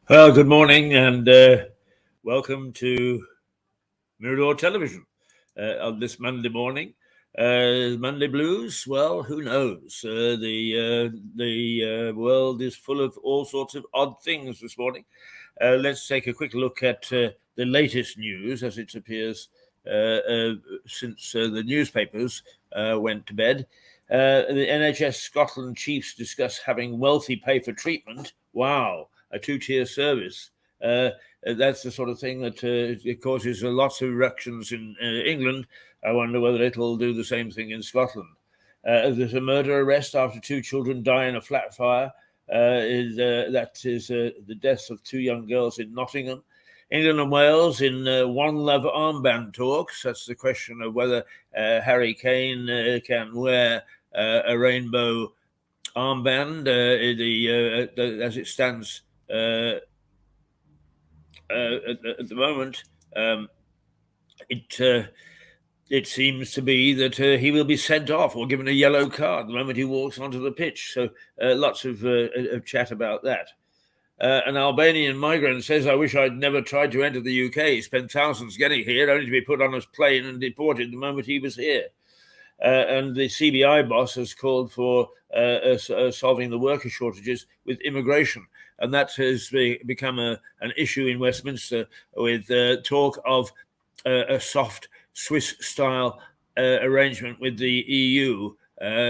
Well, good morning and welcome to Mirador Television on this Monday morning. Monday blues? Well, who knows? The world is full of all sorts of odd things this morning. Let's take a quick look at the latest news as it appears since the newspapers went to bed. The NHS Scotland chiefs discuss having wealthy pay for treatment. Wow, a two-tier service. That's the sort of thing that it causes lots of ructions in England. I wonder whether it'll do the same thing in Scotland. There's a murder arrest after two children die in a flat fire. That is the deaths of two young girls in Nottingham. England and Wales in One Love armband talks. That's the question of whether Harry Kane can wear a rainbow armband as it stands at the moment. It seems to be that he will be sent off or given a yellow card the moment he walks onto the pitch. So lots of chat about that. An Albanian migrant says, "I wish I'd never tried to enter the UK. He spent thousands getting here, only to be put on a plane and deported the moment he was here." And the CBI boss has called for solving the worker shortages with immigration. And that has become an issue in Westminster with talk of a soft Swiss-style arrangement with the EU,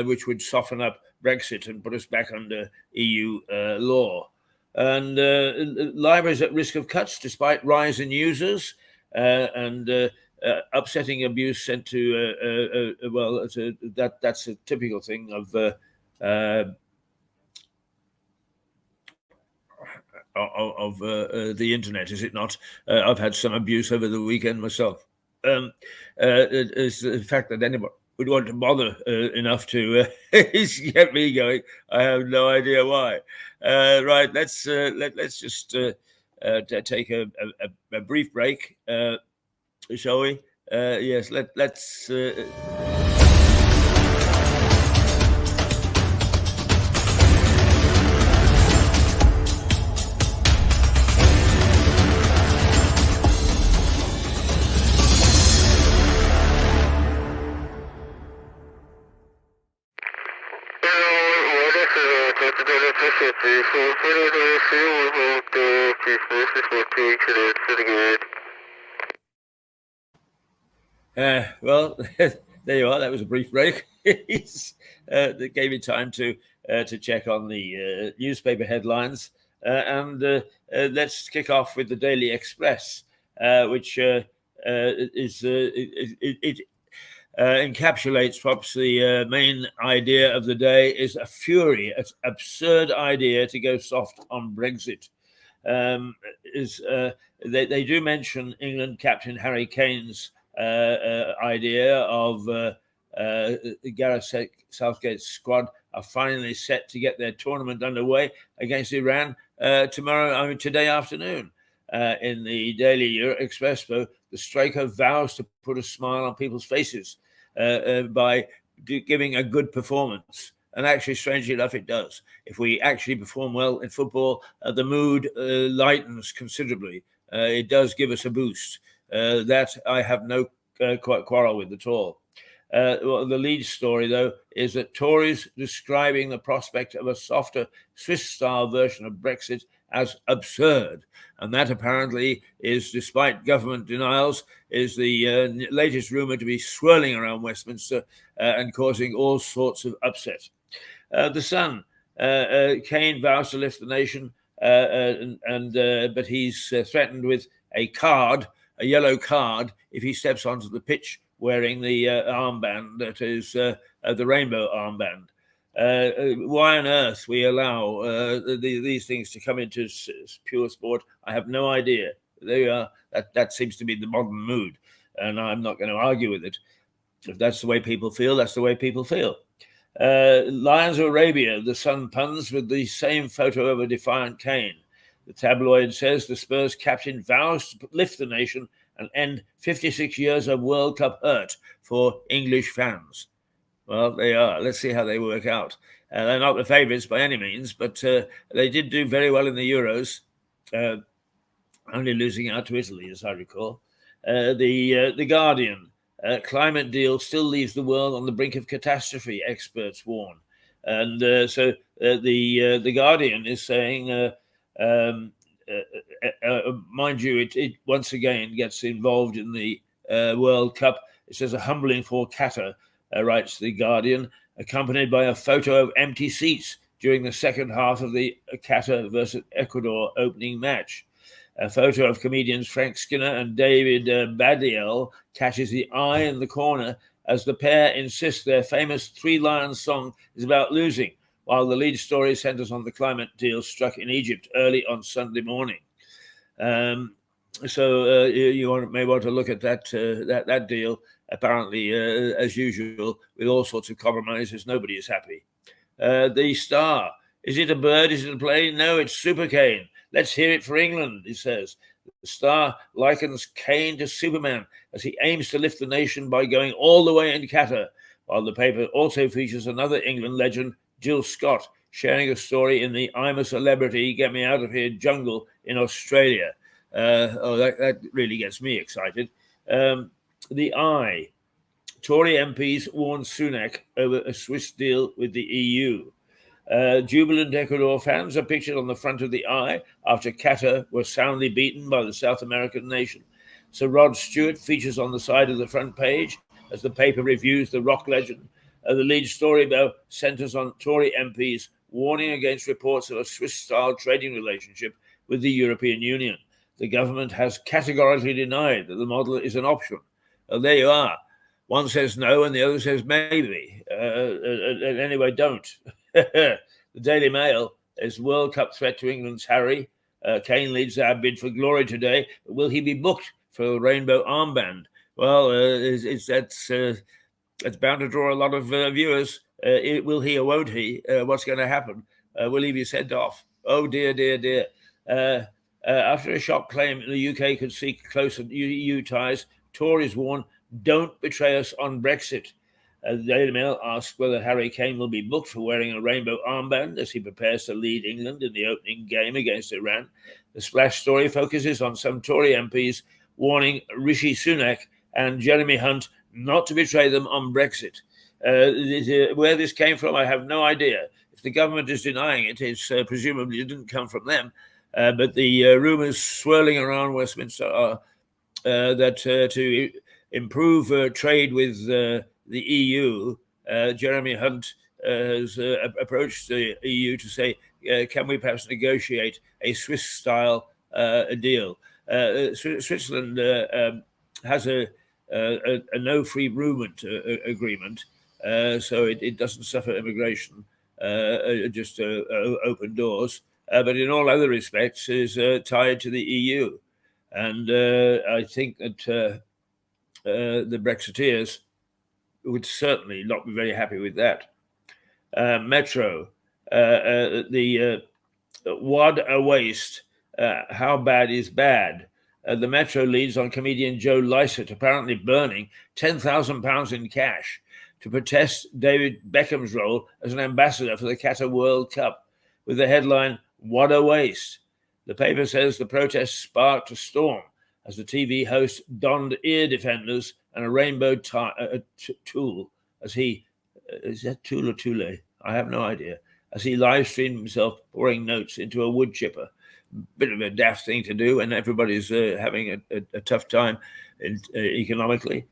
which would soften up Brexit and put us back under EU law. And libraries at risk of cuts despite rise in users and upsetting abuse sent to that's a typical thing of the internet, is it not? I've had some abuse over the weekend myself. It's the fact that anyone would want to bother enough to get me going. I have no idea why. Right, let's just take a brief break, shall we? Yes, let's. Well, there you are. That was a brief break. That gave me time to check on the newspaper headlines. And let's kick off with the Daily Express, which encapsulates perhaps the main idea of the day is a fury, an absurd idea to go soft on Brexit. They do mention England captain Harry Kane's idea of Gareth Southgate's squad are finally set to get their tournament underway against Iran today afternoon. In the Daily Express, the striker vows to put a smile on people's faces by giving a good performance. And actually, strangely enough, it does. If we actually perform well in football, the mood lightens considerably. It does give us a boost. That I have no quarrel with at all. Well, the lead story, though, is that Tories describing the prospect of a softer Swiss-style version of Brexit as absurd. And that apparently is, despite government denials, is the latest rumour to be swirling around Westminster and causing all sorts of upset. The Sun, Kane vows to lift the nation, but he's threatened with a yellow card, if he steps onto the pitch wearing the armband that is the rainbow armband. Why on earth we allow these things to come into pure sport, I have no idea. There you are. That seems to be the modern mood, and I'm not going to argue with it. If that's the way people feel, that's the way people feel. Lions of Arabia, the Sun puns with the same photo of a defiant Kane. The tabloid says the Spurs captain vows to lift the nation and end 56 years of World Cup hurt for English fans. Well, they are. Let's see how they work out. They're not the favourites by any means, but they did do very well in the Euros. only losing out to Italy, as I recall. The Guardian, climate deal still leaves the world on the brink of catastrophe, experts warn. And the Guardian is saying, mind you, it once again gets involved in the World Cup. It says a humbling for Qatar, writes the Guardian, accompanied by a photo of empty seats during the second half of the Qatar versus Ecuador opening match. A photo of comedians Frank Skinner and David Badiel catches the eye in the corner as the pair insist their famous Three Lions song is about losing, while the lead story centers on the climate deal struck in Egypt early on Sunday morning. So you may want to look at that deal. Apparently, as usual, with all sorts of compromises, nobody is happy. The Star. Is it a bird? Is it a plane? No, it's Super Kane. Let's hear it for England, he says. The Star likens Kane to Superman as he aims to lift the nation by going all the way in Qatar, while the paper also features another England legend, Jill Scott, sharing a story in the I'm a Celebrity, Get Me Out of Here jungle in Australia. That really gets me excited. The Eye. Tory MPs warn Sunak over a Swiss deal with the EU. Jubilant Ecuador fans are pictured on the front of the Eye after Qatar were soundly beaten by the South American nation. Sir Rod Stewart features on the side of the front page as the paper reviews the rock legend. The lead story, though, centers on Tory MPs warning against reports of a Swiss-style trading relationship with the European Union. The government has categorically denied that the model is an option. There you are. One says no and the other says maybe. Anyway, don't. The Daily Mail is World Cup threat to England's Harry. Kane leads our bid for glory today. Will he be booked for a rainbow armband? Well, that's bound to draw a lot of viewers. Will he or won't he? What's going to happen? Will he be sent off? Oh, dear, dear, dear. After a shock claim the UK could seek closer EU ties, Tories warn, don't betray us on Brexit. The Daily Mail asks whether Harry Kane will be booked for wearing a rainbow armband as he prepares to lead England in the opening game against Iran. The splash story focuses on some Tory MPs warning Rishi Sunak and Jeremy Hunt not to betray them on Brexit. Where this came from, I have no idea. If the government is denying it, it's presumably it didn't come from them. But the rumours swirling around Westminster are that to improve trade with the EU, Jeremy Hunt has approached the EU to say, can we perhaps negotiate a Swiss-style deal? Switzerland has a no free movement agreement, so it doesn't suffer immigration, just open doors. But in all other respects is tied to the EU. And I think that the Brexiteers would certainly not be very happy with that. Metro, the Wad a waste, how bad is bad? The Metro leads on comedian Joe Lycett apparently burning £10,000 in cash to protest David Beckham's role as an ambassador for the Qatar World Cup, with the headline, What a Waste. The paper says the protest sparked a storm as the TV host donned ear defenders and a rainbow tool as he, is that tool or tule? I have no idea. As he live streamed himself pouring notes into a wood chipper. Bit of a daft thing to do when everybody's having a tough time economically.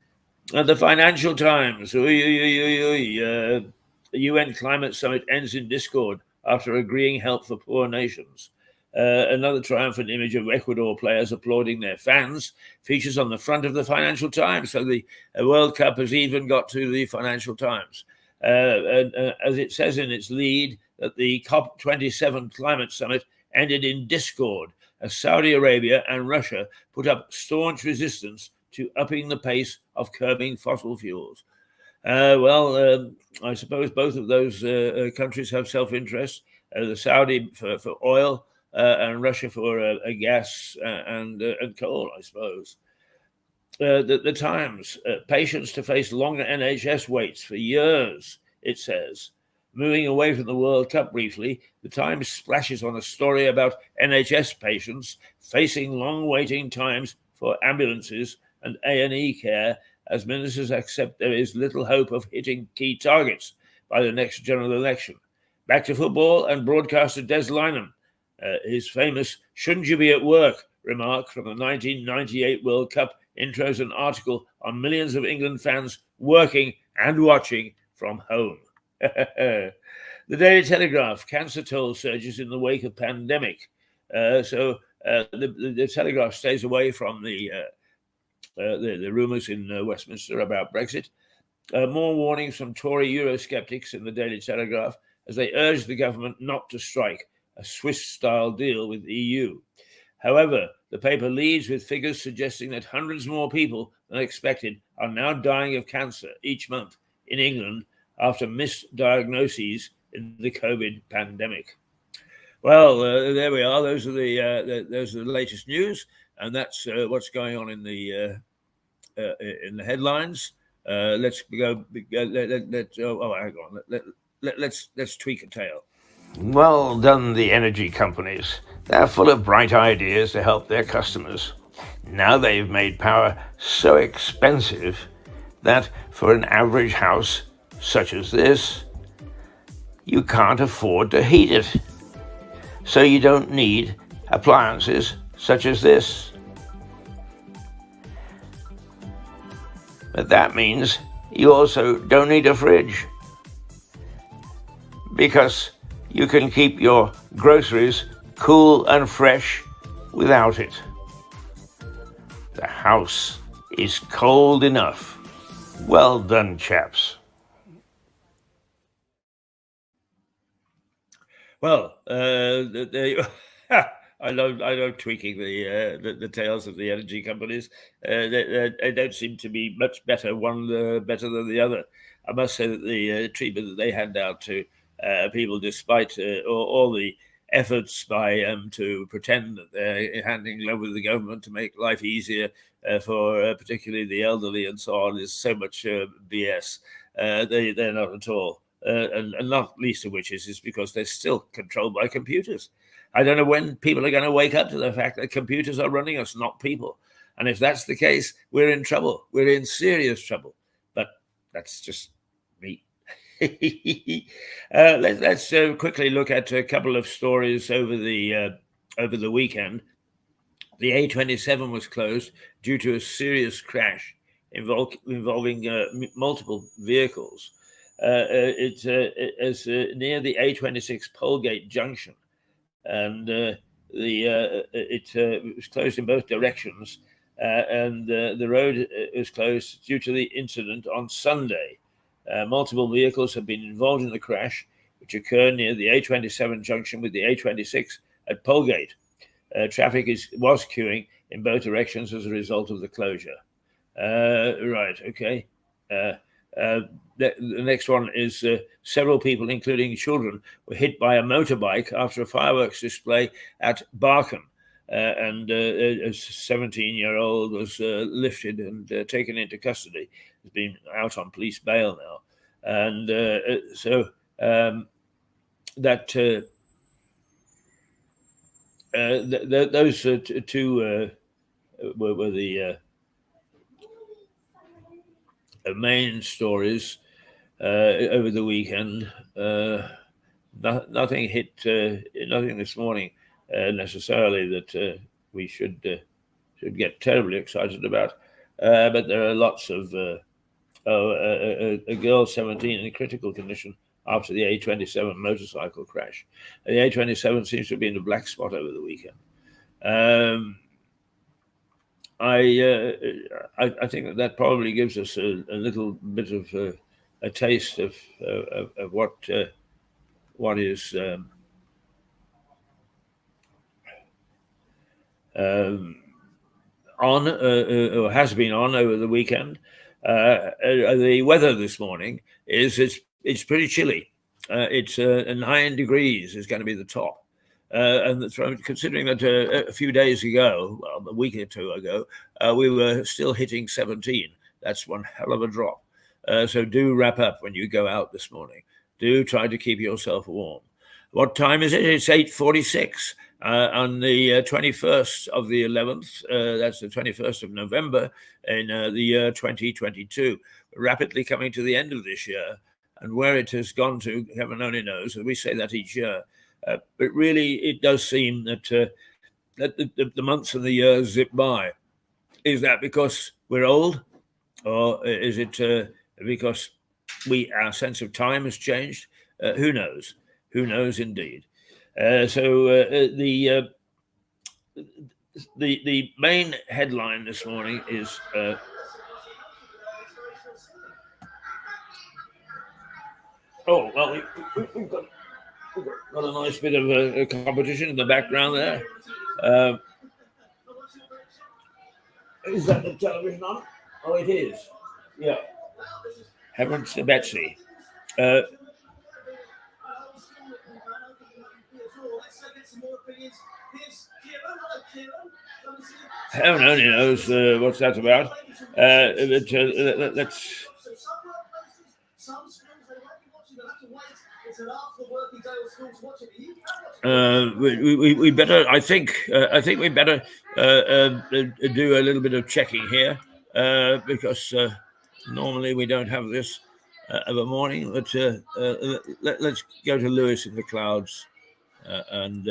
The Financial Times, the UN Climate Summit ends in discord after agreeing help for poor nations. Another triumphant image of Ecuador players applauding their fans features on the front of the Financial Times. So the World Cup has even got to the Financial Times. As it says in its lead, that the COP27 climate summit ended in discord as Saudi Arabia and Russia put up staunch resistance to upping the pace of curbing fossil fuels. I suppose both of those countries have self-interest. The Saudi for oil and Russia for gas and coal, I suppose. The Times, patients to face longer NHS waits for years, it says. Moving away from the World Cup briefly, the Times splashes on a story about NHS patients facing long waiting times for ambulances and A&E care as ministers accept there is little hope of hitting key targets by the next general election. Back to football and broadcaster Des Lynam. His famous "Shouldn't you be at work?" remark from the 1998 World Cup intros an article on millions of England fans working and watching from home. The Daily Telegraph: cancer toll surges in the wake of pandemic. The Telegraph stays away from the rumours in Westminster about Brexit. More warnings from Tory Eurosceptics in the Daily Telegraph as they urge the government not to strike a Swiss-style deal with the EU. However, the paper leads with figures suggesting that hundreds more people than expected are now dying of cancer each month in England after missed diagnoses in the COVID pandemic. Well, there we are. Those are the latest news, and that's what's going on in the headlines. Let's go. Hang on. Let's tweak a tail. Well done, the energy companies. They're full of bright ideas to help their customers. Now they've made power so expensive that for an average house such as this, you can't afford to heat it. So you don't need appliances such as this. But that means you also don't need a fridge, because you can keep your groceries cool and fresh without it. The house is cold enough. Well done, chaps. Well, I love tweaking the tales of the energy companies. They don't seem to be much better, one better than the other. I must say that the treatment that they hand out to people, despite all the efforts by them to pretend that they're handing love with the government to make life easier for particularly the elderly and so on, is so much BS. They're not at all. And not least of which is because they're still controlled by computers. I don't know when people are going to wake up to the fact that computers are running us, not people. And if that's the case, we're in trouble. We're in serious trouble. But that's just me. Let's quickly look at a couple of stories over the weekend. The A27 was closed due to a serious crash involving multiple vehicles. It's near the A26 Polegate Junction, and it was closed in both directions, and the road is closed due to the incident on Sunday. Multiple vehicles have been involved in the crash, which occurred near the A27 junction with the A26 at Polegate. Traffic was queuing in both directions as a result of the closure. Right, okay. The next one is several people, including children, were hit by a motorbike after a fireworks display at Barkham. And a 17-year-old was lifted and taken into custody. He's been out on police bail now. And those two were the main stories over the weekend. Nothing this morning necessarily that we should get terribly excited about. But there are lots of a girl 17 in critical condition after the A27 motorcycle crash. The A27 seems to have been a black spot over the weekend. I think that probably gives us a little bit of a taste of what is on or has been on over the weekend. The weather this morning it's pretty chilly. It's 9 degrees is going to be the top. And considering that a few days ago, well, a week or two ago, we were still hitting 17. That's one hell of a drop. So do wrap up when you go out this morning. do try to keep yourself warm. What time is it? It's 8:46 on the 21st of the 11th. That's the 21st of November in the year 2022. Rapidly coming to the end of this year, and where it has gone to, heaven only knows. We say that each year, but really, it does seem that that the months and the years zip by. Is that because we're old, or is it because our sense of time has changed? Who knows? Who knows indeed? The main headline this morning is we've got a nice bit of a competition in the background there. Is that the television on? Oh, it is. Yeah. Heavens to Betsy. Heaven only knows what's that about. Let's. We better. I think we better do a little bit of checking here because normally we don't have this of a morning. But let's go to Lewis in the clouds and.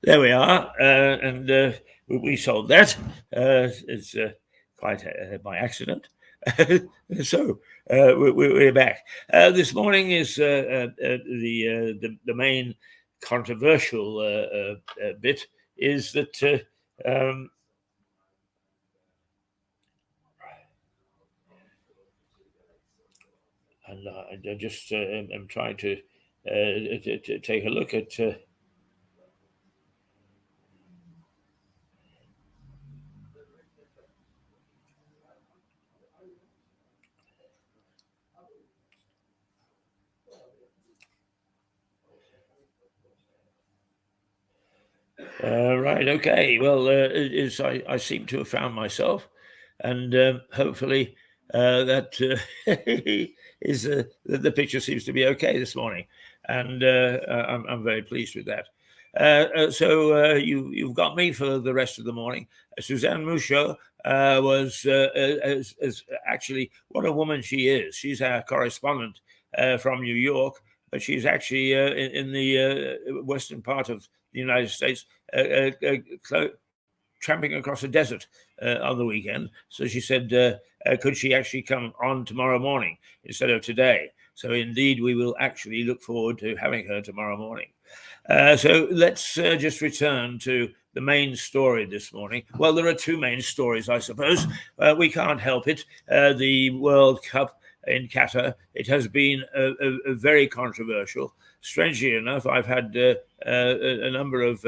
There we are, and we solved that. It's quite by accident. So we're back. This morning is the main controversial bit is that and I just am trying to take a look at. Right. Okay. Well, I seem to have found myself, and hopefully that is the picture seems to be okay this morning, and I'm very pleased with that. So you've got me for the rest of the morning. Suzanne Mouchot was actually, what a woman she is. She's our correspondent from New York, but she's actually in the western part of the United States, tramping across a desert on the weekend. So she said, could she actually come on tomorrow morning instead of today? So indeed, we will actually look forward to having her tomorrow morning. So let's just return to the main story this morning. Well, there are two main stories, I suppose. We can't help it. The World Cup in Qatar, it has been a very controversial. Strangely enough, I've had a number of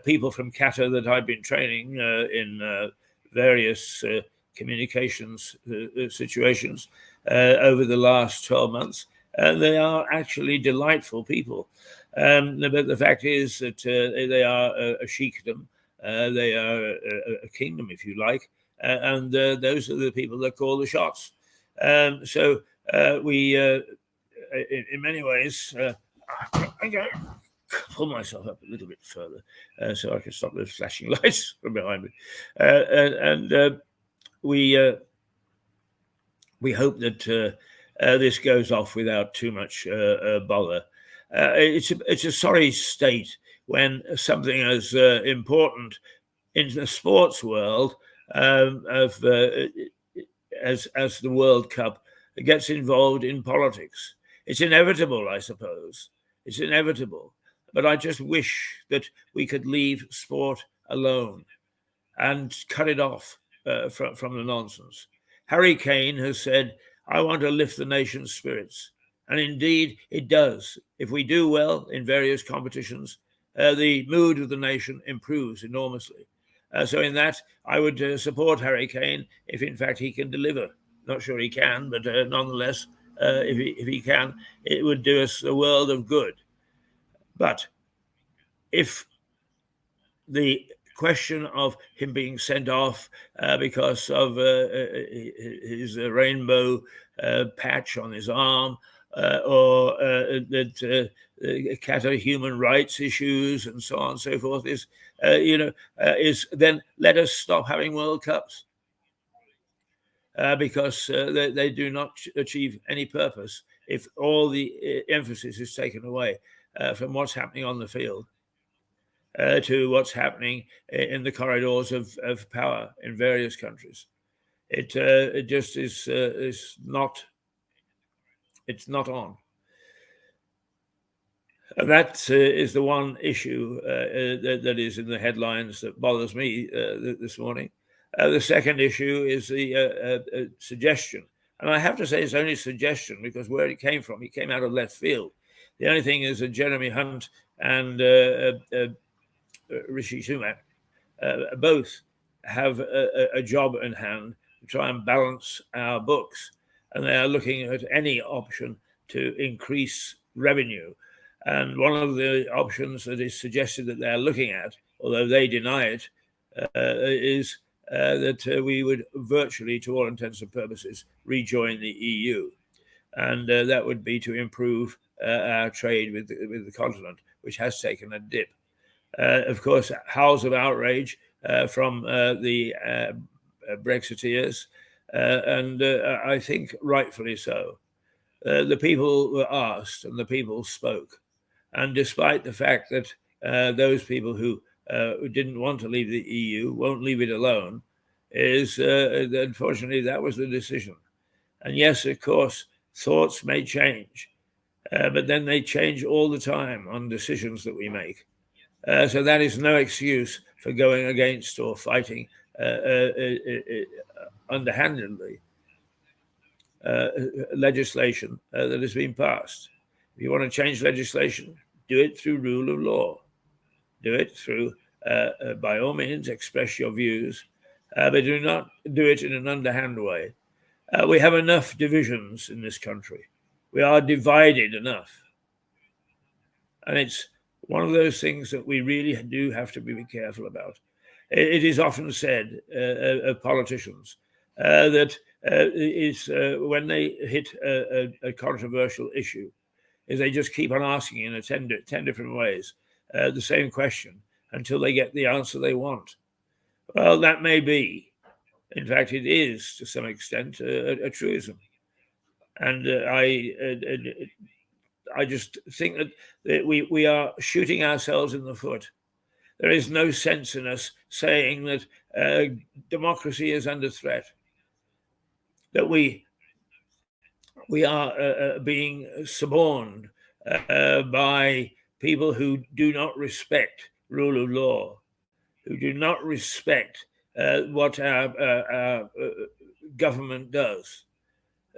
people from Qatar that I've been training in various communications situations over the last 12 months. They are actually delightful people. But the fact is that they are a sheikdom. They are a kingdom, if you like. And those are the people that call the shots. So we, in many ways, I'm going to pull myself up a little bit further so I can stop those flashing lights from behind me. We hope that this goes off without too much bother. It's a sorry state when something as important in the sports world as the World Cup gets involved in politics. It's inevitable, I suppose. It's inevitable. But I just wish that we could leave sport alone and cut it off from the nonsense. Harry Kane has said, I want to lift the nation's spirits. And indeed, it does. If we do well in various competitions, the mood of the nation improves enormously. So in that, I would support Harry Kane if, in fact, he can deliver. Not sure he can, but nonetheless, if he can, it would do us a world of good. But if the question of him being sent off because of his rainbow patch on his arm, or that Qatar human rights issues and so on and so forth is then let us stop having World Cups because they do not achieve any purpose if all the emphasis is taken away from what's happening on the field. To what's happening in the corridors of power in various countries. It just is not. It's not on. And that is the one issue that is in the headlines that bothers me this morning. The second issue is the suggestion. And I have to say it's only suggestion because where it came from, it came out of left field. The only thing is that Jeremy Hunt and Rishi Sunak both have a job in hand to try and balance our books. And they are looking at any option to increase revenue. And one of the options that is suggested that they're looking at, although they deny it, is that we would virtually, to all intents and purposes, rejoin the EU. And that would be to improve our trade with the continent, which has taken a dip. Of course, howls of outrage from the Brexiteers, and I think rightfully so. The people were asked and the people spoke. And despite the fact that those people who didn't want to leave the EU won't leave it alone, is unfortunately that was the decision. And yes, of course, thoughts may change, but then they change all the time on decisions that we make. So that is no excuse for going against or fighting underhandedly legislation that has been passed. If you want to change legislation, do it through rule of law. Do it through, by all means, express your views, but do not do it in an underhand way. We have enough divisions in this country. We are divided enough. And it's one of those things that we really do have to be careful about. It is often said of politicians that when they hit a controversial issue, is they just keep on asking in 10 different ways the same question until they get the answer they want. Well, that may be. In fact, it is to some extent a truism. And I just think that we are shooting ourselves in the foot. There is no sense in us saying that democracy is under threat, that we are being suborned by people who do not respect rule of law, who do not respect what our government does,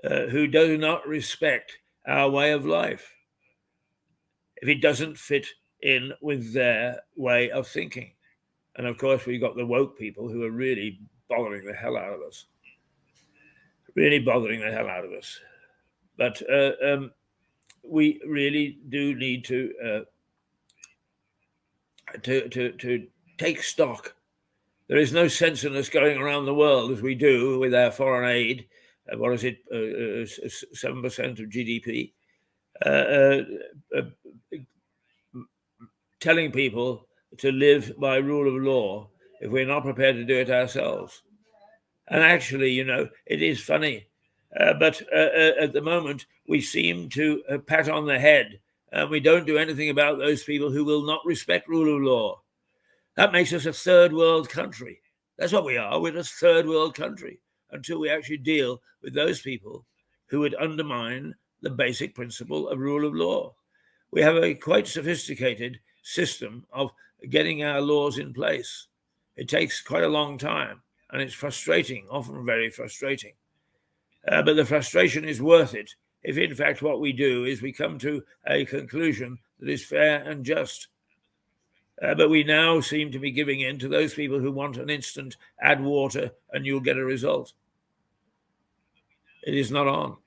who do not respect our way of life if it doesn't fit in with their way of thinking. And of course, we've got the woke people who are really bothering the hell out of us. Really bothering the hell out of us. But we really do need to take stock. There is no sense in us going around the world as we do with our foreign aid. What is it? 7% of GDP. Telling people to live by rule of law if we're not prepared to do it ourselves. And actually, you know, it is funny, but at the moment we seem to pat on the head, and we don't do anything about those people who will not respect rule of law. That makes us a third world country. That's what we are. We're a third world country until we actually deal with those people who would undermine the basic principle of rule of law. We have a quite sophisticated system of getting our laws in place. It takes quite a long time, and it's frustrating, often very frustrating. But the frustration is worth it if, in fact, what we do is we come to a conclusion that is fair and just. But we now seem to be giving in to those people who want an instant add water and you'll get a result. It is not on.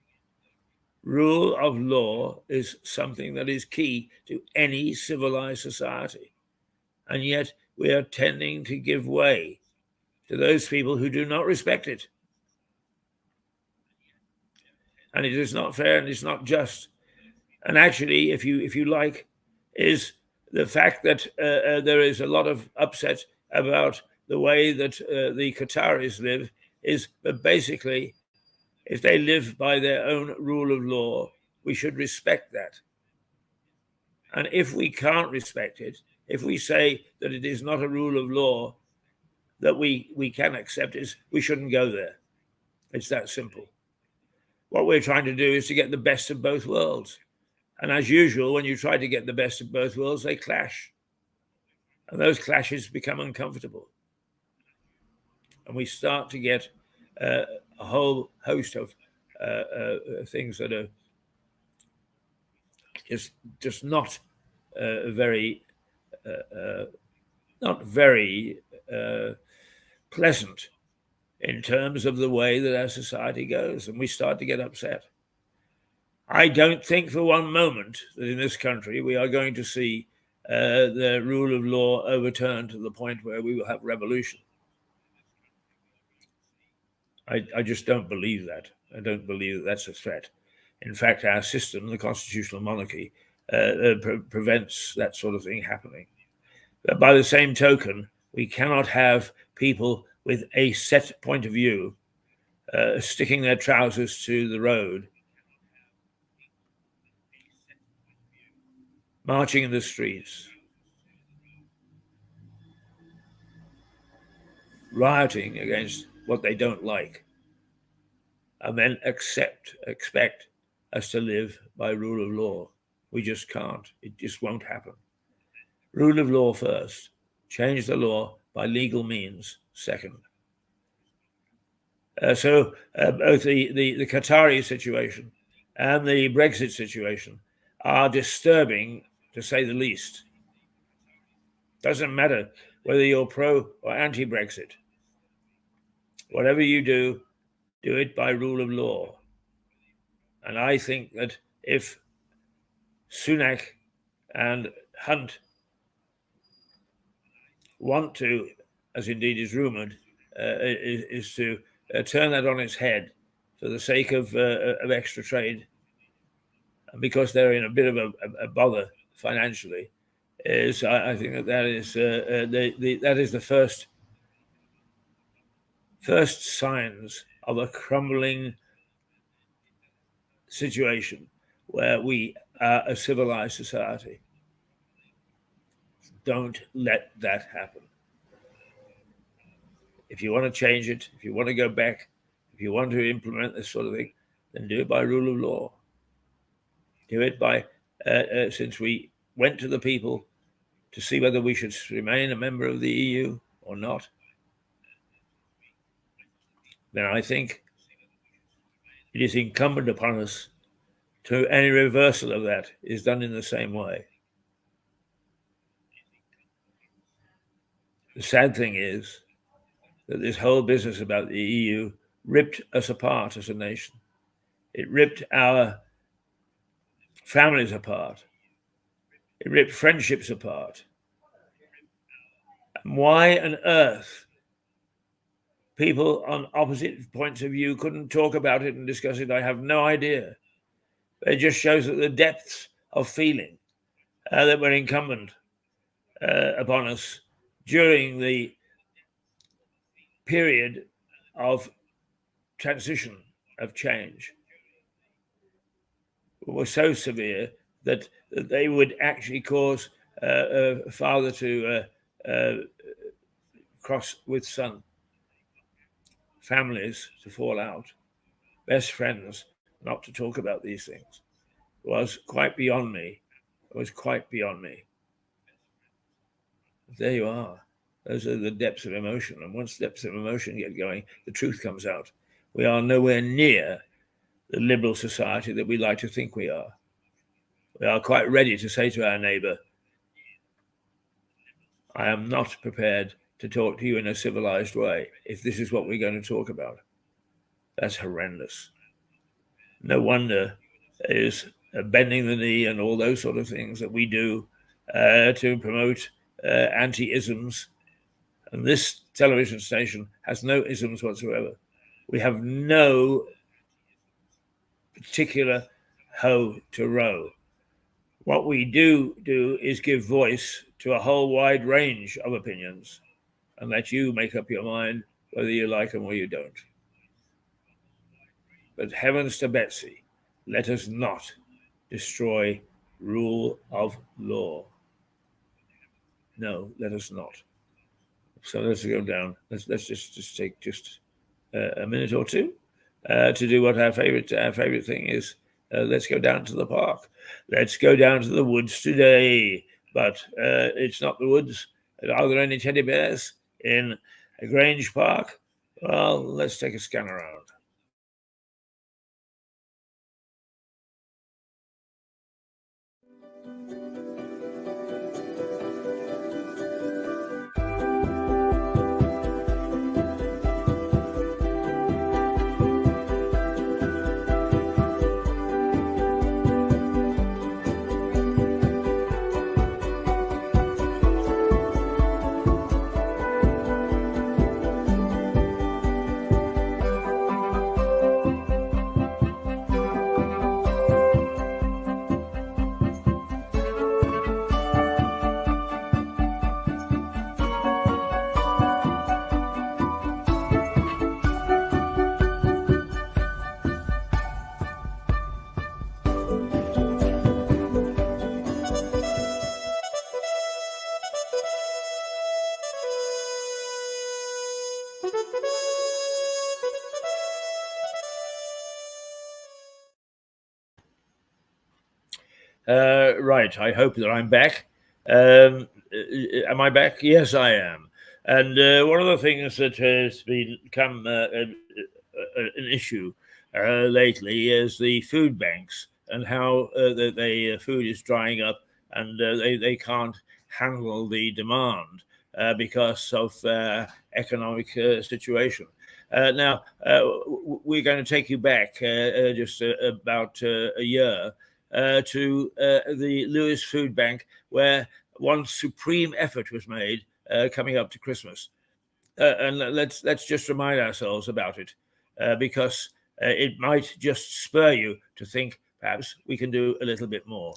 Rule of law is something that is key to any civilized society. And yet we are tending to give way to those people who do not respect it. And it is not fair and it's not just. And actually, if you like, is the fact that there is a lot of upset about the way that the Qataris live is that basically, if they live by their own rule of law, we should respect that. And if we can't respect it, if we say that it is not a rule of law that we can accept, is we shouldn't go there. It's that simple. What we're trying to do is to get the best of both worlds. And as usual, when you try to get the best of both worlds, they clash. And those clashes become uncomfortable. And we start to get a whole host of things that are just not very pleasant in terms of the way that our society goes, and we start to get upset. I don't think for one moment that in this country we are going to see the rule of law overturned to the point where we will have revolution. I just don't believe that. I don't believe that that's a threat. In fact, our system, the constitutional monarchy, prevents that sort of thing happening. But by the same token, we cannot have people with a set point of view sticking their trousers to the road, marching in the streets, rioting against what they don't like, and then expect us to live by rule of law. We just can't. It just won't happen. Rule of law first. Change the law by legal means second. So both the Qatari situation and the Brexit situation are disturbing, to say the least. Doesn't matter whether you're pro or anti-Brexit. Whatever you do it by rule of law. And I think that if Sunak and Hunt want to, as indeed is rumoured, is to turn that on its head for the sake of extra trade, and because they're in a bit of a bother financially, I think that is the first signs of a crumbling situation where we are a civilized society. Don't let that happen. If you want to change it, if you want to go back, if you want to implement this sort of thing, then do it by rule of law. Do it by, since we went to the people to see whether we should remain a member of the EU or not, then I think it is incumbent upon us to any reversal of that is done in the same way. The sad thing is that this whole business about the EU ripped us apart as a nation. It ripped our families apart. It ripped friendships apart. And why on earth people on opposite points of view couldn't talk about it and discuss it, I have no idea. It just shows that the depths of feeling that were incumbent upon us during the period of transition, of change, were so severe that they would actually cause father to cross with son, families to fall out, best friends not to talk about these things. Was quite beyond me. It was quite beyond me. There you are. Those are the depths of emotion. And once depths of emotion get going, the truth comes out. We are nowhere near the liberal society that we like to think we are. We are quite ready to say to our neighbor, I am not prepared to talk to you in a civilized way if this is what we're going to talk about. That's horrendous. No wonder is bending the knee and all those sort of things that we do to promote anti-isms. And this television station has no isms whatsoever. We have no particular hoe to row. What we do is give voice to a whole wide range of opinions and let you make up your mind whether you like them or you don't. But heavens to Betsy, let us not destroy rule of law. No, let us not. So let's go down. Let's just take just a minute or two to do what our favorite thing is. Let's go down to the park. Let's go down to the woods today. But it's not the woods. Are there any teddy bears in Grange Park? Well, let's take a scan around. Right, I hope that I'm back. Am I back? Yes, I am. And one of the things that has become an issue lately is the food banks and how the food is drying up and they can't handle the demand because of economic situation. Now, we're going to take you back just about a year to the Lewis Food Bank, where one supreme effort was made coming up to Christmas. And let's just remind ourselves about it, because it might just spur you to think perhaps we can do a little bit more.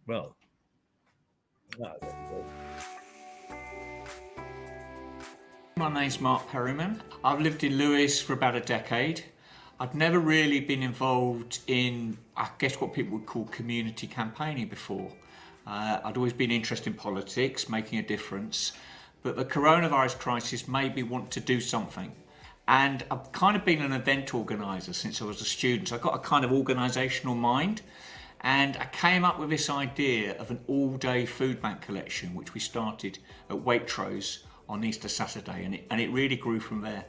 Well, there we go. My name's Mark Perryman. I've lived in Lewis for about a decade. I'd never really been involved in, I guess, what people would call community campaigning before. I'd always been interested in politics, making a difference, but the coronavirus crisis made me want to do something. And I've kind of been an event organiser since I was a student, so I've got a kind of organisational mind. And I came up with this idea of an all-day food bank collection, which we started at Waitrose on Easter Saturday, and it really grew from there.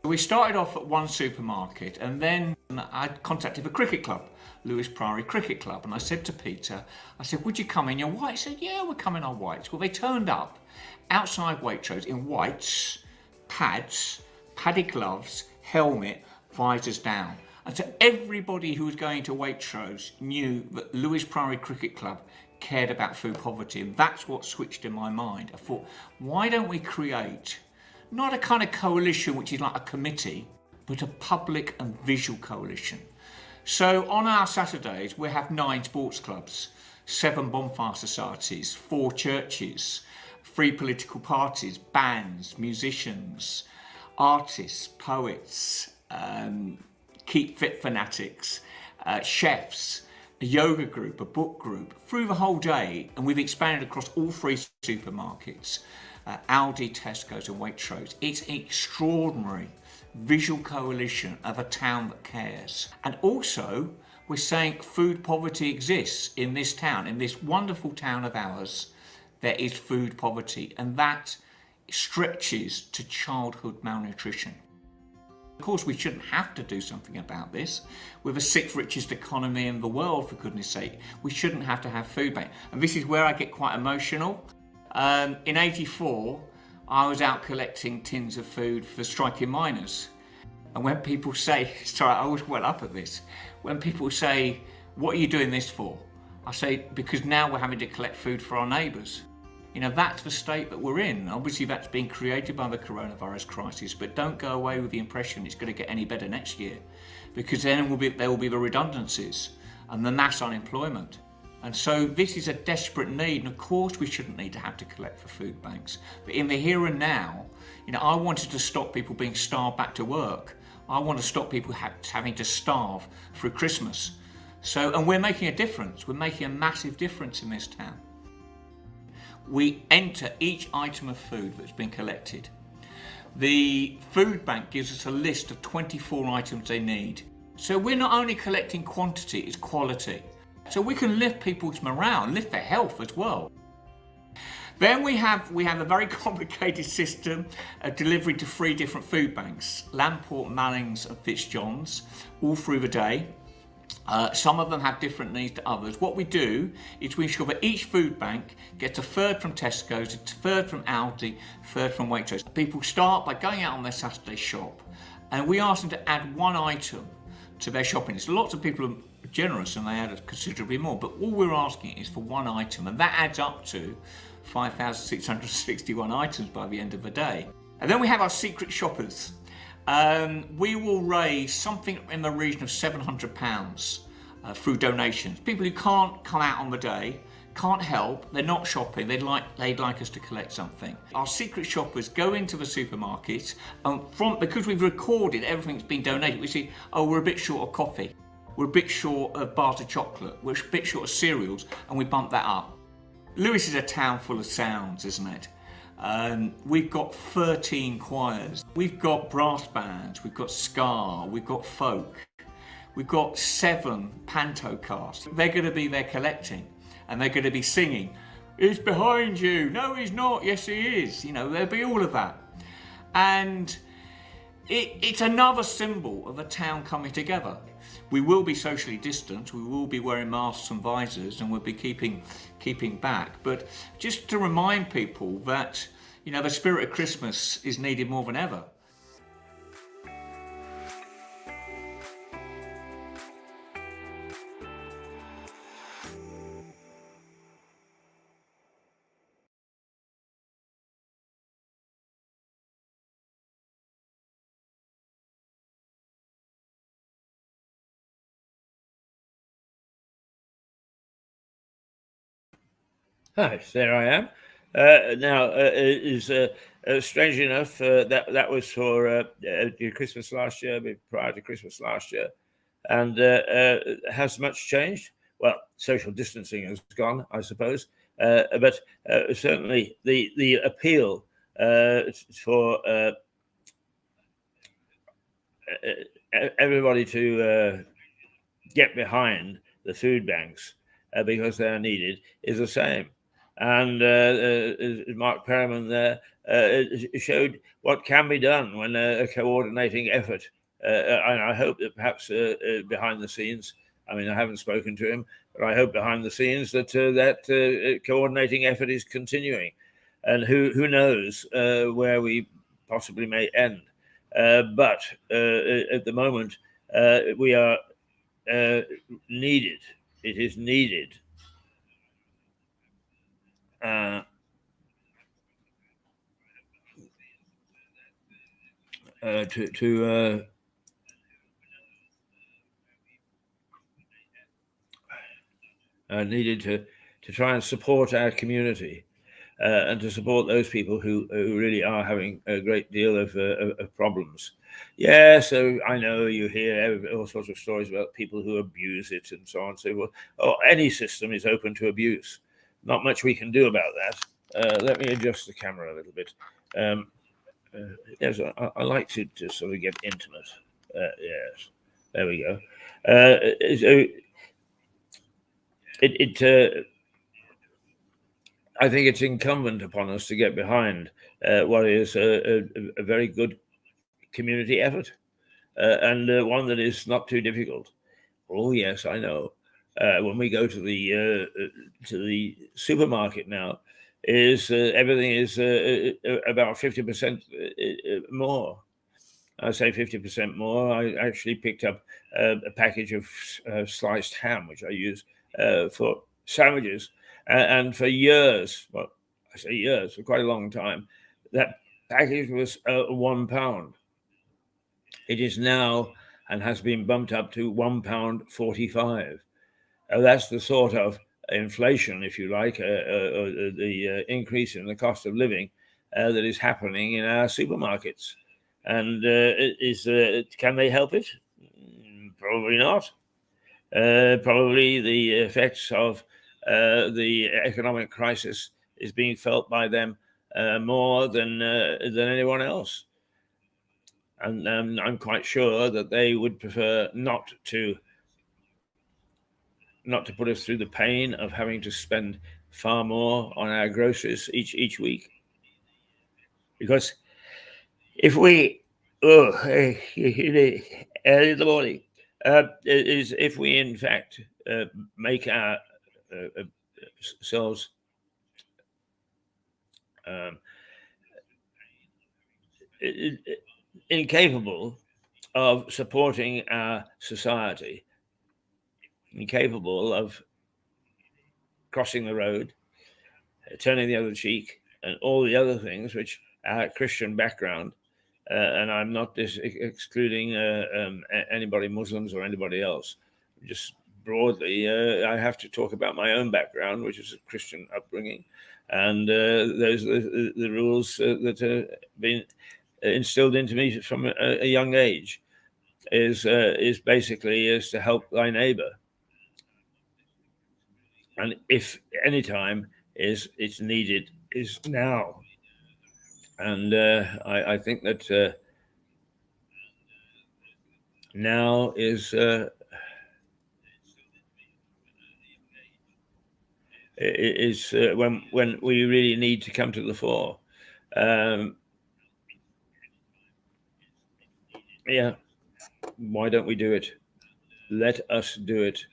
We started off at one supermarket, and then I contacted the cricket club, Lewis Priory Cricket Club, and I said to Peter, I said, would you come in your whites? He said, yeah, we're coming our whites. Well, they turned up outside Waitrose in whites, pads, padded gloves, helmet, visors down. And so everybody who was going to Waitrose knew that Lewis Priory Cricket Club cared about food poverty, and that's what switched in my mind. I thought, why don't we create not a kind of coalition which is like a committee, but a public and visual coalition. So on our Saturdays, we have 9 sports clubs, 7 bonfire societies, 4 churches, 3 political parties, bands, musicians, artists, poets, keep fit fanatics, chefs, a yoga group, a book group, through the whole day. And we've expanded across all 3 supermarkets, Aldi, Tesco's and Waitrose. It's an extraordinary visual coalition of a town that cares. And also, we're saying food poverty exists in this town, in this wonderful town of ours. There is food poverty, and that stretches to childhood malnutrition. Of course, we shouldn't have to do something about this. We're the 6th richest economy in the world, for goodness sake. We shouldn't have to have food bank. And this is where I get quite emotional. In '84, I was out collecting tins of food for striking miners. And when people say, sorry, I always well up at this. When people say, what are you doing this for? I say, because now we're having to collect food for our neighbours. You know, that's the state that we're in. Obviously, that's been created by the coronavirus crisis, but don't go away with the impression it's going to get any better next year, because then there will be the redundancies and the mass unemployment. And so this is a desperate need, and of course we shouldn't need to have to collect for food banks. But in the here and now, you know, I wanted to stop people being starved back to work. I want to stop people having to starve through Christmas. So, and we're making a difference. We're making a massive difference in this town. We enter each item of food that's been collected. The food bank gives us a list of 24 items they need. So we're not only collecting quantity, it's quality. So we can lift people's morale and lift their health as well. Then we have a very complicated system of delivery to 3 different food banks, Lamport, Mallings and Fitzjohn's, all through the day. Some of them have different needs to others. What we do is we ensure that each food bank gets a third from Tesco's, a third from Aldi, a third from Waitrose. People start by going out on their Saturday shop, and we ask them to add 1 item to their shopping list. Lots of people are generous and they add considerably more, but all we're asking is for 1 item, and that adds up to 5,661 items by the end of the day. And then we have our secret shoppers. We will raise something in the region of £700 through donations. People who can't come out on the day, can't help, they're not shopping, they'd like us to collect something. Our secret shoppers go into the supermarket, and because we've recorded everything that's been donated, we see, oh, we're a bit short of coffee, we're a bit short of bars of chocolate, we're a bit short of cereals, and we bump that up. Lewis is a town full of sounds, isn't it? We've got 13 choirs, we've got brass bands, we've got ska, we've got folk, we've got 7 panto casts. They're going to be there collecting, and they're going to be singing, "He's behind you," "No, he's not," "Yes, he is." You know, there'll be all of that. And it's another symbol of a town coming together. We will be socially distant, we will be wearing masks and visors, and we'll be keeping back. But just to remind people that, you know, the spirit of Christmas is needed more than ever. Hi, there I am. Now, strange enough, that was for Christmas last year, prior to Christmas last year. And has much changed? Well, social distancing has gone, I suppose. But certainly the appeal for everybody to get behind the food banks because they are needed is the same. And Mark Perriman there showed what can be done when a coordinating effort. And I hope that perhaps behind the scenes, I mean, I haven't spoken to him, but I hope behind the scenes that that coordinating effort is continuing. And who knows where we possibly may end. But at the moment, we are needed. It is needed to needed to try and support our community and to support those people who really are having a great deal of problems. Yeah, so I know you hear all sorts of stories about people who abuse it and so on and so forth. Oh, any system is open to abuse. Not much we can do about that. Let me adjust the camera a little bit. Yes, I like to sort of get intimate. Yes, there we go. So I think it's incumbent upon us to get behind what is a very good community effort and one that is not too difficult. Oh yes, I know. When we go to the supermarket now, is everything is about 50% more. I say 50% more. I actually picked up a package of sliced ham, which I use for sandwiches. And for years, well, I say years, for quite a long time, that package was £1. It is now and has been bumped up to £1.45. That's the sort of inflation, if you like, the increase in the cost of living that is happening in our supermarkets. And can they help it? Probably not. Probably the effects of the economic crisis is being felt by them more than anyone else. And I'm quite sure that they would prefer not to put us through the pain of having to spend far more on our groceries each week. Because if we early in the morning is if we in fact make ourselves incapable of supporting our society, incapable of crossing the road, turning the other cheek, and all the other things which our Christian background, and I'm not excluding anybody, Muslims or anybody else, just broadly, I have to talk about my own background, which is a Christian upbringing, and those the rules that have been instilled into me from a young age is basically is to help thy neighbor, and if any time it's needed is now. And I think that now is when we really need to come to the fore. Yeah, why don't we do it? Let us do it.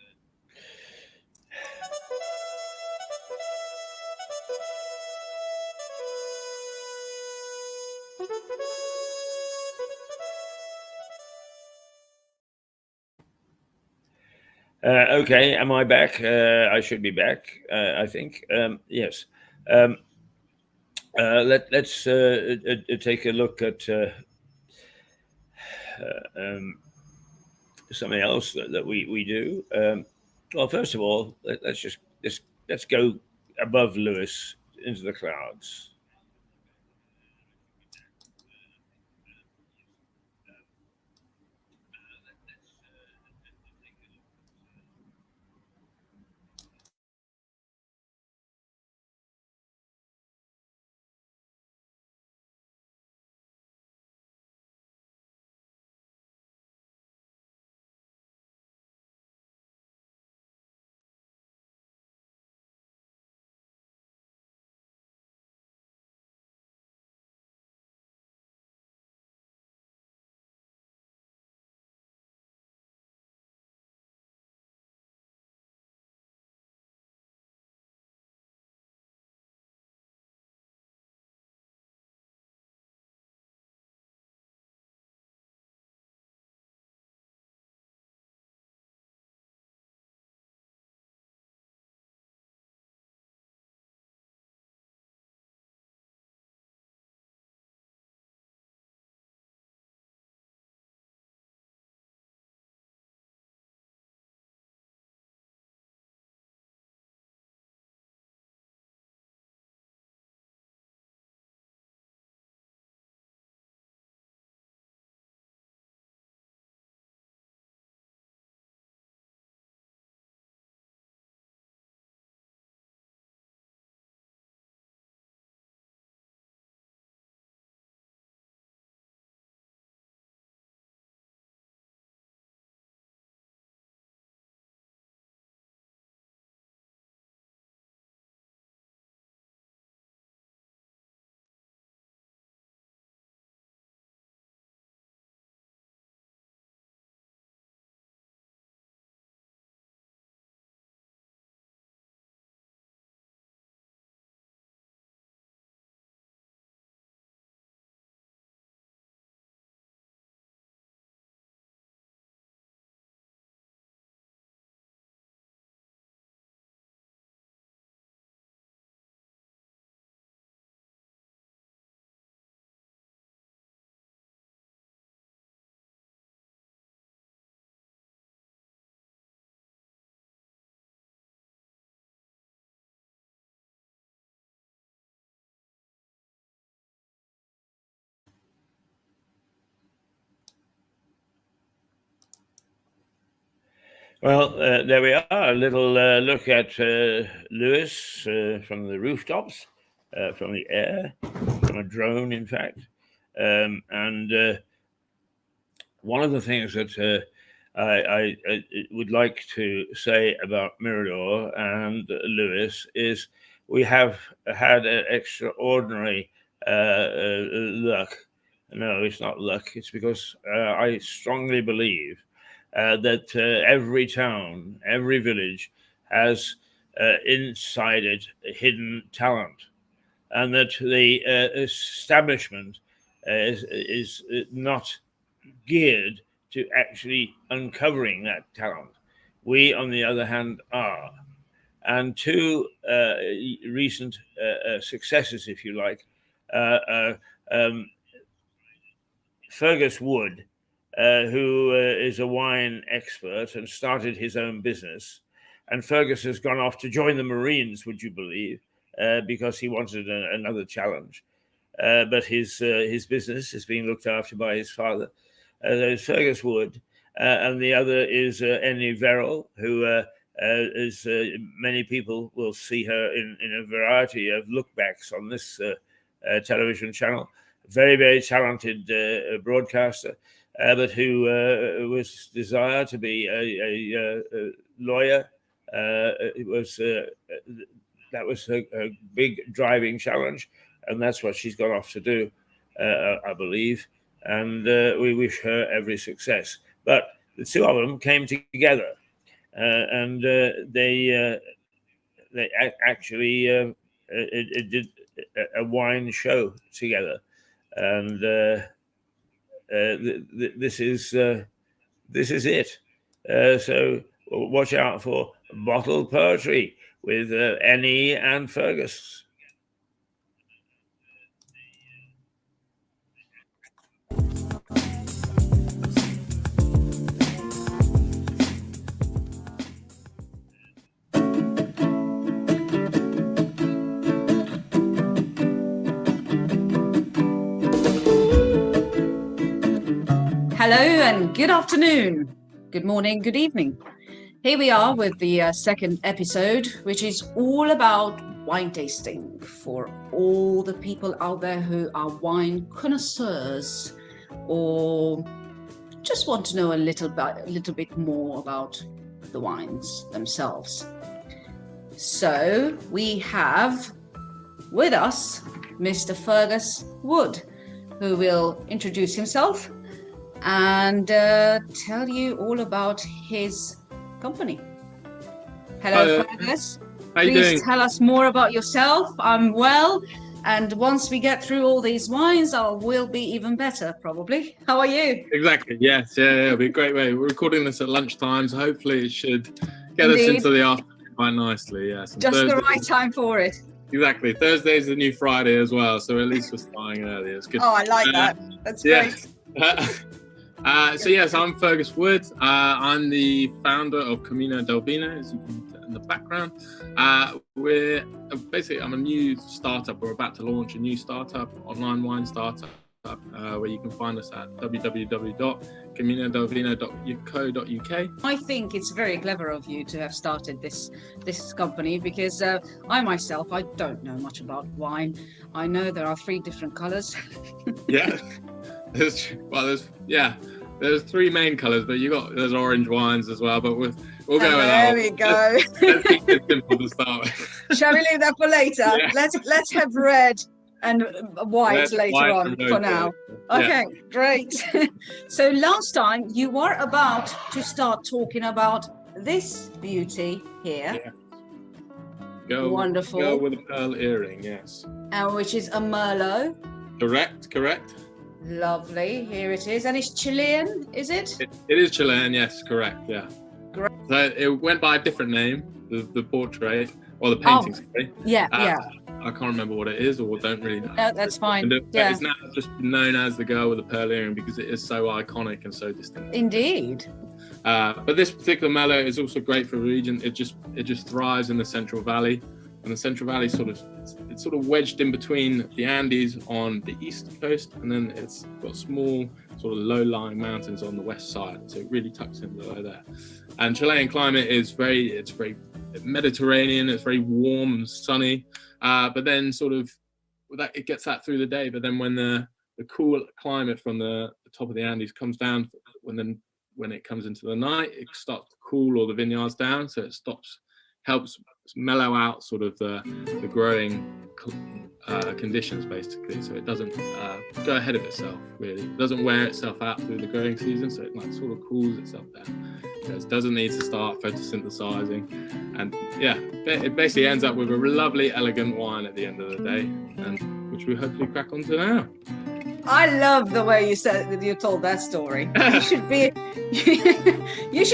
Okay, am I back? I should be back. I think yes. Let's take a look at something else that we do. Well, first of all, let's go above Lewis into the clouds. Well, there we are. A little look at Lewis from the rooftops, from the air, from a drone, in fact. And one of the things that I would like to say about Mirador and Lewis is we have had an extraordinary luck. No, it's not luck. It's because I strongly believe that every town, every village has inside it hidden talent, and that the establishment is not geared to actually uncovering that talent. We, on the other hand, are. And two recent successes, if you like, um, Fergus Wood, who is a wine expert and started his own business. And Fergus has gone off to join the Marines, would you believe, because he wanted another challenge. But his business is being looked after by his father. There's Fergus Wood, and the other is Annie Verrill, who is many people will see her in a variety of lookbacks on this television channel. Very, very talented broadcaster, but who was desired to be a lawyer. It was that was a big driving challenge, and that's what she's gone off to do, I believe. And we wish her every success. But the two of them came together, and they actually did a wine show together. And this is it. So watch out for bottled poetry with Annie and Fergus. Hello and good afternoon, good morning, good evening. Here we are with the second episode, which is all about wine tasting for all the people out there who are wine connoisseurs or just want to know a little bit more about the wines themselves. So we have with us Mr. Fergus Wood, who will introduce himself and tell you all about his company. Hello, Fergus. How you doing? Please tell us more about yourself. I'm well, and once we get through all these wines, we'll be even better, probably. How are you? Exactly. Yes. Yeah. It'll be a great way. We're recording this at lunchtime, so hopefully it should get us into the afternoon quite nicely. Yes. Just Thursday, the right time for it. Exactly. Thursday is the new Friday as well, so at least we're starting early. It's good. Oh, I like that. That's great. So yes, I'm Fergus Wood. I'm the founder of Camino del Vino, as you can see in the background. I'm a new startup. We're about to launch a new startup, online wine startup, where you can find us at www.caminodelvino.co.uk. I think it's very clever of you to have started this company, because I myself, I don't know much about wine. I know there are 3 different colors. Yeah. There's 3 main colours, but there's orange wines as well. But we'll go with that. There we go. Let's keep it simple to start with. Shall we leave that for later? Yeah. Let's have red and white later on. For now. Okay, great. So last time you were about to start talking about this beauty here. Yeah. Wonderful. Girl with a pearl earring, yes. And which is a Merlot. Correct. Lovely, here it is. And it's Chilean, is it? It is Chilean, yes, correct, yeah. Great. So it went by a different name, the portrait, or the painting, sorry. Yeah. I can't remember what it is, or don't really know. No, that's fine. It's now just known as the girl with the pearl earring because it is so iconic and so distinct. Indeed. But this particular Merlot is also great for the region. It just thrives in the Central Valley. And the Central Valley sort of wedged in between the Andes on the east coast, and then it's got small sort of low-lying mountains on the west side, so it really tucks in below there. And Chilean climate is very Mediterranean. It's very warm and sunny, but then sort of that it gets that through the day. But then when the cool climate from the top of the Andes comes down, when it comes into the night, it starts to cool all the vineyards down, so it helps mellow out sort of the growing conditions basically, so it doesn't go ahead of itself really. It doesn't wear itself out through the growing season, so it like sort of cools itself down. It doesn't need to start photosynthesizing, and yeah, it basically ends up with a lovely, elegant wine at the end of the day, and which we hopefully crack onto now. I love the way you told that story. You should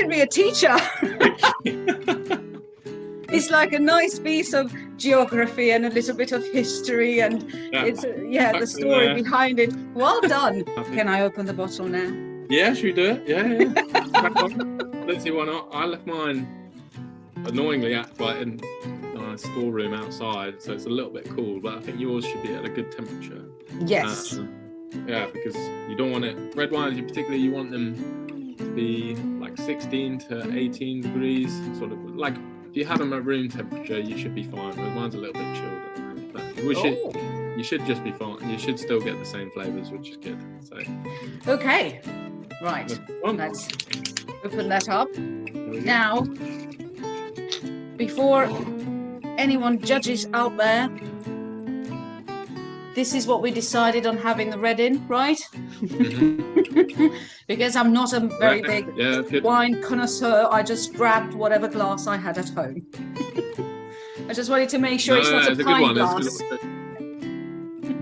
be a teacher. It's like a nice piece of geography and a little bit of history, and it's the story behind it. Well done. Can I open the bottle now? Yeah, should we do it? Yeah. Let's see, why not? I left mine annoyingly in a storeroom outside, so it's a little bit cool, but I think yours should be at a good temperature. Yes. Yeah, because you don't want it. Red wines, you want them to be like 16 to 18 degrees, sort of like. If you have them at room temperature, you should be fine. But mine's a little bit chilled. But you should just be fine. You should still get the same flavours, which is good. So. Okay, right. Let's open that up. Now, before anyone judges out there, this is what we decided on having the red in, right? Mm-hmm. Because I'm not a very big wine connoisseur, I just grabbed whatever glass I had at home. I just wanted to make sure it's not a pint glass.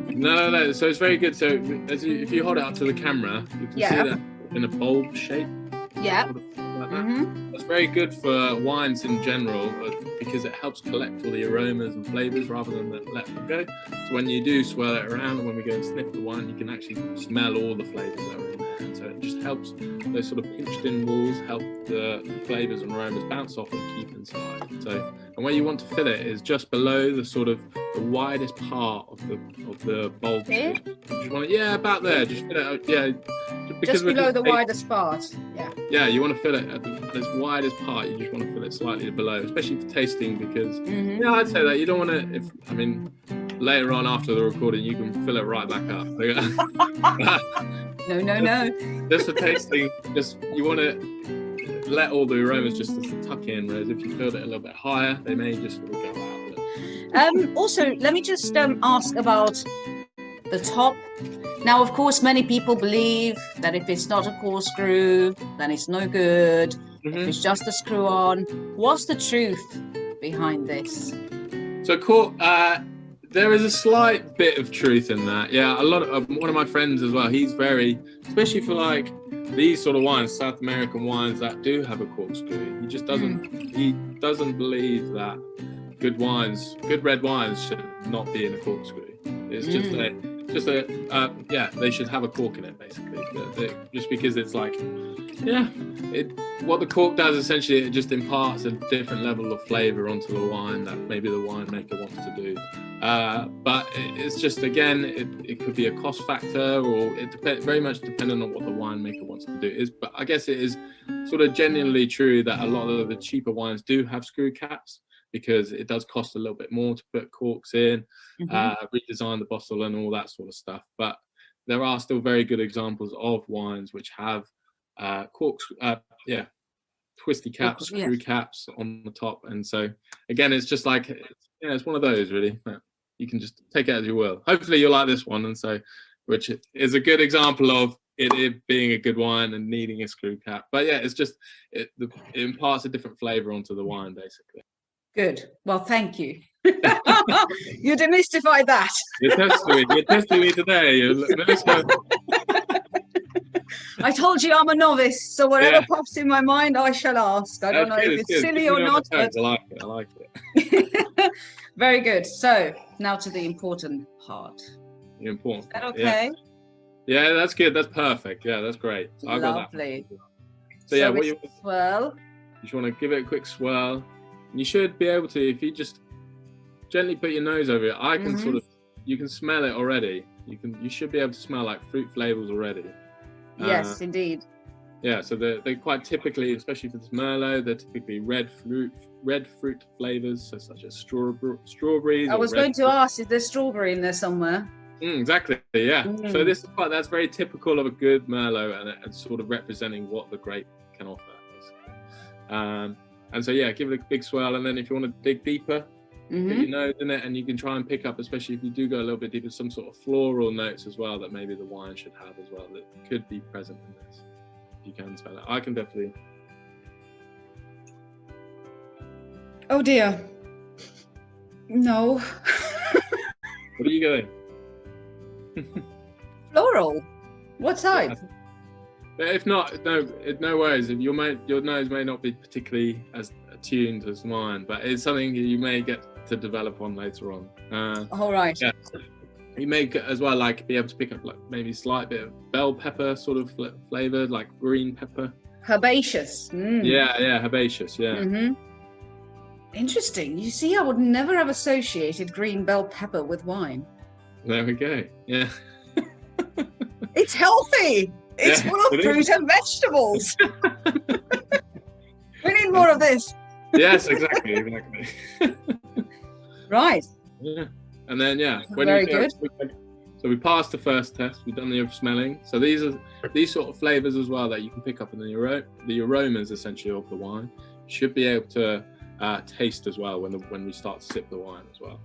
No. So it's very good. So if you hold it up to the camera, you can see that in a bulb shape. Yeah. Sort of like that. Mm-hmm. That's very good for wines in general, because it helps collect all the aromas and flavours rather than let them go. So when you do swirl it around, and when we go and sniff the wine, you can actually smell all the flavours that are in there. And so it just helps those sort of pinched in walls help the flavours and aromas bounce off and keep inside. So, and where you want to fill it is just below the sort of the widest part of the bulb. Here? Just want it, about there. Just fill it out, just below the widest part. Yeah, you want to fill it at as wide as part. You just want to fill it slightly below, especially for tasting, because I'd say that you don't want to. Later on after the recording, you can fill it right back up. No. Just for tasting, you want to let all the aromas just tuck in. Whereas if you filled it a little bit higher, they may just sort of go out. Also, let me just ask about the top. Now, of course, many people believe that if it's not a corkscrew, then it's no good. Mm-hmm. If it's just a screw on, what's the truth behind this? So, there is a slight bit of truth in that. Yeah, a lot of one of my friends as well. He's especially for like these sort of wines, South American wines that do have a corkscrew. He just doesn't. He doesn't believe that good red wines should not be in a corkscrew. It's they should have a cork in it basically. Just because it's like, what the cork does essentially, it just imparts a different level of flavour onto the wine that maybe the winemaker wants to do. But it's just, again, it could be a cost factor, or it depends very much depending on what the winemaker wants to do. But I guess it is sort of genuinely true that a lot of the cheaper wines do have screw caps, because it does cost a little bit more to put corks in, redesign the bottle and all that sort of stuff. But there are still very good examples of wines which have corks, twisty caps, screw caps on the top. And so, again, it's just like, it's one of those really. You can just take it as you will. Hopefully you'll like this one, and so, which is a good example of it being a good wine and needing a screw cap. But it's just, it imparts a different flavour onto the wine, basically. Good. Well, thank you. You demystified that. You're testing me today. I told you I'm a novice, so whatever pops in my mind, I shall ask. I don't know if it's silly or not. But... I like it. Very good. So now to the important part. The important. Is that okay? Yeah, that's good. That's perfect. Yeah, that's great. So lovely. So what you swirl. You just want to give it a quick swirl. You should be able to, if you just gently put your nose over it, I can you can smell it already. You should be able to smell like fruit flavors already. Yes, indeed. Yeah, so they're quite typically, especially for this Merlot, they're typically red fruit flavors, so such as strawberries. I was going to ask, is there strawberry in there somewhere? Exactly, yeah. Mm. So that's very typical of a good Merlot, and sort of representing what the grape can offer, basically. And so yeah, give it a big swirl, and then if you want to dig deeper, put your nose in it, and you can try and pick up, especially if you do go a little bit deeper, some sort of floral notes as well that maybe the wine should have as well that could be present in this. You can smell it. I can definitely. Oh dear. No. What are you going? Floral. What type? But if not, no worries. If your nose may not be particularly as attuned as mine, but it's something you may get to develop on later on. All right. Yeah. You may as well be able to pick up maybe a slight bit of bell pepper sort of flavor, like green pepper. Herbaceous. Mm. Yeah, herbaceous. Yeah. Interesting. You see, I would never have associated green bell pepper with wine. There we go. Yeah. It's healthy. It's full of fruit and vegetables. We need more of this. Yes, exactly. Right. Yeah. And then very good. So we passed the first test. We've done the smelling. So these sort of flavors as well that you can pick up in the aromas essentially of the wine. You should be able to taste as well when we start to sip the wine as well.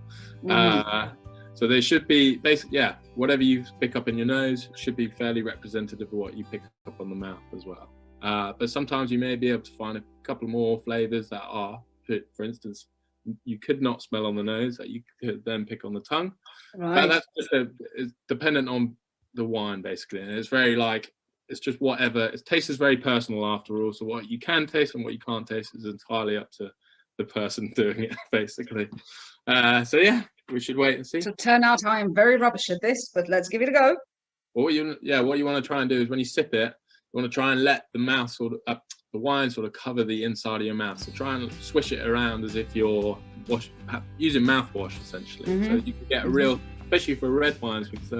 So there should be basically whatever you pick up in your nose should be fairly representative of what you pick up on the mouth as well. But sometimes you may be able to find a couple more flavors that are, for instance, you could not smell on the nose that you could then pick on the tongue. Right. But that's just it's dependent on the wine basically, and it's very it's just whatever. Taste is very personal after all. So what you can taste and what you can't taste is entirely up to the person doing it basically. So yeah, we should wait and see. So turn out I am very rubbish at this, but let's give it a go. What you want to try and do is when you sip it, you want to try and let the mouth the wine sort of cover the inside of your mouth. So try and swish it around as if you're using mouthwash essentially. So you can get a real, especially for red wines, because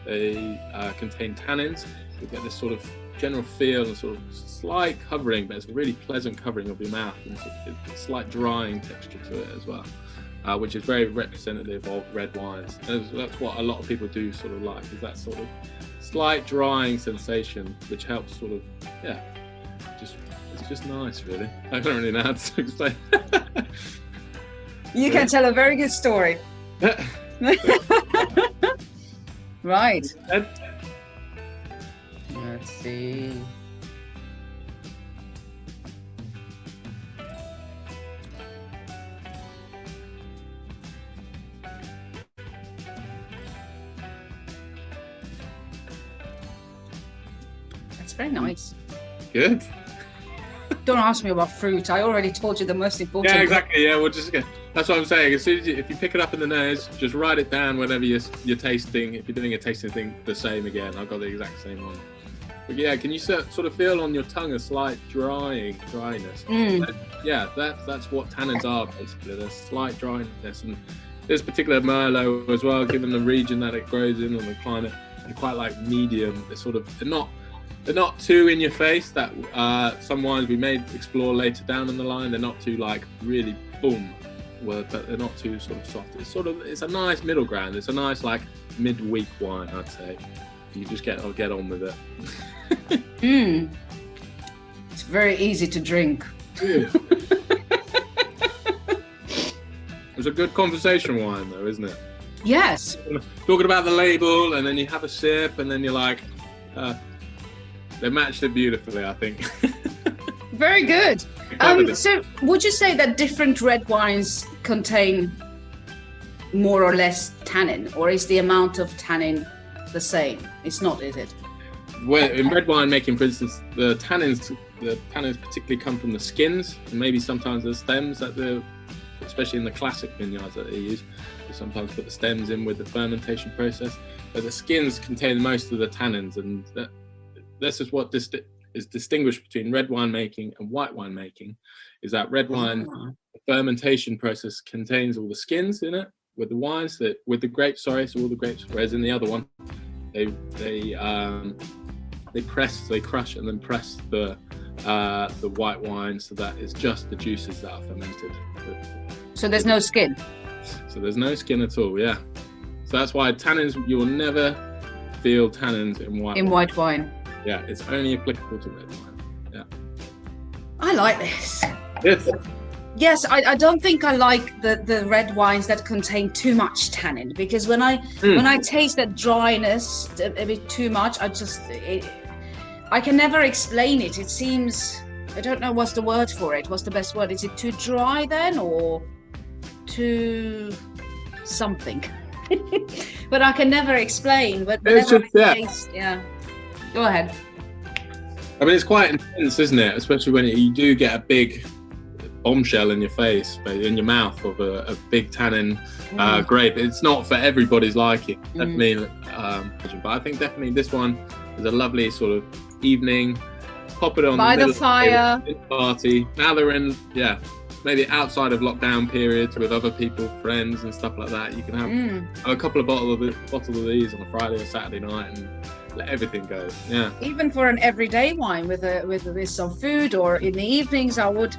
they contain tannins. You get this sort of general feel and sort of slight covering, but it's a really pleasant covering of your mouth, and it's a slight drying texture to it as well, which is very representative of red wines. And that's what a lot of people do sort of like, is that sort of slight drying sensation, which helps sort of it's just nice really. I don't really know how to explain. You can tell a very good story. Right. Let's see. That's very nice. Good. Don't ask me about fruit. I already told you the most important. Yeah, exactly. Yeah, we'll just get. That's what I'm saying. As soon as if you pick it up in the nose, just write it down whenever you're tasting. If you're doing a tasting thing, the same again. I've got the exact same one. But yeah, can you sort of feel on your tongue a slight dryness? Yeah, that's what tannins are basically. There's slight dryness, and this particular Merlot as well, given the region that it grows in and the climate, and quite like medium. They're not too in your face. That some wines we may explore later down in the line. They're not too really boom, but they're not too sort of soft. It's a nice middle ground. It's a nice midweek wine, I'd say. You just get on with it. It's very easy to drink. It's a good conversation wine, though, isn't it? Yes. Talking about the label, and then you have a sip, and then you're like. They matched it beautifully, I think. Very good. So would you say that different red wines contain more or less tannin, or is the amount of tannin the same? It's not, is it? Well, in red wine making, for instance, the tannins particularly come from the skins, and maybe sometimes the stems especially in the classic vineyards that they use. They sometimes put the stems in with the fermentation process, but the skins contain most of the tannins, and this is what is distinguished between red wine making and white wine making, is that red wine fermentation process contains all the skins in it with the wines, with the grapes, so all the grapes, whereas in the other one, they they crush and then press the white wine so that it's just the juices that are fermented. So there's no skin. So there's no skin at all. Yeah. So that's why tannins, you will never feel tannins in white. In white wine. Yeah, it's only applicable to red wine. Yeah. I like this. Yes. Yes, I don't think I like the red wines that contain too much tannin, because when I taste that dryness a bit too much, I can never explain it. It seems, I don't know what's the word for it. What's the best word? Is it too dry then, or too something? But I can never explain. But whenever I taste, yeah. Go ahead. I mean, it's quite intense, isn't it? Especially when you do get a big bombshell in your face, in your mouth, of a big tannin grape. It's not for everybody's liking, definitely. But I think definitely this one is a lovely sort of evening. Pop it on by the fire party. Now they're in, maybe outside of lockdown periods with other people, friends and stuff like that. You can have a couple of bottles of these on a Friday or Saturday night and let everything go. Yeah. Even for an everyday wine with some food, or in the evenings, I would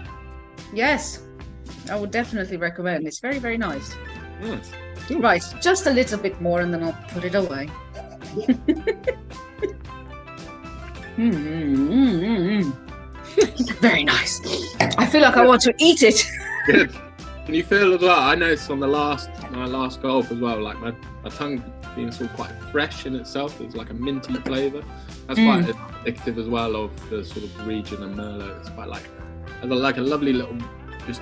definitely recommend. It's very, very nice. Nice. Right, just a little bit more and then I'll put it away. Very nice. I feel like I want to eat it. Good. And you feel as well, I noticed on my last golf as well, like my tongue being sort of quite fresh in itself. It's like a minty flavour. That's quite indicative as well of the sort of region and Merlot. It's quite like a lovely little, just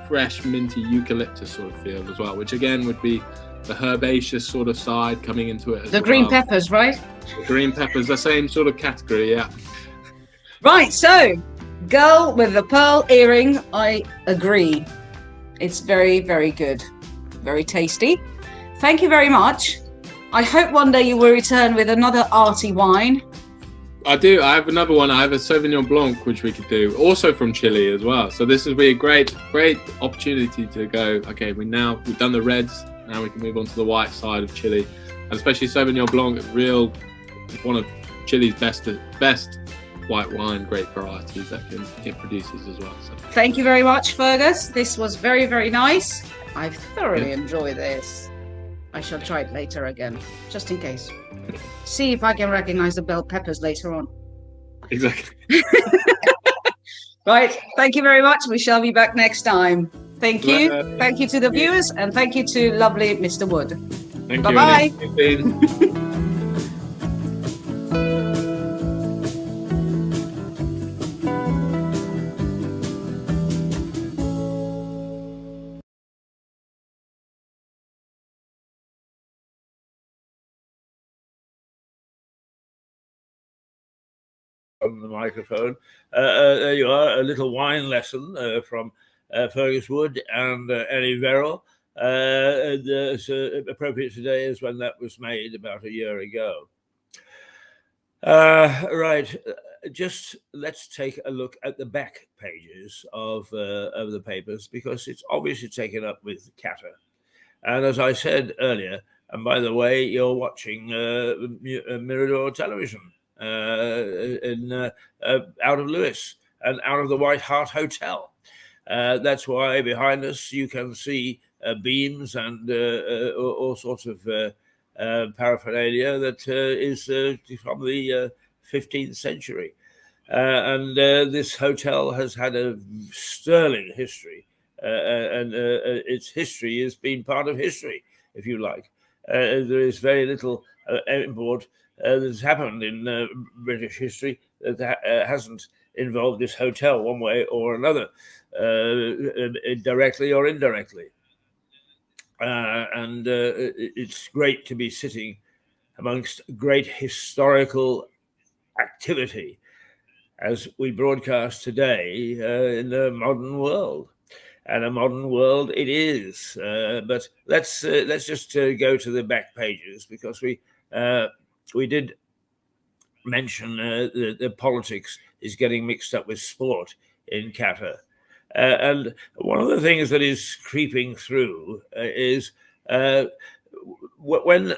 fresh, minty eucalyptus sort of feel as well, which again would be the herbaceous sort of side coming into it. The green peppers, right? The green peppers, the same sort of category, yeah. Right, so girl with the pearl earring, I agree. It's very, very good. Very tasty. Thank you very much. I hope one day you will return with another arty wine. I do. I have another one. I have a Sauvignon Blanc, which we could do, also from Chile as well. So this would be a great opportunity to go, okay, we've done the reds, now we can move on to the white side of Chile. And especially Sauvignon Blanc, one of Chile's best white wine, great varieties that it produces as well. So. Thank you very much, Fergus. This was very, very nice. I've thoroughly enjoyed this. I shall try it later again, just in case. See if I can recognize the bell peppers later on. Exactly. Right. Thank you very much. We shall be back next time. Thank you. Thank you to the viewers, and thank you to lovely Mr. Wood. Thank Bye-bye. you. On the microphone. There you are, a little wine lesson from Fergus Wood and Ellie Verrill. Appropriate today is when that was made about a year ago. Right, just let's take a look at the back pages of the papers, because it's obviously taken up with Cata. And as I said earlier, and by the way, you're watching Mirador Television. Out of Lewis and out of the White Hart Hotel. That's why behind us you can see beams and all sorts of paraphernalia that is from the 15th century. And this hotel has had a sterling history, and its history has been part of history, if you like. There is very little import that's happened in British history that hasn't involved this hotel one way or another, directly or indirectly. And it's great to be sitting amongst great historical activity as we broadcast today in the modern world. And a modern world it is. But let's just go to the back pages, because we did mention the politics is getting mixed up with sport in Qatar. And one of the things that is creeping through is when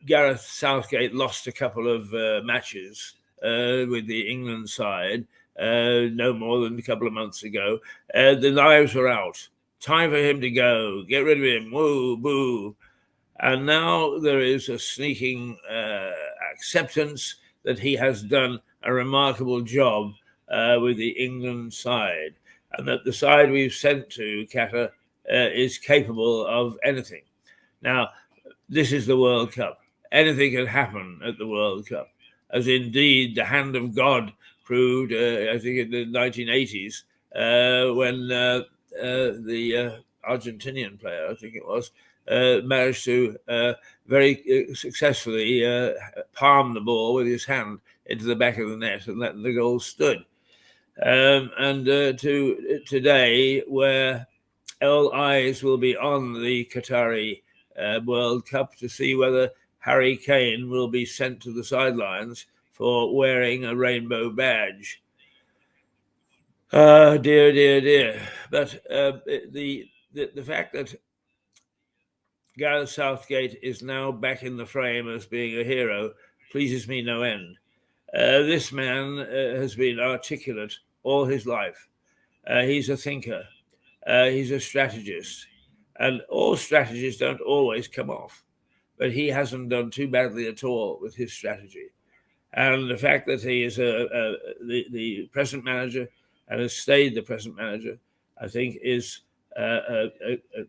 Gareth Southgate lost a couple of matches with the England side no more than a couple of months ago. The knives were out. Time for him to go. Get rid of him. Woo, boo. And now there is a sneaking acceptance that he has done a remarkable job with the England side, and that the side we've sent to Qatar is capable of anything. Now, this is the World Cup. Anything can happen at the World Cup, as indeed the hand of God proved, I think, in the 1980s, when the Argentinian player, I think it was, managed to very successfully palm the ball with his hand into the back of the net, and let the goal stood. And to today, where all eyes will be on the Qatari World Cup to see whether Harry Kane will be sent to the sidelines for wearing a rainbow badge. Dear, dear, dear. But the fact that Gareth Southgate is now back in the frame as being a hero pleases me no end. This man has been articulate all his life. He's a thinker. He's a strategist. And all strategies don't always come off. But he hasn't done too badly at all with his strategy. And the fact that he is the present manager and has stayed the present manager, I think, is a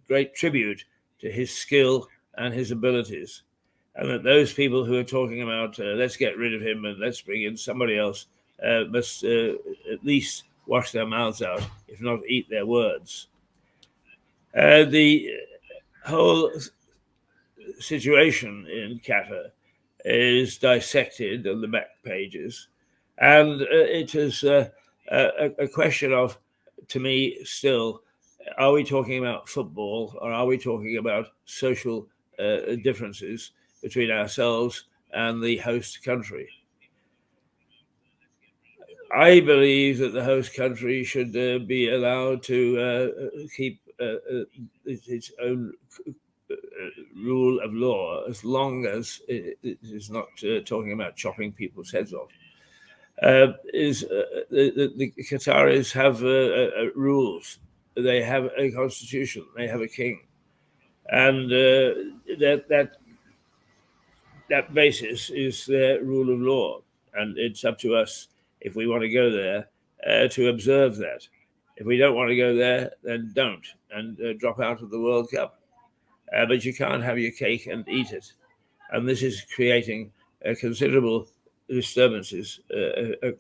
great tribute to his skill and his abilities. And that those people who are talking about let's get rid of him and let's bring in somebody else must at least wash their mouths out, if not eat their words. The whole situation in Qatar is dissected on the back pages, and it is a question of, to me, still, are we talking about football or are we talking about social differences between ourselves and the host country? I believe that the host country should be allowed to keep its own rule of law, as long as it is not talking about chopping people's heads off. The Qataris have rules. They have a constitution. They have a king, and that basis is their rule of law. And it's up to us, if we want to go there, to observe that. If we don't want to go there, then don't, and drop out of the World Cup. But you can't have your cake and eat it. And this is creating considerable disturbances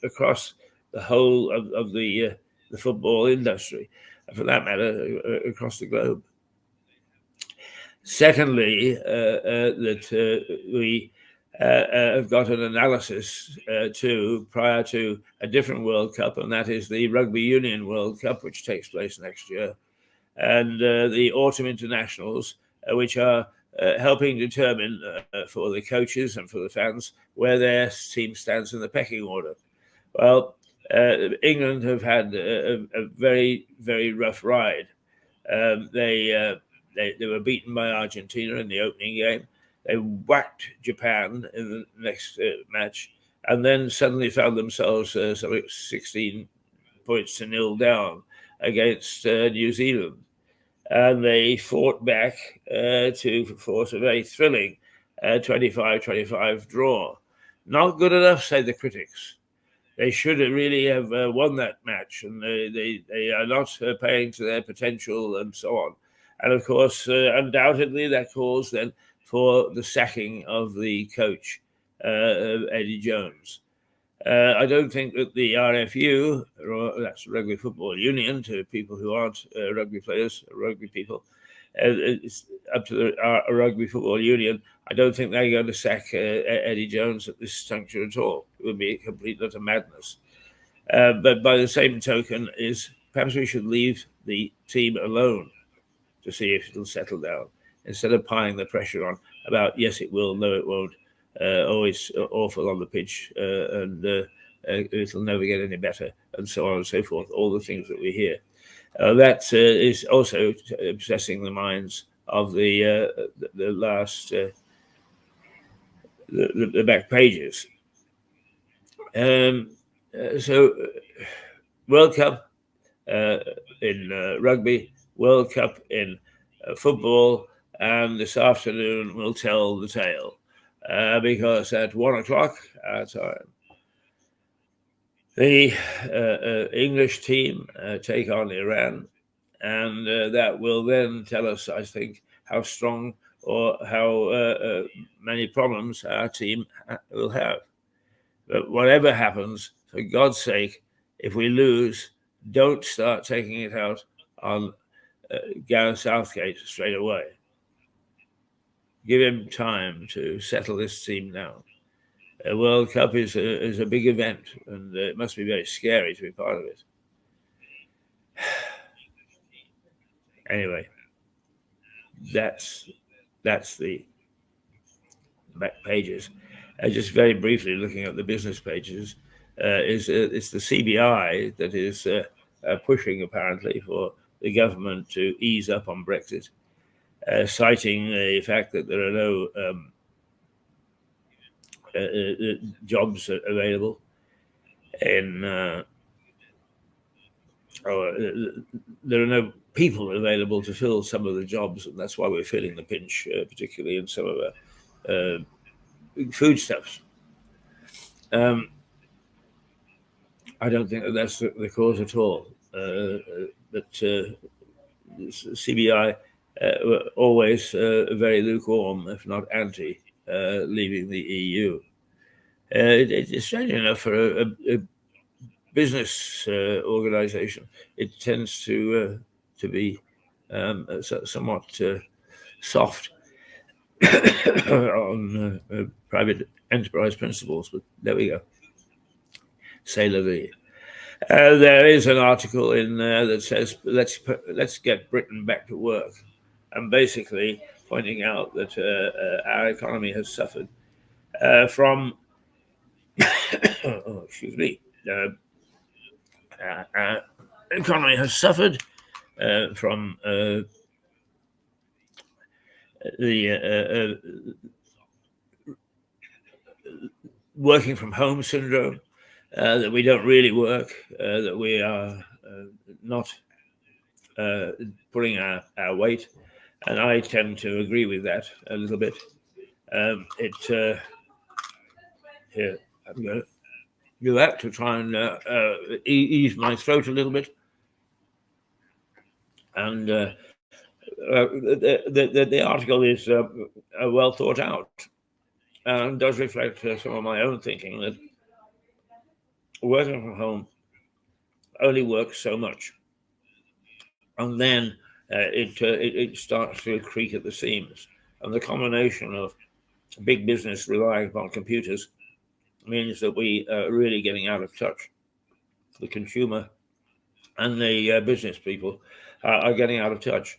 across the whole of the football industry, and for that matter, across the globe. Secondly, that we have got an analysis too prior to a different World Cup, and that is the Rugby Union World Cup, which takes place next year, and the Autumn Internationals, which are helping determine for the coaches and for the fans where their team stands in the pecking order. Well, England have had a very, very rough ride. They were beaten by Argentina in the opening game. They whacked Japan in the next match, and then suddenly found themselves 16 points to 0 down against New Zealand. And they fought back to force a very thrilling 25-25 draw. Not good enough, say the critics. They should really have won that match, and they are not playing to their potential and so on. And of course, undoubtedly, that calls then for the sacking of the coach, Eddie Jones. I don't think that the RFU, or that's Rugby Football Union, to people who aren't rugby players, rugby people, it's up to the Rugby Football Union. I don't think they're going to sack Eddie Jones at this juncture at all. It would be a complete utter madness. But by the same token, is perhaps we should leave the team alone to see if it'll settle down, instead of piling the pressure on about, yes, it will, no, it won't. Always awful on the pitch, and it'll never get any better, and so on and so forth. All the things that we hear. That is also obsessing the minds of the last the back pages. So World Cup in rugby, World Cup in football, and this afternoon will tell the tale because at 1:00 our time, the English team take on Iran, and that will then tell us, I think, how strong or how many problems our team will have. But whatever happens, for God's sake, if we lose, don't start taking it out on Gareth Southgate straight away. Give him time to settle this team down. A World Cup is a big event, and it must be very scary to be part of it. Anyway, that's the back pages. Just very briefly looking at the business pages, it's the CBI that is pushing apparently for the government to ease up on Brexit, citing the fact that there are no jobs available in there are no people available to fill some of the jobs, and that's why we're feeling the pinch, particularly in some of our foodstuffs. I don't think that's the cause at all. But CBI were always very lukewarm, if not anti, leaving the EU. It's strange enough for a business organization. It tends to be somewhat soft on private enterprise principles, but there we go. C'est la vie. There is an article in there that says let's get Britain back to work, and basically pointing out that our economy has suffered from excuse me. Our economy has suffered from the working from home syndrome, that we don't really work, that we are not pulling our weight. And I tend to agree with that a little bit. Here, I'm going to do that to try and ease my throat a little bit. And the article is well thought out and does reflect some of my own thinking, that working from home only works so much, and then it starts to creak at the seams. And the combination of big business relying upon computers means that we are really getting out of touch. The consumer and the business people are getting out of touch,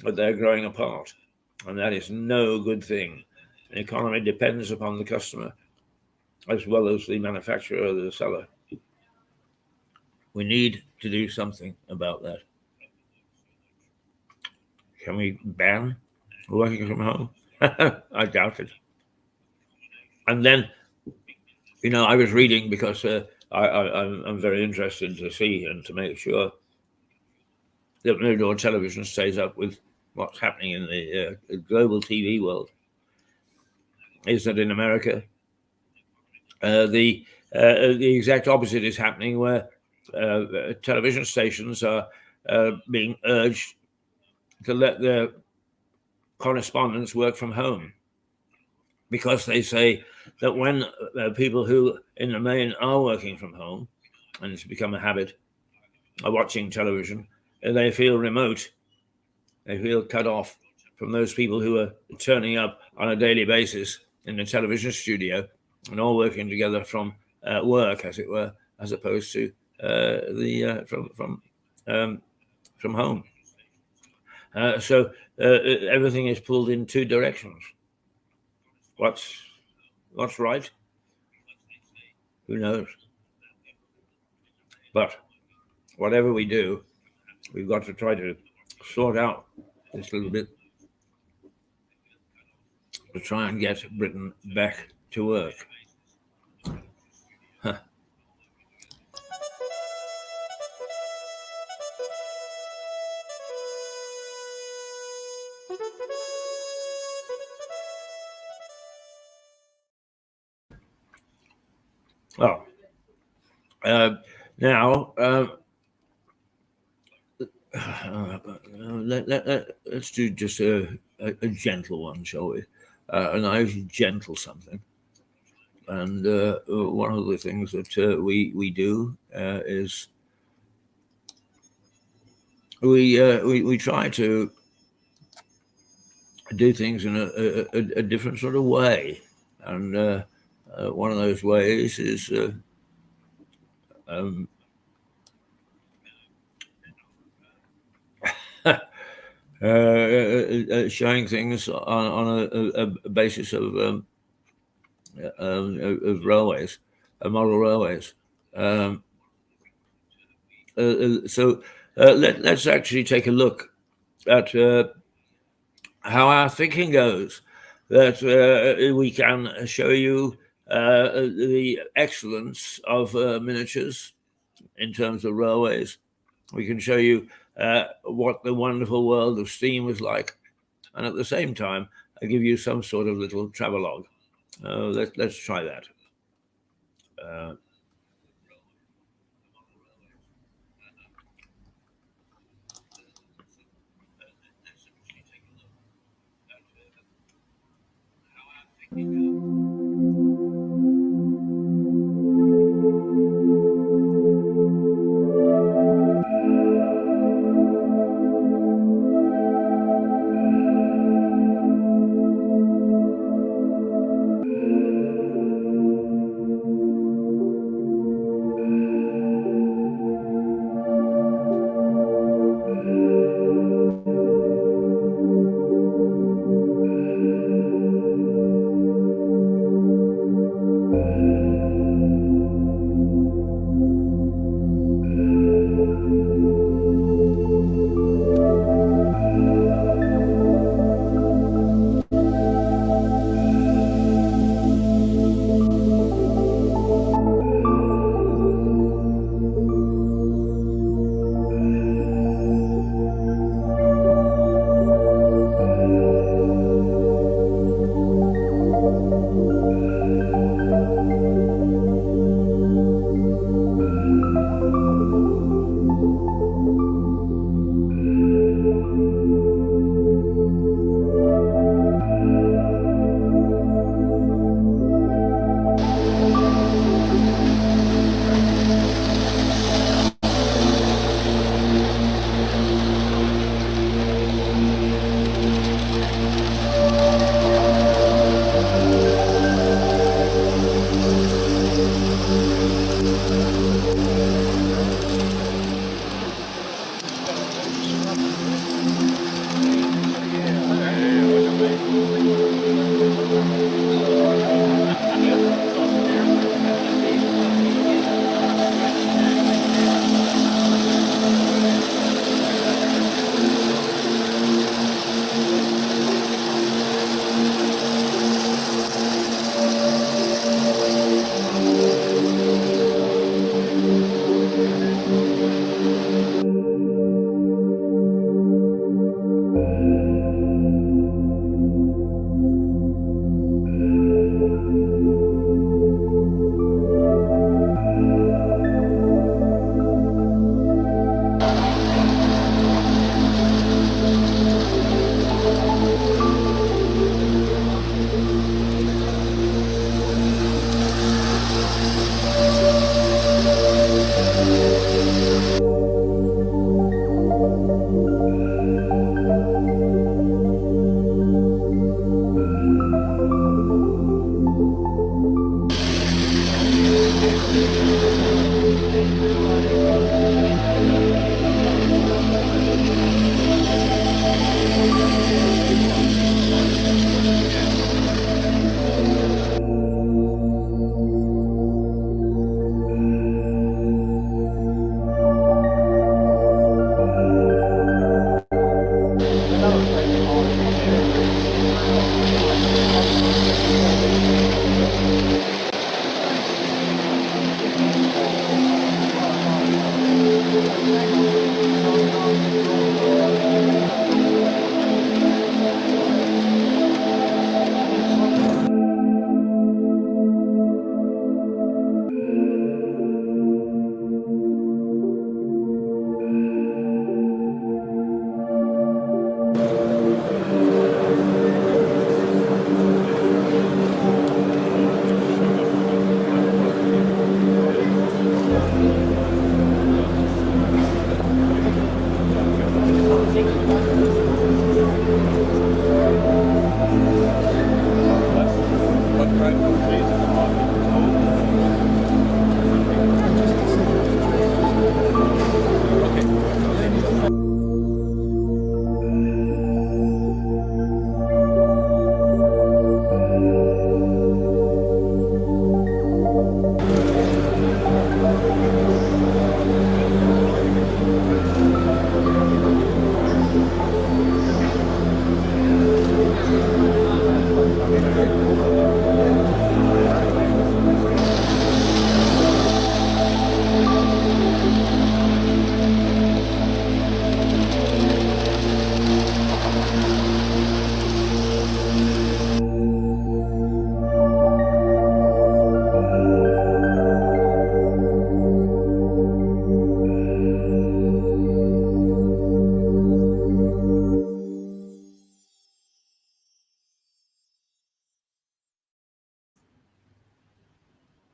but they're growing apart, and that is no good thing. The economy depends upon the customer as well as the manufacturer or the seller. We need to do something about that. Can we ban working from home? I doubt it. And then, I was reading because I'm very interested to see and to make sure that no television stays up with what's happening in the global TV world. Is that in America, the exact opposite is happening, where television stations are being urged to let their correspondents work from home, because they say that when people who in the main are working from home, and it's become a habit, are watching television, they feel remote. They feel cut off from those people who are turning up on a daily basis in the television studio and all working together from work, as it were, as opposed to from home. So everything is pulled in two directions. What's right? Who knows? But whatever we do, we've got to try to sort out this little bit to try and get Britain back to work. Oh, now let's do just a gentle one, shall we? A nice gentle something. And one of the things that we do is we try to do things in a different sort of way, and one of those ways is showing things on a basis of railways, model railways. So let's actually take a look at how our thinking goes, that we can show you the excellence of miniatures in terms of railways. We can show you what the wonderful world of steam was like, and at the same time, I give you some sort of little travelogue. Let's try that.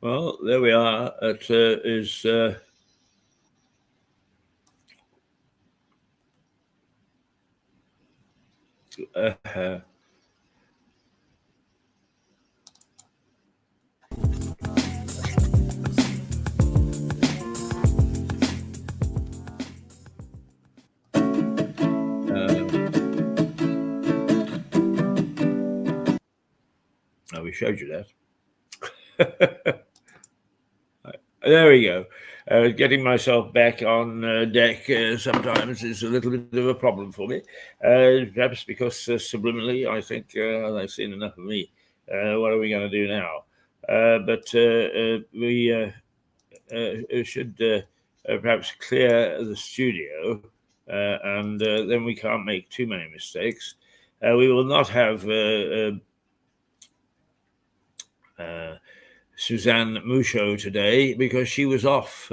Well, there we are. It is. We showed you that. There we go. Getting myself back on deck sometimes is a little bit of a problem for me. Perhaps because subliminally I think they've seen enough of me. What are we going to do now? But we should perhaps clear the studio, and then we can't make too many mistakes. We will not have Suzanne Mouchot today because she was off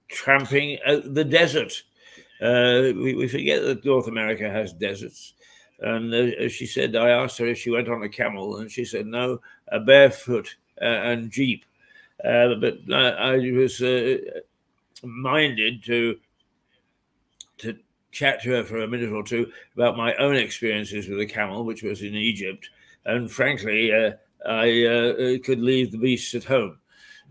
tramping the desert. We forget that North America has deserts. And as she said, I asked her if she went on a camel, and she said no, a barefoot and jeep. But I was minded to chat to her for a minute or two about my own experiences with a camel, which was in Egypt. And frankly, I could leave the beasts at home.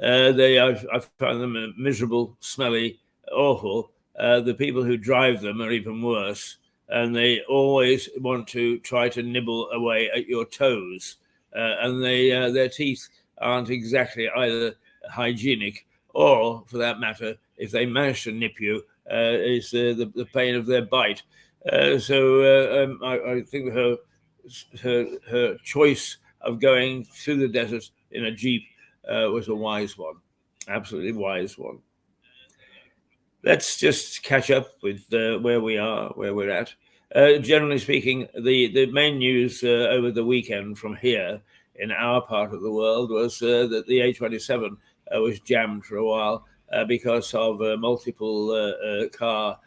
I found them miserable, smelly, awful. The people who drive them are even worse, and they always want to try to nibble away at your toes, and their teeth aren't exactly either hygienic or, for that matter, if they manage to nip you, is the pain of their bite. I think her choice of going through the desert in a jeep was a wise one, absolutely wise one. Let's just catch up with where we are, where we're at. Generally speaking, the main news over the weekend from here in our part of the world was that the A27 was jammed for a while because of a multiple car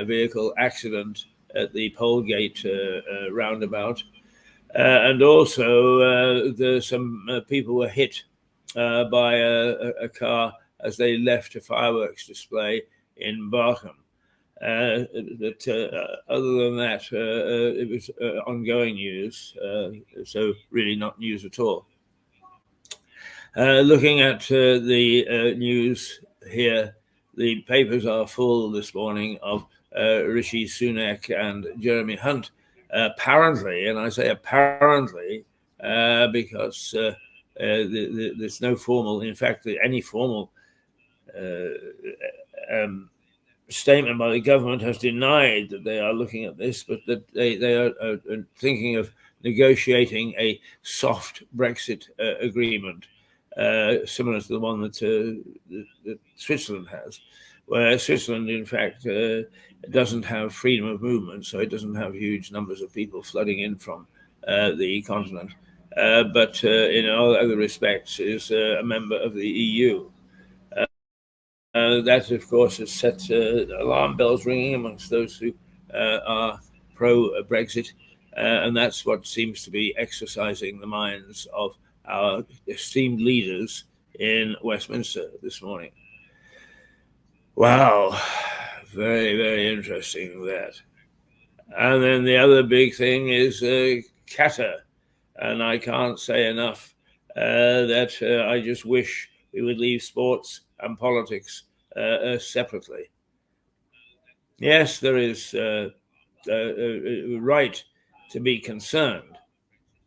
vehicle accident at the Polegate roundabout. And also, some people were hit by a car as they left a fireworks display in Barkham. But other than that, it was ongoing news, so really not news at all. Looking at the news here, the papers are full this morning of Rishi Sunak and Jeremy Hunt. Apparently, and I say apparently, because there's no formal, in fact, any formal statement by the government has denied that they are looking at this, but that they are thinking of negotiating a soft Brexit agreement, similar to the one that Switzerland has, where Switzerland, in fact, doesn't have freedom of movement, so it doesn't have huge numbers of people flooding in from the continent, but in all other respects is a member of the EU. That, of course, has set alarm bells ringing amongst those who are pro-Brexit, and that's what seems to be exercising the minds of our esteemed leaders in Westminster this morning. Wow, very, very interesting that. And then the other big thing is Qatar, and I can't say enough that I just wish we would leave sports and politics separately. Yes, there is a right to be concerned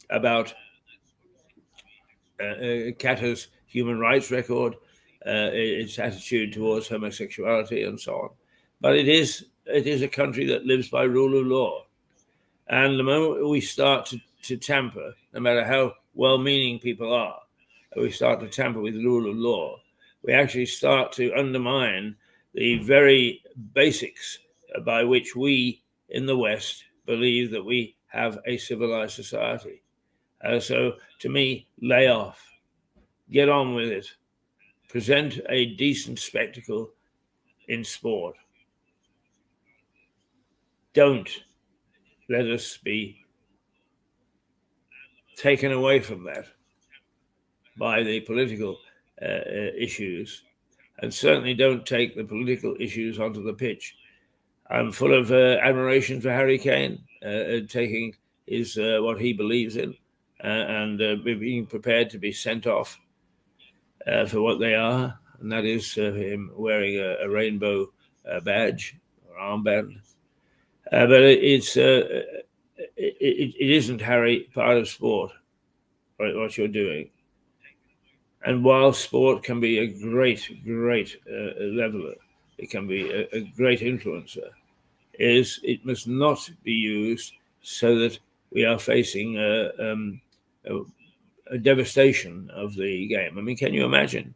about Qatar's human rights record, its attitude towards homosexuality, and so on. But it is a country that lives by rule of law, and the moment we start to tamper, no matter how well-meaning people are, we start to tamper with the rule of law, we actually start to undermine the very basics by which we in the West believe that we have a civilized society. So to me, lay off, get on with it, present a decent spectacle in sport. Don't let us be taken away from that. by the political issues, and certainly don't take the political issues onto the pitch. I'm full of admiration for Harry Kane, taking his what he believes in, and being prepared to be sent off for what they are, and that is him wearing a rainbow badge or armband. But it isn't, Harry, part of sport, right, what you're doing. And while sport can be a great leveler, it can be a great influencer, it must not be used so that we are facing a devastation of the game. I mean, can you imagine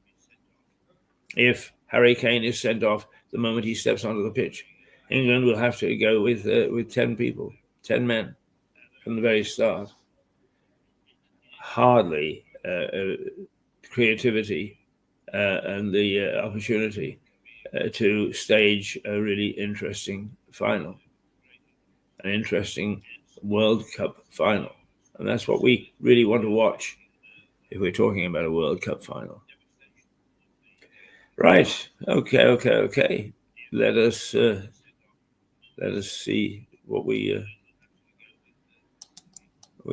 if Harry Kane is sent off the moment he steps onto the pitch? England will have to go with 10 people, 10 men from the very start. Hardly creativity and the opportunity to stage a really interesting final, an interesting World Cup final. And that's what we really want to watch if we're talking about a World Cup final. Right. Okay. Let us see what we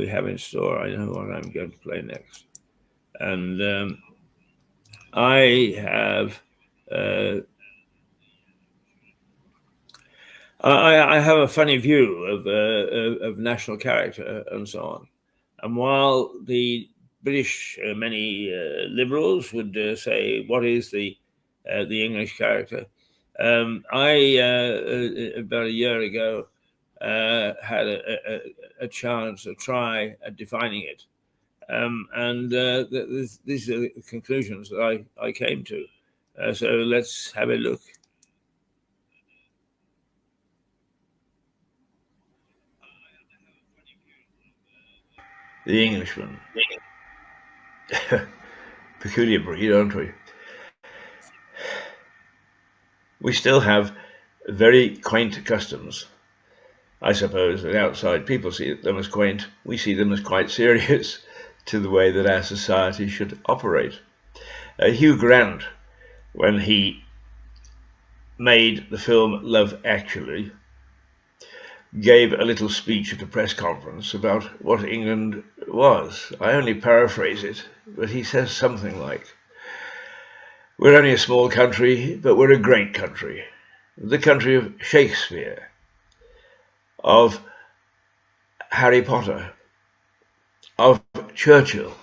have in store. I know what I'm going to play next. And I have I have a funny view of national character and so on. And while the British, many liberals would say, "What is the English character?" I about a year ago had a chance, a try at defining it, and these are the conclusions that I came to. So let's have a look. The Englishman. Peculiar breed, aren't we? We still have very quaint customs. I suppose that outside people see them as quaint. We see them as quite serious to the way that our society should operate. Hugh Grant, when he made the film Love Actually, gave a little speech at a press conference about what England was. I only paraphrase it, but he says something like, "We're only a small country, but we're a great country. The country of Shakespeare, of Harry Potter, of Churchill,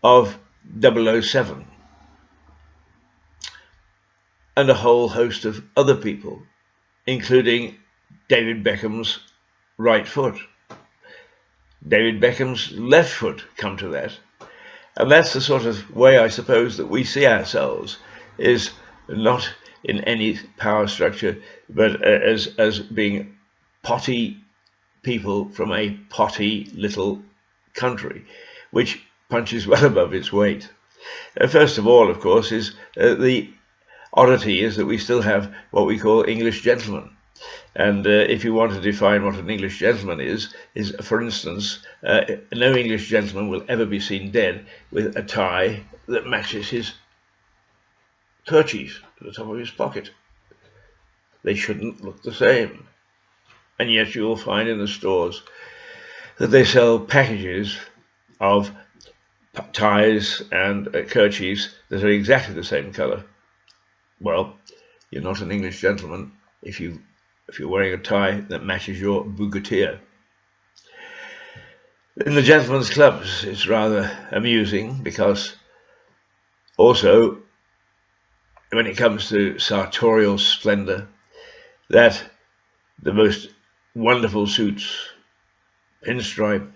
of 007, and a whole host of other people, including David Beckham's right foot, David Beckham's left foot, come to that." And that's the sort of way, I suppose, that we see ourselves, is not in any power structure, but as being potty people from a potty little country, which punches well above its weight. First of all, of course, is the oddity is that we still have what we call English gentlemen. And if you want to define what an English gentleman is, for instance, no English gentleman will ever be seen dead with a tie that matches his kerchief at the top of his pocket. They shouldn't look the same. And yet you will find in the stores that they sell packages of ties and kerchiefs that are exactly the same colour. Well, you're not an English gentleman if you're wearing a tie that matches your bougainvillea. In the gentlemen's clubs, it's rather amusing because also, when it comes to sartorial splendour, that the most wonderful suits, pinstripe,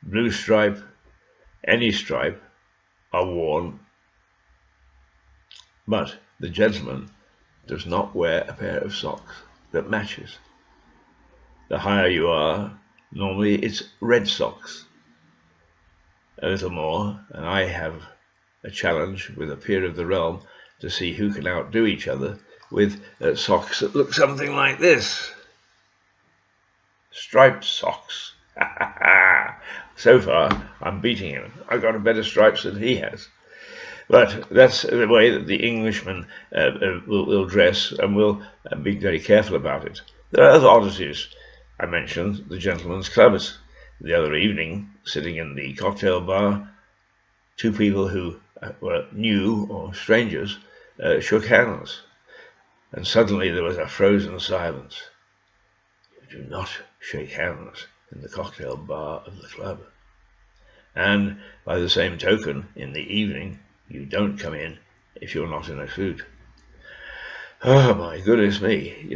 blue stripe, any stripe, are worn. But the gentleman does not wear a pair of socks that matches. The higher you are, normally it's red socks. A little more, and I have a challenge with a peer of the realm to see who can outdo each other with socks that look something like this. Striped socks. so far, I'm beating him. I've got better stripes than he has. But that's the way that the Englishman will dress, and will be very careful about it. There are other oddities. I mentioned the gentlemen's clubs. The other evening, sitting in the cocktail bar, two people who were new or strangers shook hands. And suddenly there was a frozen silence. You do not shake hands in the cocktail bar of the club. And by the same token, in the evening, you don't come in if you're not in a suit. Oh, my goodness me,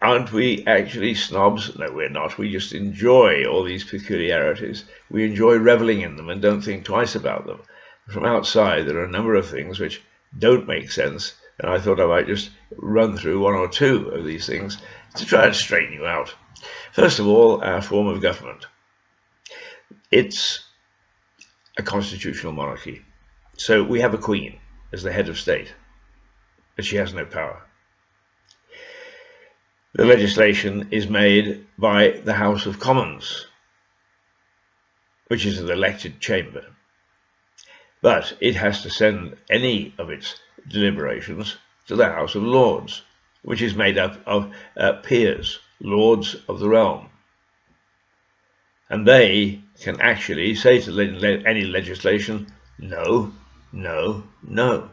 aren't we actually snobs? No, we're not. We just enjoy all these peculiarities. We enjoy reveling in them and don't think twice about them. From outside, there are a number of things which don't make sense, and I thought I might just run through one or two of these things to try and straighten you out. First of all, our form of government. It's a constitutional monarchy. So we have a queen as the head of state, but she has no power. The legislation is made by the House of Commons, which is an elected chamber. But it has to send any of its deliberations to the House of Lords, which is made up of peers, lords of the realm. And they can actually say to any legislation, no, no, no.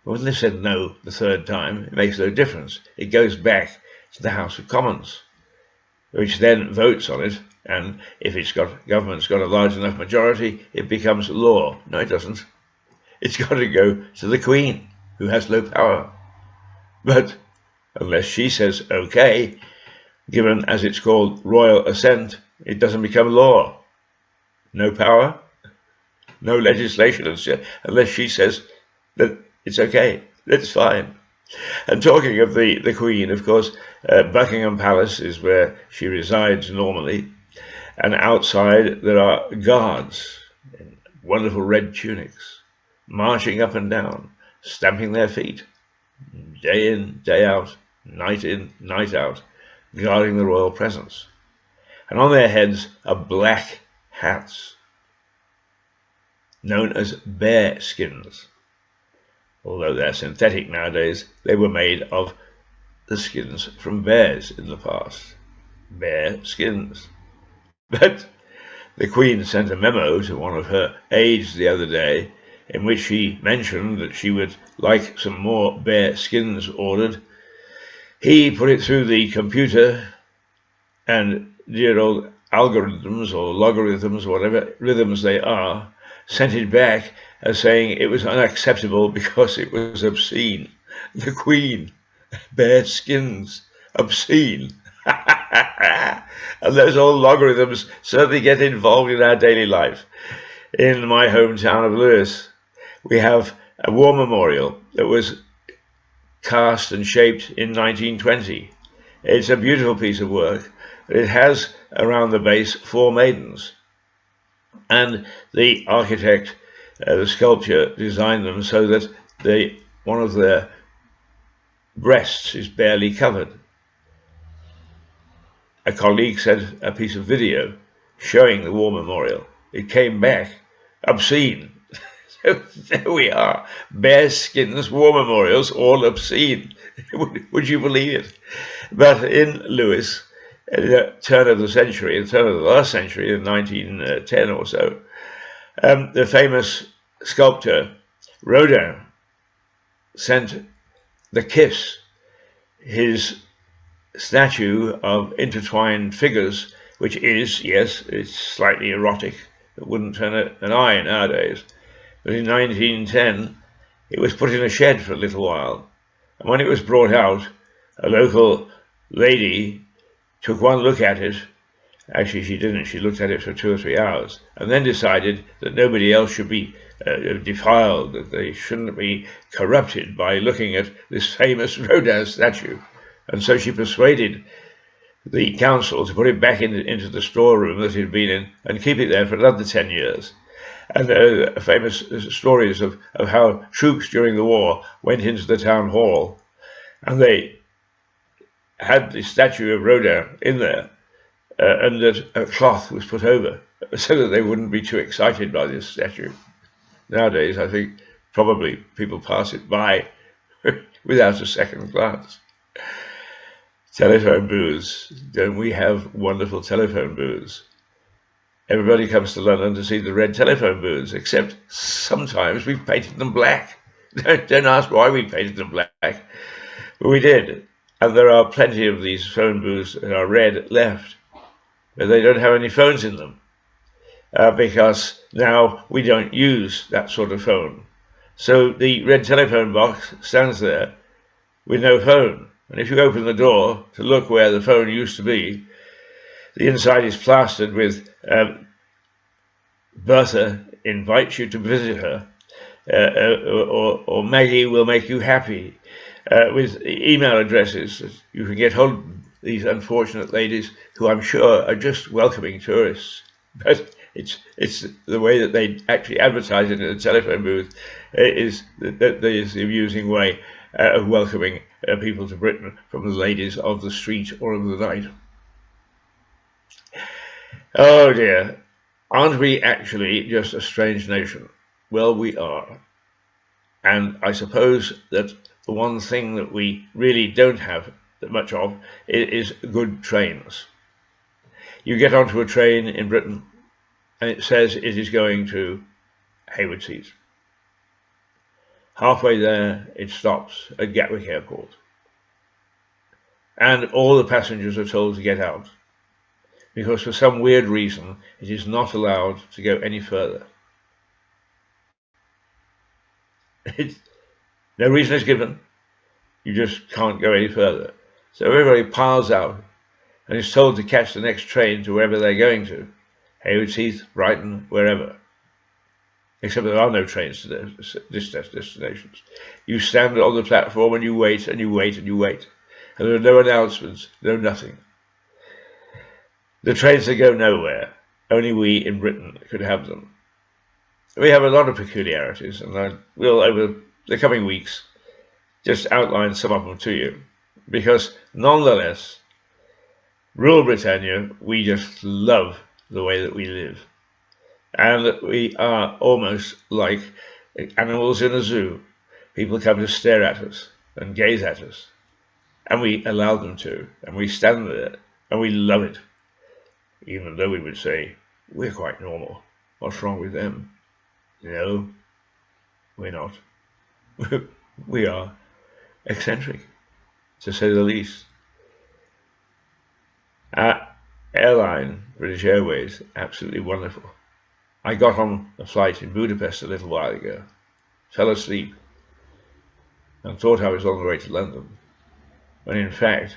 When they said no the third time, it makes no difference. It goes back to the House of Commons, which then votes on it, and if government's got a large enough majority, it becomes law. No, it doesn't. It's got to go to the Queen, who has no power. But unless she says okay, given, as it's called, royal assent, it doesn't become law. No power, no legislation, unless she says that it's okay, that's fine. And talking of the Queen, of course, Buckingham Palace is where she resides normally, and outside there are guards in wonderful red tunics, marching up and down, stamping their feet, day in, day out, night in, night out, guarding the royal presence. And on their heads are black hats, known as bear skins. Although they're synthetic nowadays, they were made of the skins from bears in the past. Bear skins. But the Queen sent a memo to one of her aides the other day, in which she mentioned that she would like some more bear skins ordered. He put it through the computer, and dear old algorithms or logarithms, whatever rhythms they are, sent it back as saying it was unacceptable because it was obscene. The Queen, bear skins, obscene. And those old logarithms certainly get involved in our daily life. In my hometown of Lewis, we have a war memorial that was cast and shaped in 1920. It's a beautiful piece of work. It has around the base 4 maidens. And the architect, the sculpture, designed them so that one of their breasts is barely covered. A colleague sent a piece of video showing the war memorial. It came back obscene. So there we are, bear skins, war memorials, all obscene. Would you believe it? But in Lewis, at the turn of the century, the turn of the last century, in 1910 or so, the famous sculptor Rodin sent the Kiss, his statue of intertwined figures, which is, yes, it's slightly erotic. It wouldn't turn an eye nowadays. But in 1910, it was put in a shed for a little while. And when it was brought out, a local lady took one look at it. Actually, she didn't. She looked at it for 2 or 3 hours and then decided that nobody else should be defiled, that they shouldn't be corrupted by looking at this famous Rodin statue. And so she persuaded the council to put it back into the storeroom that it had been in and keep it there for another 10 years. And famous stories of how troops during the war went into the town hall and they had the statue of Rodin in there, and that a cloth was put over so that they wouldn't be too excited by this statue. Nowadays, I think probably people pass it by without a second glance. Telephone booths. Don't we have wonderful telephone booths? Everybody comes to London to see the red telephone booths, except sometimes we've painted them black. Don't ask why we painted them black, but we did. And there are plenty of these phone booths that are red left, but they don't have any phones in them, because now we don't use that sort of phone. So the red telephone box stands there with no phone. And if you open the door to look where the phone used to be, the inside is plastered with Bertha invites you to visit her, or Maggie will make you happy, with email addresses. You can get hold of these unfortunate ladies who I'm sure are just welcoming tourists. But it's the way that they actually advertise it in a telephone booth is the amusing way of welcoming people to Britain from the ladies of the street or of the night. Oh dear, aren't we actually just a strange nation? Well, we are. And I suppose that the one thing that we really don't have that much of is good trains. You get onto a train in Britain and it says it is going to Hayward Heath. Halfway there, it stops at Gatwick Airport. And all the passengers are told to get out, because for some weird reason, it is not allowed to go any further. No reason is given. You just can't go any further. So everybody piles out and is told to catch the next train to wherever they're going to. Hayward Heath, Brighton, wherever. Except there are no trains to those destinations. You stand on the platform and you wait and you wait and you wait. And there are no announcements, no nothing. The trains that go nowhere, only we in Britain could have them. We have a lot of peculiarities, and I will, over the coming weeks, just outline some of them to you. Because nonetheless, rural Britannia, we just love the way that we live. And we are almost like animals in a zoo. People come to stare at us and gaze at us. And we allow them to. And we stand there and we love it. Even though we would say, we're quite normal. What's wrong with them? No, we're not. We are eccentric, to say the least. Our airline, British Airways, absolutely wonderful. I got on a flight in Budapest a little while ago, fell asleep, and thought I was on the way to London, when in fact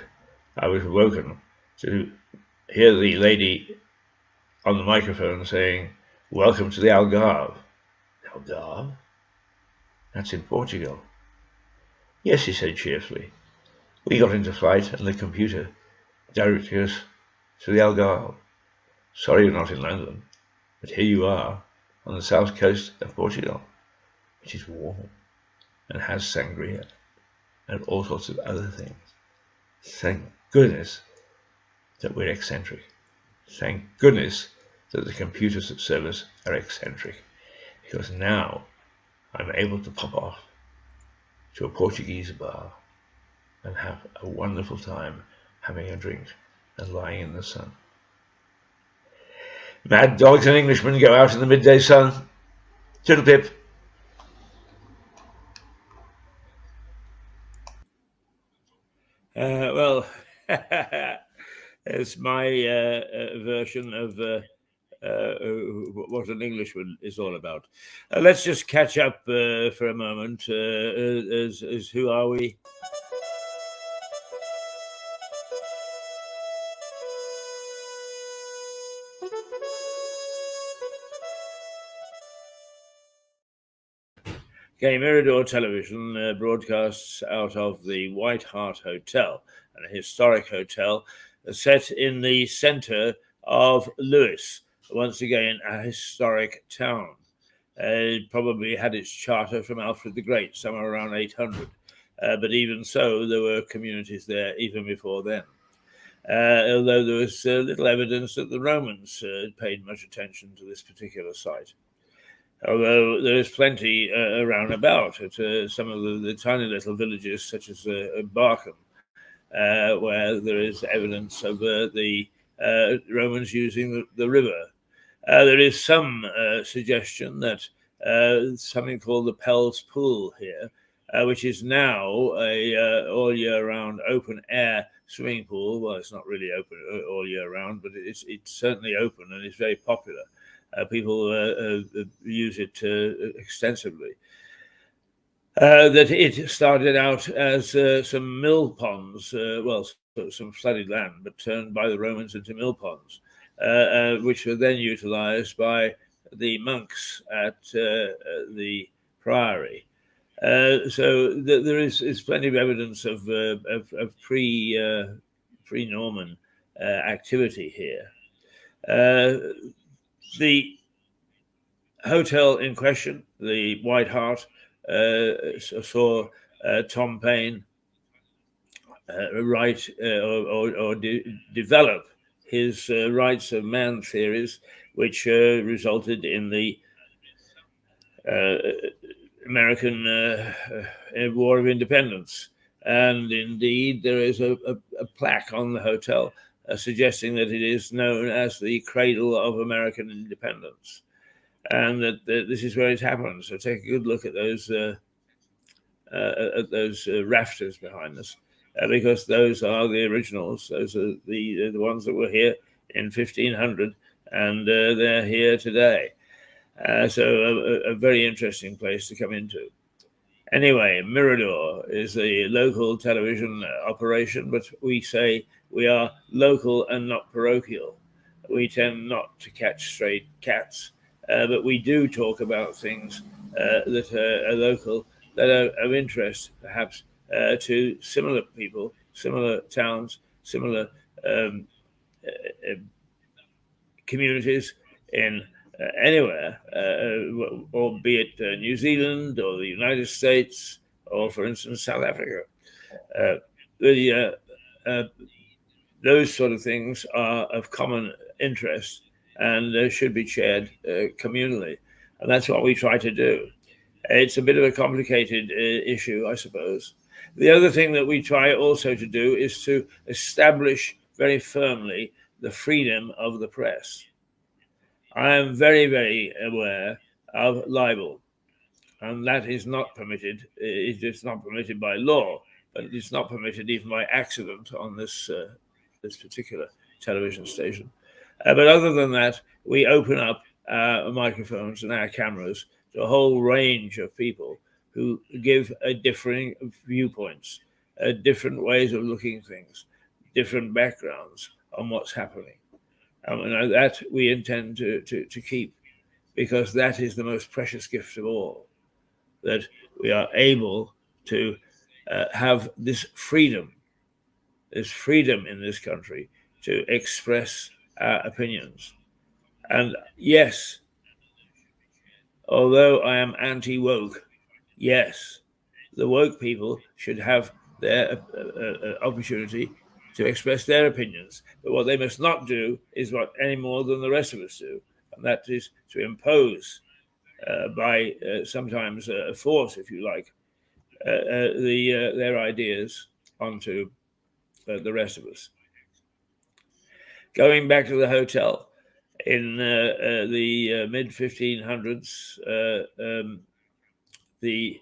I was woken to hear the lady on the microphone saying, "Welcome to the Algarve." Algarve? That's in Portugal. Yes, he said cheerfully. We got into flight and the computer directed us to the Algarve. Sorry you're not in London, but here you are on the south coast of Portugal, which is warm and has sangria and all sorts of other things. Thank goodness that we're eccentric. Thank goodness that the computers that serve us are eccentric, because now I'm able to pop off to a Portuguese bar and have a wonderful time having a drink and lying in the sun. Mad dogs and Englishmen go out in the midday sun. Toodle pip. Well, it's my version of what an Englishman is all about. Let's just catch up for a moment. As who are we? Okay, Mirador Television broadcasts out of the White Hart Hotel, a historic hotel set in the centre of Lewes, once again a historic town. It probably had its charter from Alfred the Great, somewhere around 800. But even so, there were communities there even before then. although there was little evidence that the Romans paid much attention to this particular site. Although there is plenty around about at some of the tiny little villages, such as Barkham, where there is evidence of the Romans using the river. There is some suggestion that something called the Pell's Pool here, which is now a all year round open air swimming pool. Well, it's not really open all year round, but it's certainly open and it's very popular. People use it extensively. That it started out as some mill ponds, some flooded land, but turned by the Romans into mill ponds, which were then utilized by the monks at the priory. So there is plenty of evidence of pre-Norman activity here. The hotel in question, the White Hart, saw Tom Paine write or develop his rights of man theories, which resulted in the American War of Independence. And indeed, there is a plaque on the hotel suggesting that it is known as the cradle of American independence, and that this is where it happened. So take a good look at those rafters behind us, because those are the originals. Those are the ones that were here in 1500, and they're here today. So a very interesting place to come into. Anyway, Mirador is a local television operation, but we say we are local and not parochial. We tend not to catch stray cats, but we do talk about things that are local, that are of interest, perhaps, to similar people, similar towns, similar communities in anywhere, albeit New Zealand or the United States, or, for instance, South Africa. Those sort of things are of common interest and should be shared communally. And that's what we try to do. It's a bit of a complicated issue, I suppose. The other thing that we try also to do is to establish very firmly the freedom of the press. I am very, very aware of libel, and that is not permitted. It is not permitted by law, but it is not permitted even by accident on this particular television station. But other than that, we open up our microphones and our cameras to a whole range of people who give differing viewpoints, different ways of looking at things, different backgrounds on what's happening. And that we intend to keep, because that is the most precious gift of all, that we are able to have this freedom in this country to express our opinions. And yes, although I am anti-woke, yes, the woke people should have their opportunity to express their opinions. But what they must not do is what any more than the rest of us do, and that is to impose by sometimes force, if you like, their ideas onto the rest of us. Going back to the hotel, in the mid-1500s, the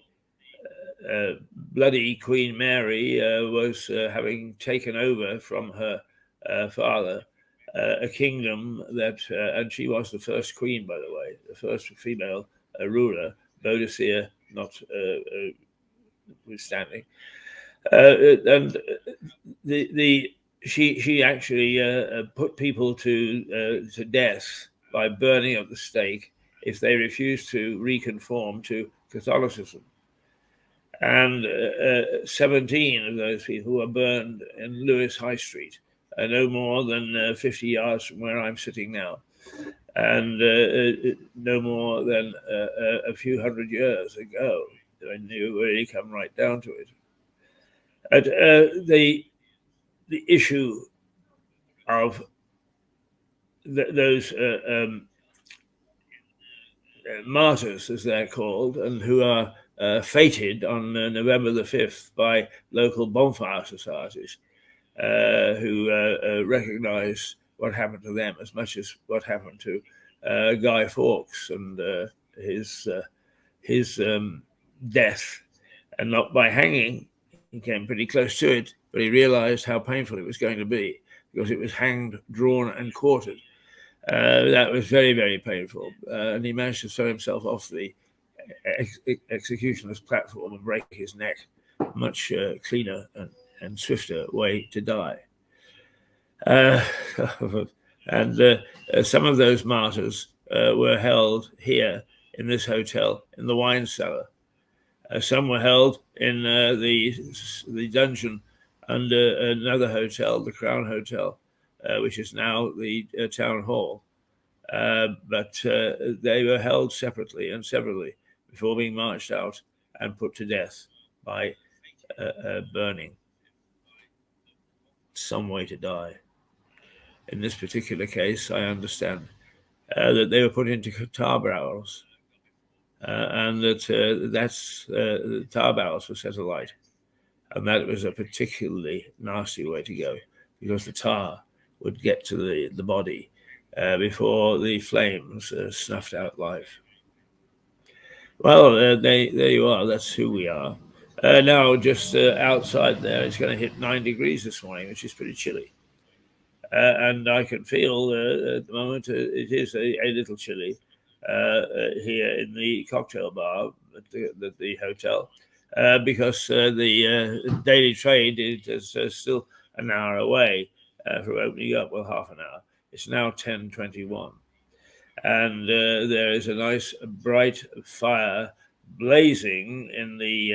bloody Queen Mary was having taken over from her father a kingdom that, and she was the first queen, by the way, the first female ruler, Boadicea notwithstanding, and she actually put people to death by burning at the stake if they refused to reconform to Catholicism. And 17 of those people were burned in Lewes High Street, no more than 50 yards from where I'm sitting now, and no more than a few hundred years ago, when you really come right down to it. The issue of those martyrs, as they're called, and who are fated on November the 5th by local bonfire societies who recognize what happened to them as much as what happened to Guy Fawkes and his death, and not by hanging. He came pretty close to it, but he realized how painful it was going to be because it was hanged, drawn, and quartered. That was very, very painful, and he managed to throw himself off the executioner's platform and break his neck. Much cleaner and swifter way to die. And some of those martyrs were held here in this hotel in the wine cellar. Some were held in the dungeon under another hotel, the Crown Hotel, which is now the town hall. But they were held separately and severally before being marched out and put to death by burning. Some way to die. In this particular case, I understand that they were put into tar barrels, and that the tar barrels were set alight, and that was a particularly nasty way to go because the tar would get to the body before the flames snuffed out life. Well, there you are. That's who we are. Now, just outside there, it's going to hit 9 degrees this morning, which is pretty chilly. And I can feel at the moment it is a little chilly here in the cocktail bar at the hotel because the daily trade is still an hour away from opening up. Well, half an hour. It's now 10:21. And there is a nice bright fire blazing in the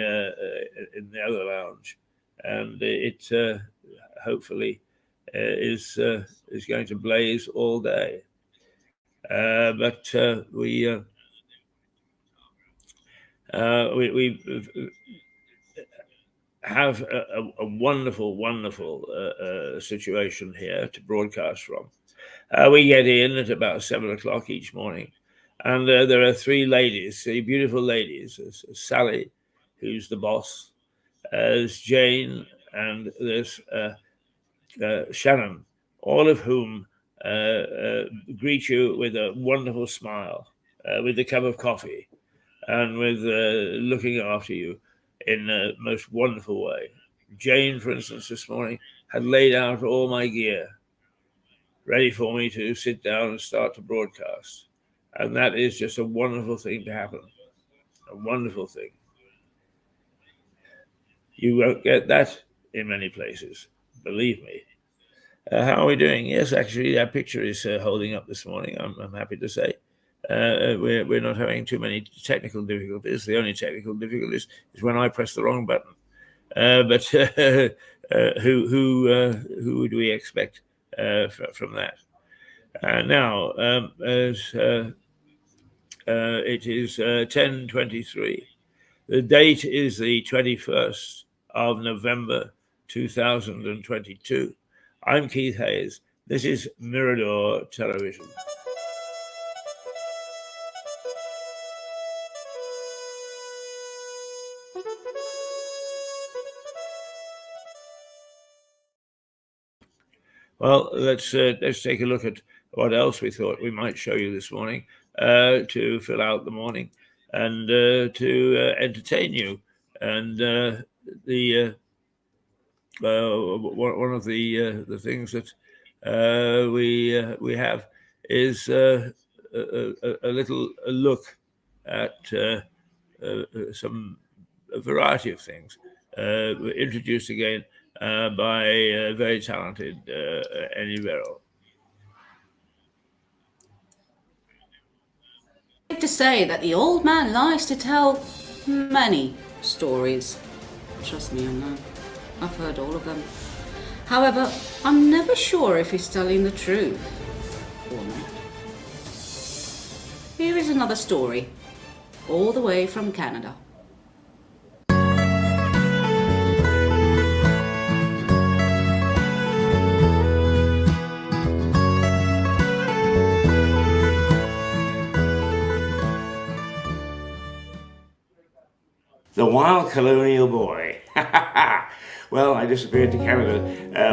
other lounge, and it hopefully is going to blaze all day. But we have a wonderful situation here to broadcast from. We get in at about 7 o'clock each morning, and there are 3 ladies, 3 beautiful ladies. There's Sally, who's the boss. There's Jane, and there's Shannon, all of whom greet you with a wonderful smile, with a cup of coffee, and with looking after you in a most wonderful way. Jane, for instance, this morning had laid out all my gear, ready for me to sit down and start to broadcast. And that is just a wonderful thing to happen. A wonderful thing. You won't get that in many places, believe me. How are we doing? Yes, actually, our picture is holding up this morning, I'm happy to say. We're not having too many technical difficulties. The only technical difficulties is when I press the wrong button. But who would we expect from that? Now, it is 10:23. The date is the 21st of November 2022. I'm Keith Hayes. This is Mirador Television. Well, let's take a look at what else we thought we might show you this morning to fill out the morning and to entertain you. And one of the things that we have is a little look at a variety of things introduced again by very talented Annie Verrill. To say that the old man likes to tell many stories. Trust me, I know. I've heard all of them. However, I'm never sure if he's telling the truth or not. Here is another story, all the way from Canada. The Wild Colonial Boy. Well, I disappeared to Canada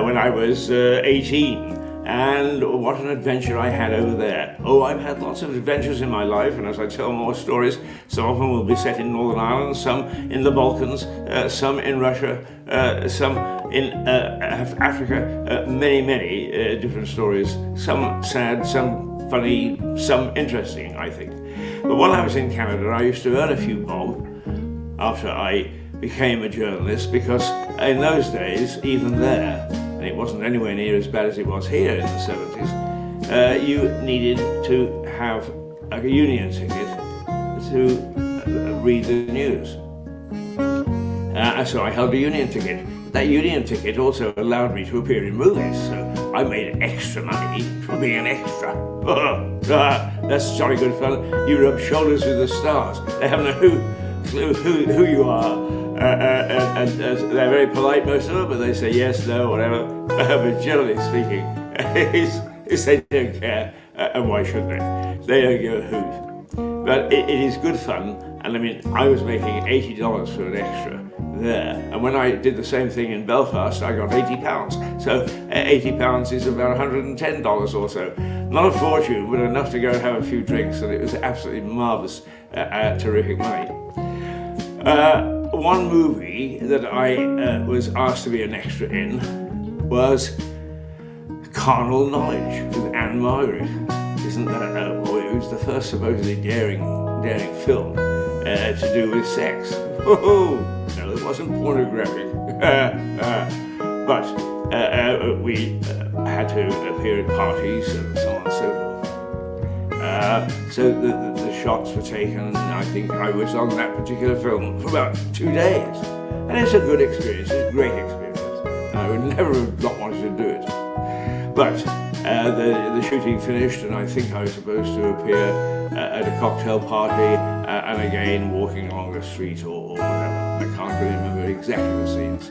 when I was 18. And what an adventure I had over there. Oh, I've had lots of adventures in my life, and as I tell more stories, some of them will be set in Northern Ireland, some in the Balkans, some in Russia, some in Africa, many different stories, some sad, some funny, some interesting, I think. But while I was in Canada, I used to earn a few bob after I became a journalist, because in those days, even there, and it wasn't anywhere near as bad as it was here in the 70s, you needed to have a union ticket to read the news. So I held a union ticket. That union ticket also allowed me to appear in movies, so I made extra money from being an extra. That's jolly good fun. You rub shoulders with the stars. They haven't a clue who you are. And they're very polite, most of them, but they say yes, no, whatever. But generally speaking, is they don't care, and why should they? They don't give a hoot. But it is good fun, and I mean, I was making $80 for an extra there, and when I did the same thing in Belfast, I got £80. So £80 is about $110 or so. Not a fortune, but enough to go and have a few drinks, and it was absolutely marvellous, terrific money. One movie that I was asked to be an extra in was Carnal Knowledge with Anne Margaret. Isn't that, boy, it was the first supposedly daring film to do with sex. Whoa! No, it wasn't pornographic. But we had to appear at parties and so on and so forth. So the shots were taken, and I think I was on that particular film for about 2 days. And it's a good experience, it's a great experience. I would never have not wanted to do it. But the shooting finished, and I think I was supposed to appear at a cocktail party, and again walking along the street or whatever. I can't really remember exactly the scenes.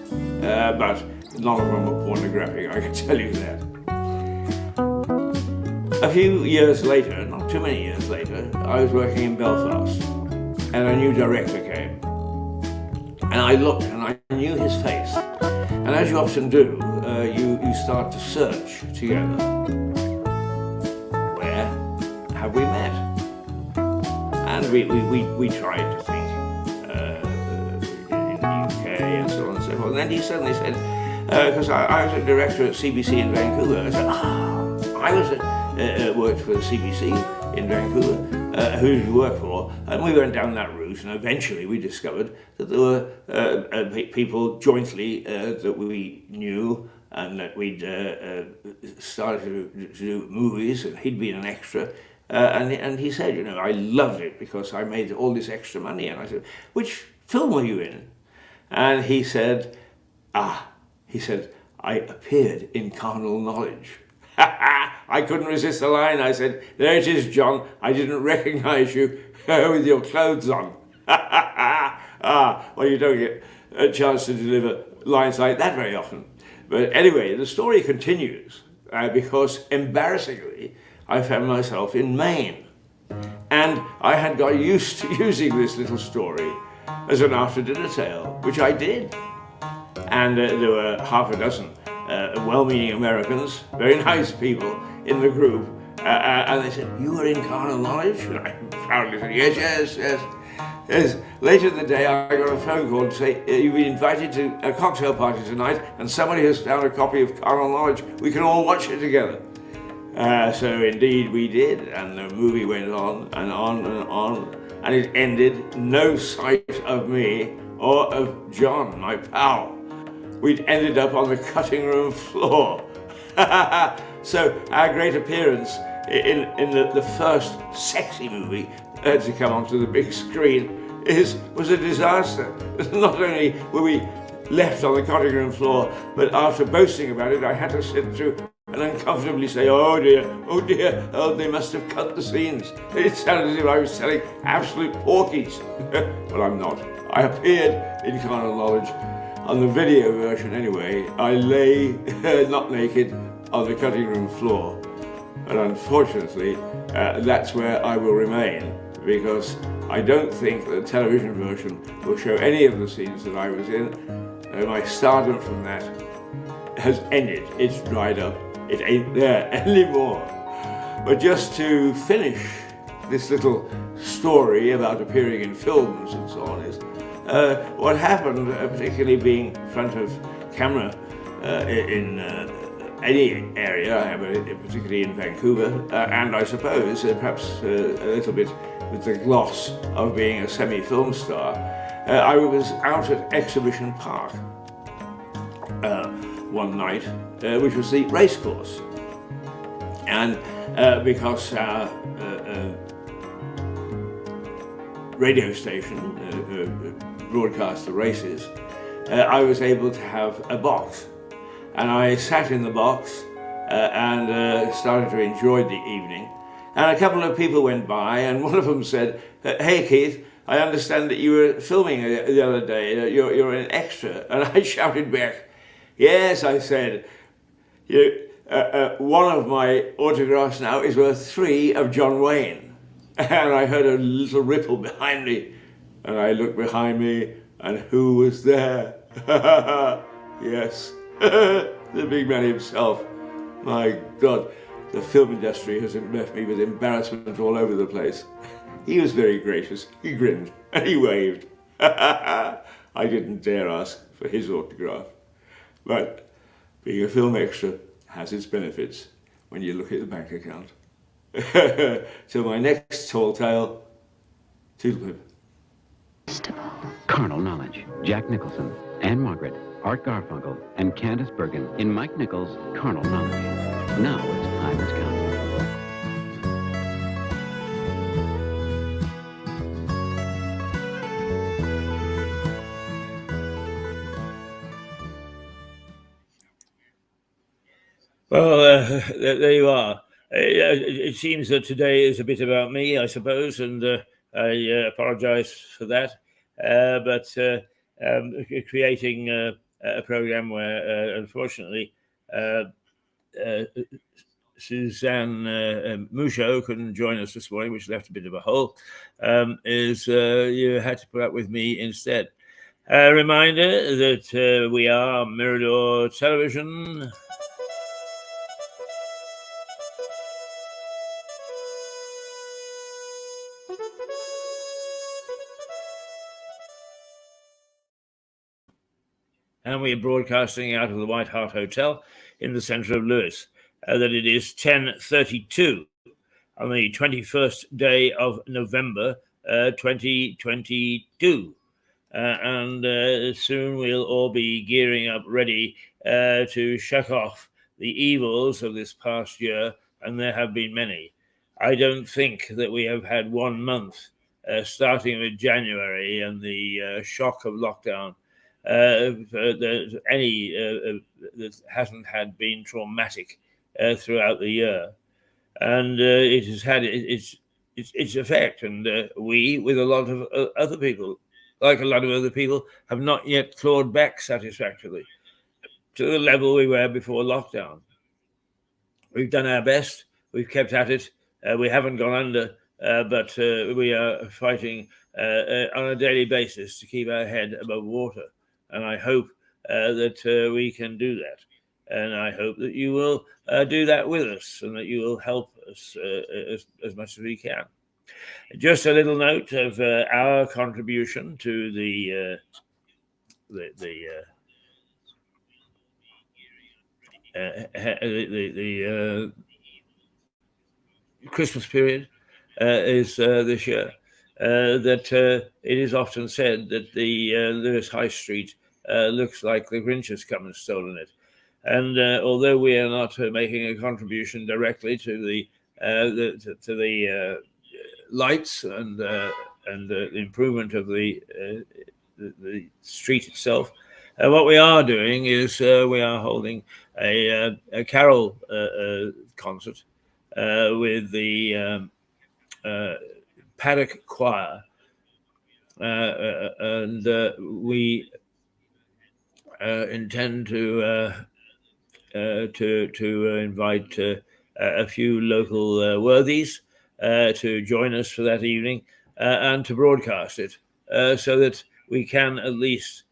But none of them were pornographic, I can tell you that. A few years later, not too many years later, I was working in Belfast, and a new director came. And I looked, and I knew his face. And as you often do, you start to search together. Where have we met? And we tried to think in the UK and so on and so forth. And then he suddenly said, because I was a director at CBC in Vancouver, I said, I was worked for the CBC in Vancouver. Who did you work for? And we went down that route, and eventually we discovered that there were people jointly that we knew, and that we'd started to do movies, and he'd been an extra. And he said, I loved it because I made all this extra money. And I said, which film were you in? And he said, I appeared in Carnal Knowledge. I couldn't resist the line. I said, there it is, John. I didn't recognize you with your clothes on. Well, you don't get a chance to deliver lines like that very often. But anyway, the story continues because, embarrassingly, I found myself in Maine. And I had got used to using this little story as an after-dinner tale, which I did. And there were half a dozen well-meaning Americans, very nice people in the group, and they said, you were in Carnal Knowledge? And I proudly said, yes. Later in the day, I got a phone call to say, you've been invited to a cocktail party tonight, and somebody has found a copy of Carnal Knowledge. We can all watch it together. So indeed we did, and the movie went on and on and on, and it ended no sight of me or of John, my pal. We'd ended up on the cutting room floor. So our great appearance in the first sexy movie to come onto the big screen was a disaster. Not only were we left on the cutting room floor, but after boasting about it, I had to sit through and uncomfortably say, oh dear, they must have cut the scenes. It sounded as if I was telling absolute porkies. But I'm not. I appeared in Carnal Knowledge. On the video version anyway, I lay, not naked, on the cutting room floor. And unfortunately, that's where I will remain because I don't think the television version will show any of the scenes that I was in. My stardom from that has ended. It's dried up. It ain't there anymore. But just to finish this little story about appearing in films and so on is what happened, particularly being front of camera in any area, particularly in Vancouver, and I suppose perhaps a little bit with the gloss of being a semi-film star. I was out at Exhibition Park one night, which was the racecourse. And because our radio station broadcast the races, I was able to have a box. And I sat in the box and started to enjoy the evening. And a couple of people went by, and one of them said, "Hey Keith, I understand that you were filming the other day, you're an extra." And I shouted back, "Yes," I said, "one of my autographs now is worth 3 of John Wayne." And I heard a little ripple behind me, and I looked behind me, and who was there? Yes, the big man himself. My God, the film industry has left me with embarrassment all over the place. He was very gracious. He grinned and he waved. I didn't dare ask for his autograph. But being a film extra has its benefits when you look at the bank account. So my next tall tale, Toodlepip. Carnal Knowledge, Jack Nicholson, Anne Margaret, Art Garfunkel, and Candice Bergen in Mike Nichols' Carnal Knowledge. Now it's time has come. Well, there you are. It seems that today is a bit about me, I suppose, and I apologize for that. But creating a program where, unfortunately, Suzanne Mouchot couldn't join us this morning, which left a bit of a hole, is you had to put up with me instead. A reminder that we are Mirador Television. And we are broadcasting out of the White Hart Hotel in the centre of Lewis. That it is 10:32 on the 21st day of November, 2022. And soon we'll all be gearing up ready to shut off the evils of this past year, and there have been many. I don't think that we have had 1 month, starting with January and the shock of lockdown, that hasn't been traumatic throughout the year, and it has had its effect. And we, with a lot of other people, have not yet clawed back satisfactorily to the level we were before lockdown. We've done our best. We've kept at it. We haven't gone under, but we are fighting on a daily basis to keep our head above water. And I hope that we can do that. And I hope that you will do that with us, and that you will help us as much as we can. Just a little note of our contribution to the Christmas period is this year. That it is often said that the Lewis High Street looks like the Grinch has come and stolen it. And although we are not making a contribution directly to the lights and the improvement of the street itself, what we are doing is we are holding a carol concert with the Paddock Choir, and we intend to invite a few local worthies to join us for that evening and to broadcast it so that we can at least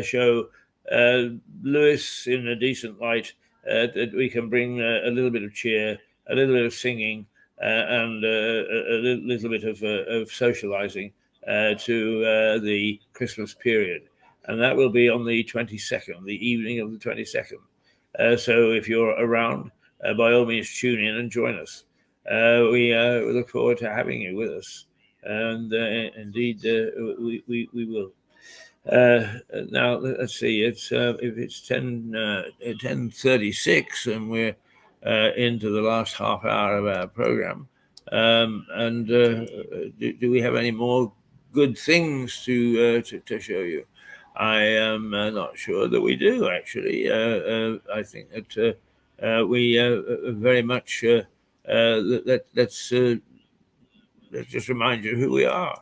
show Lewis in a decent light, that we can bring a little bit of cheer, a little bit of singing, and a little bit of socializing to the Christmas period. And that will be on the 22nd, the evening of the 22nd. So if you're around, by all means, tune in and join us. We look forward to having you with us. And indeed, we will. Now, let's see, if it's 10:36 and we're into the last half hour of our program, and do we have any more good things to show you? I am not sure that we do, actually. I think that we very much, let's just remind you who we are.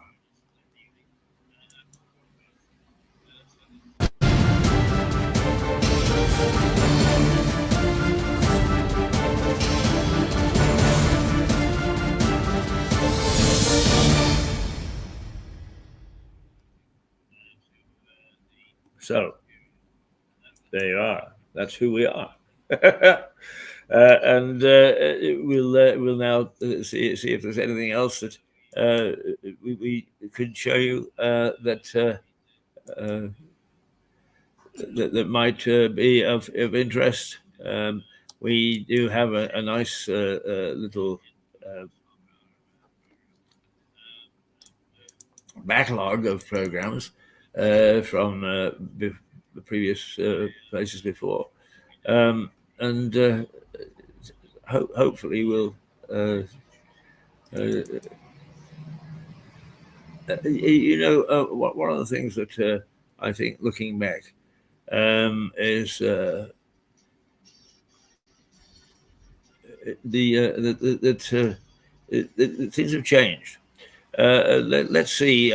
So there you are. That's who we are. And we'll now see if there's anything else that we could show you that might be of interest. We do have a nice little backlog of programs from the previous places before, and hopefully we'll. One of the things that I think, looking back, is that things have changed. Let's see.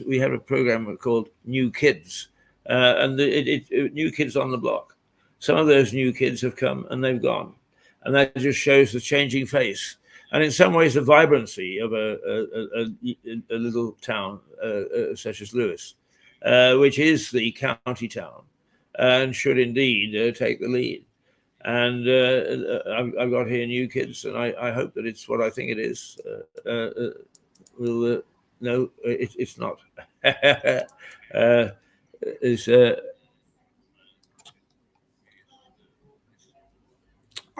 We have a program called New Kids, and New Kids on the Block. Some of those new kids have come and they've gone, and that just shows the changing face, and in some ways the vibrancy of a little town such as Lewis, which is the county town, and should indeed take the lead. And I've got here New Kids, and I hope that it's what I think it is. No, it's not.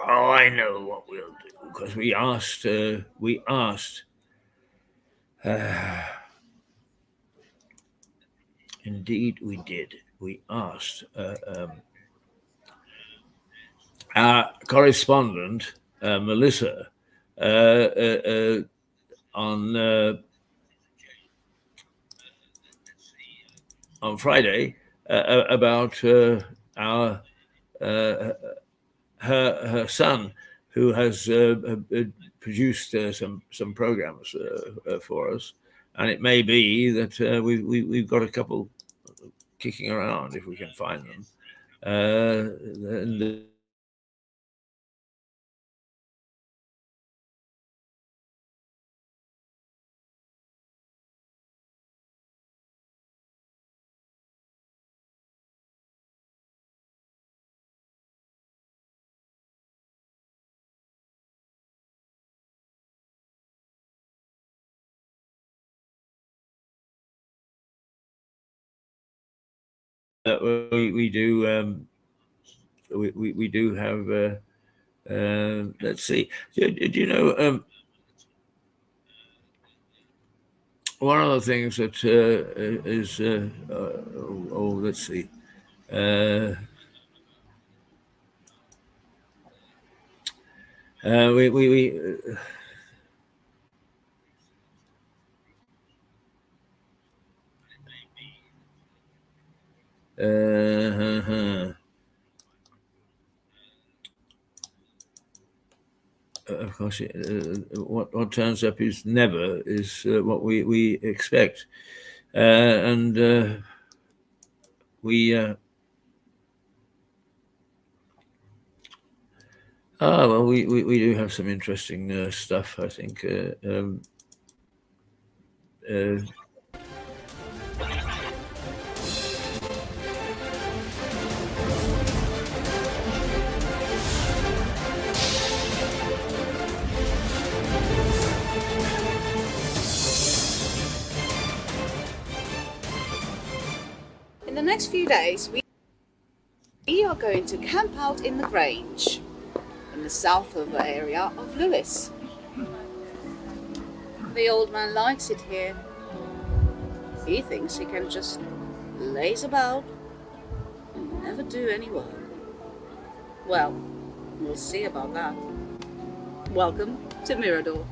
I know what we'll do, because we asked. Indeed, we did. We asked our correspondent, Melissa, on Friday about her son, who has produced some programs for us, and it may be that we've got a couple kicking around if we can find them. And we do we do have let's see, do you know, one of the things that is let's see, we of course, what turns up is never what we expect, and we Well, we do have some interesting stuff, I think. In the next few days, we are going to camp out in the Grange, in the south of the area of Lewis. The old man likes it here. He thinks he can just laze about and never do any work. Well, we'll see about that. Welcome to Mirador.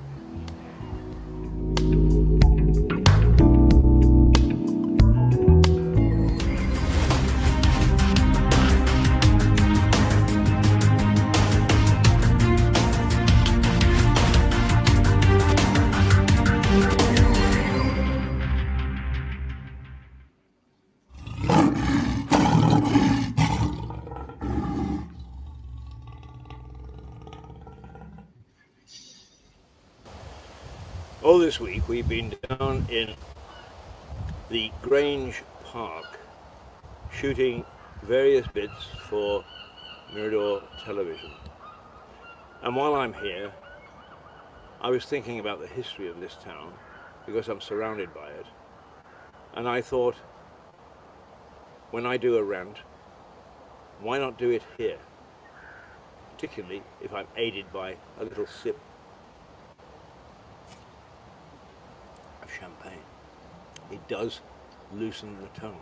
All this week we've been down in the Grange Park shooting various bits for Mirador Television. And while I'm here, I was thinking about the history of this town because I'm surrounded by it. And I thought, when I do a rant, why not do it here? Particularly if I'm aided by a little sip of champagne. It does loosen the tongue.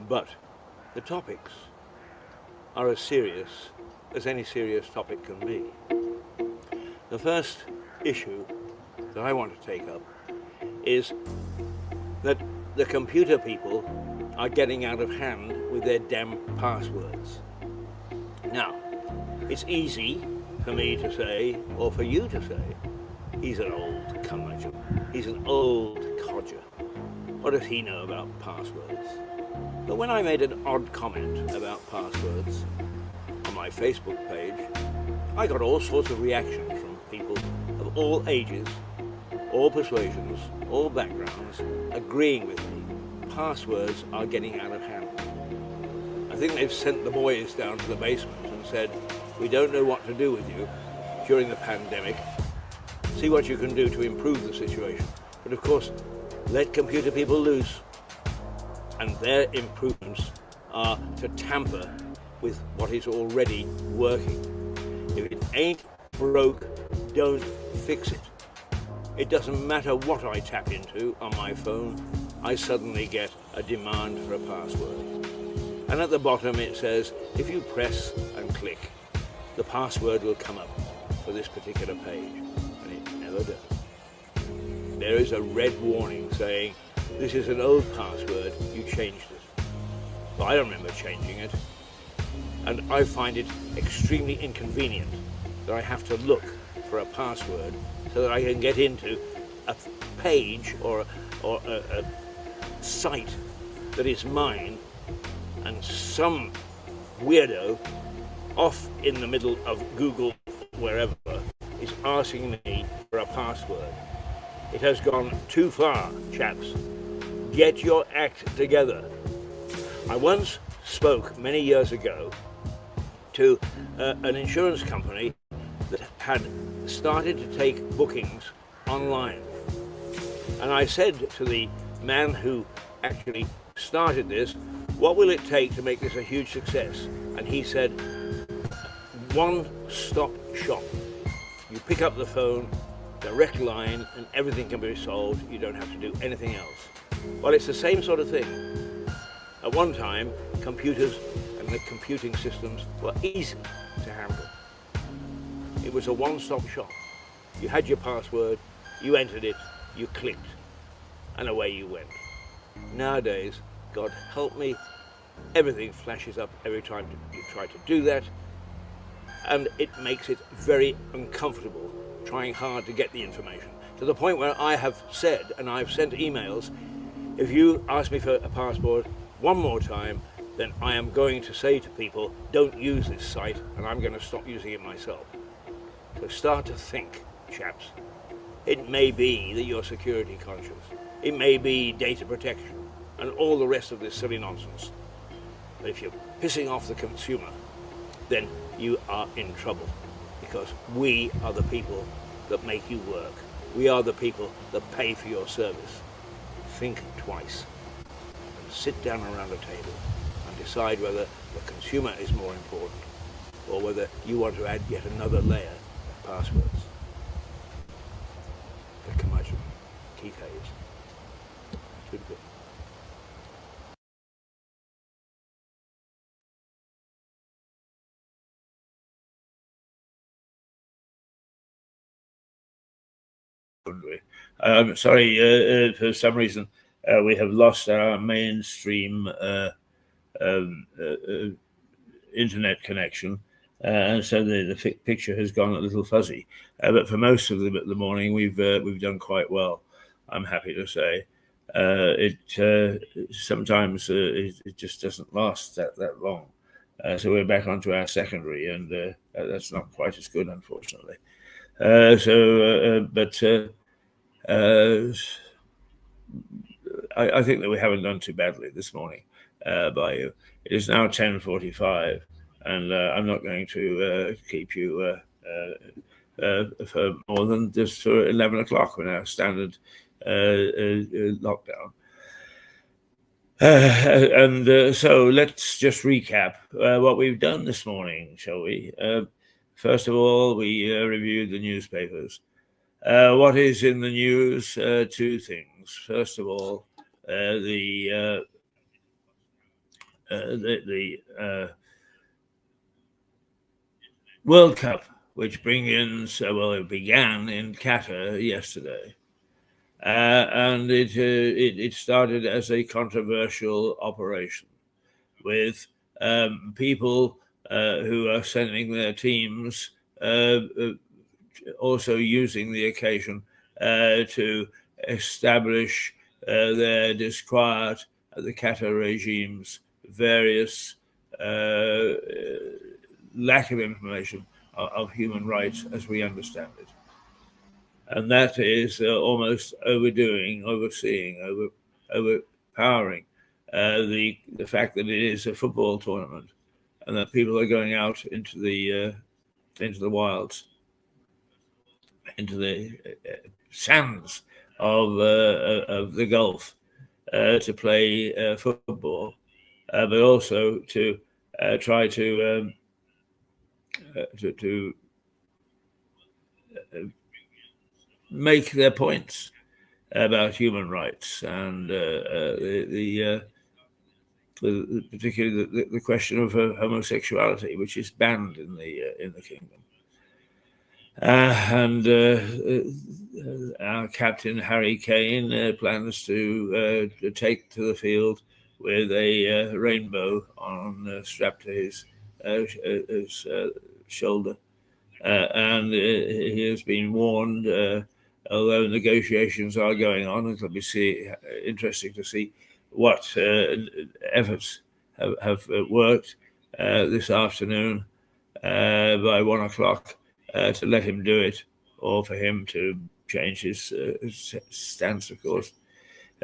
But the topics are as serious as any serious topic can be. The first issue that I want to take up is that the computer people are getting out of hand with their damn passwords. Now, it's easy for me to say, or for you to say, he's an old curmudgeon, he's an old codger. What does he know about passwords? But when I made an odd comment about passwords on my Facebook page, I got all sorts of reactions from people of all ages, all persuasions, all backgrounds, agreeing with me. Passwords are getting out of hand. I think they've sent the boys down to the basement and said, we don't know what to do with you during the pandemic. See what you can do to improve the situation. But of course, let computer people loose, and their improvements are to tamper with what is already working. If it ain't broke, don't fix it. It doesn't matter what I tap into on my phone, I suddenly get a demand for a password. And at the bottom it says, if you press and click, the password will come up for this particular page. And it never does. There is a red warning saying, this is an old password, you changed it. But I don't remember changing it. And I find it extremely inconvenient that I have to look for a password so that I can get into a page or a site that is mine, and some weirdo off in the middle of Google, wherever, is asking me for a password. It has gone too far, chaps. Get your act together. I once spoke many years ago to an insurance company that had started to take bookings online. And I said to the man who actually started this, what will it take to make this a huge success? And he said, one-stop shop. You pick up the phone, direct line, and everything can be solved. You don't have to do anything else. Well, it's the same sort of thing. At one time, computers and the computing systems were easy to handle. It was a one-stop shop. You had your password, you entered it, you clicked, and away you went. Nowadays, God help me, everything flashes up every time you try to do that, and it makes it very uncomfortable trying hard to get the information. To the point where I have said, and I've sent emails, if you ask me for a passport one more time, then I am going to say to people, don't use this site, and I'm going to stop using it myself. So start to think, chaps. It may be that you're security conscious. It may be data protection and all the rest of this silly nonsense. But if you're pissing off the consumer, then you are in trouble, because we are the people that make you work. We are the people that pay for your service. Think twice and sit down around a table and decide whether the consumer is more important or whether you want to add yet another layer of passwords. That come out of key tags. Should be. I'm sorry, for some reason we have lost our mainstream internet connection, and so the picture has gone a little fuzzy. But for most of the morning, we've done quite well, I'm happy to say. It sometimes it just doesn't last that long. So we're back onto our secondary, and that's not quite as good, unfortunately. I think that we haven't done too badly this morning by you. It is now 10:45, and I'm not going to keep you for more than just for 11 o'clock when our standard lockdown. So let's just recap what we've done this morning, shall we? First of all, we reviewed the newspapers. What is in the news? Two things. First of all, the World Cup, which it began in Qatar yesterday, and it started as a controversial operation with people who are sending their teams. Also using the occasion to establish their disquiet at the Qatar regime's various lack of implementation of human rights as we understand it. And that is almost overseeing, overpowering the fact that it is a football tournament and that people are going out into the wilds, into the sands of the Gulf to play football, but also to try to make their points about human rights and particularly the question of homosexuality, which is banned in the kingdom. Our captain Harry Kane plans to take to the field with a rainbow strapped to his shoulder, and he has been warned. Although negotiations are going on, it'll be interesting to see what efforts have worked this afternoon by 1 o'clock. To let him do it, or for him to change his stance, of course,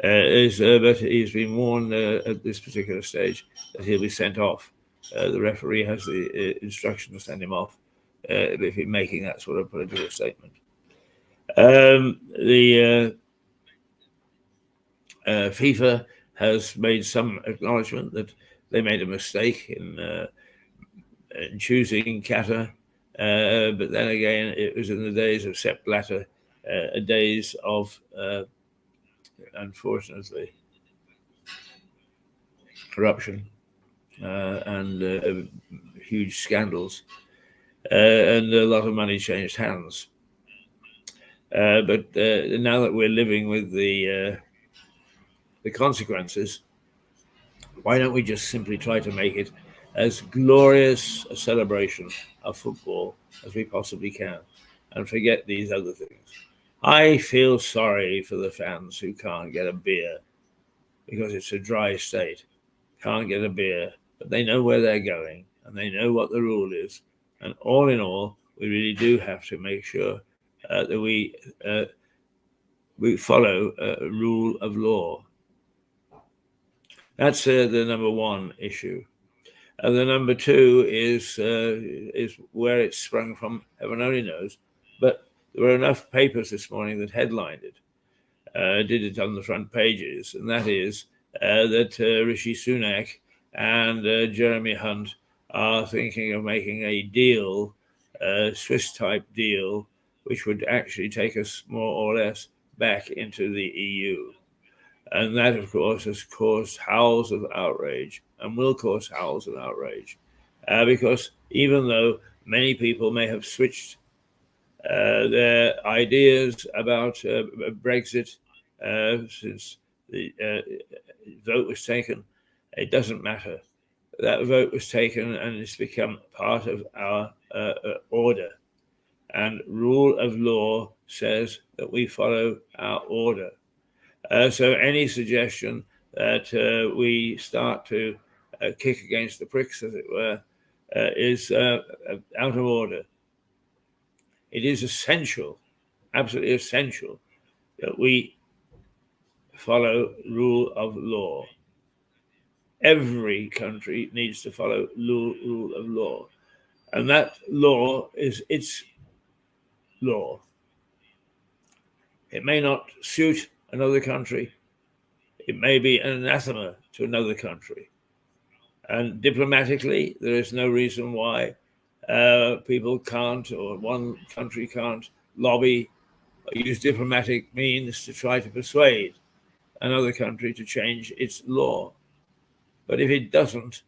but he's been warned at this particular stage that he'll be sent off. The referee has the instruction to send him off if he's making that sort of political statement. The FIFA has made some acknowledgement that they made a mistake in choosing Qatar. But then again, it was in the days of Sepp Blatter, days of, unfortunately, corruption and huge scandals, and a lot of money changed hands. But now that we're living with the consequences, why don't we just simply try to make it as glorious a celebration of football as we possibly can and forget these other things? I feel sorry for the fans who can't get a beer because it's a dry state, can't get a beer but they know where they're going and they know what the rule is. And all in all, we really do have to make sure that we follow rule of law. That's the number one issue. The number two is where it's sprung from, heaven only knows. But there were enough papers this morning that headlined it, did it on the front pages, and that is that Rishi Sunak and Jeremy Hunt are thinking of making a deal, Swiss-type deal, which would actually take us more or less back into the EU. And that, of course, has caused howls of outrage and will cause howls of outrage because even though many people may have switched their ideas about Brexit since the vote was taken, it doesn't matter. That vote was taken and it's become part of our order. And rule of law says that we follow our order. So any suggestion that we start to kick against the pricks, as it were, is out of order. It is essential, absolutely essential, that we follow rule of law. Every country needs to follow rule of law. And that law is its law. It may not suit another country. It may be an anathema to another country. And diplomatically, there is no reason why people can't, or one country can't, lobby or use diplomatic means to try to persuade another country to change its law. But if it doesn't,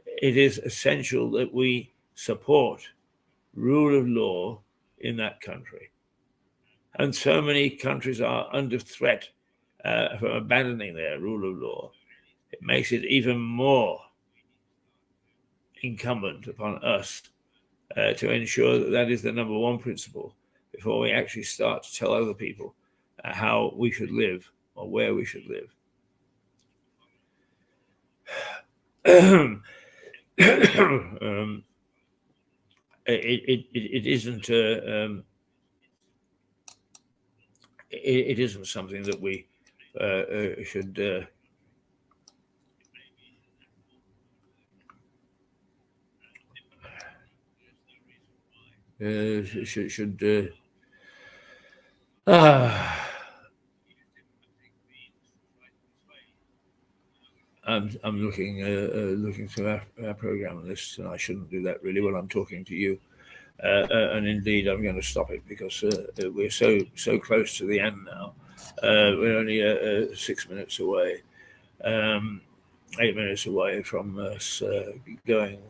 it is essential that we support rule of law in that country. And so many countries are under threat from abandoning their rule of law. It makes it even more incumbent upon us to ensure that that is the number one principle before we actually start to tell other people how we should live or where we should live. It isn't it isn't something that we should I'm looking through our program list, and I shouldn't do that really when I'm talking to you. And indeed, I'm going to stop it because we're so close to the end now. We're only 6 minutes away, 8 minutes away from us going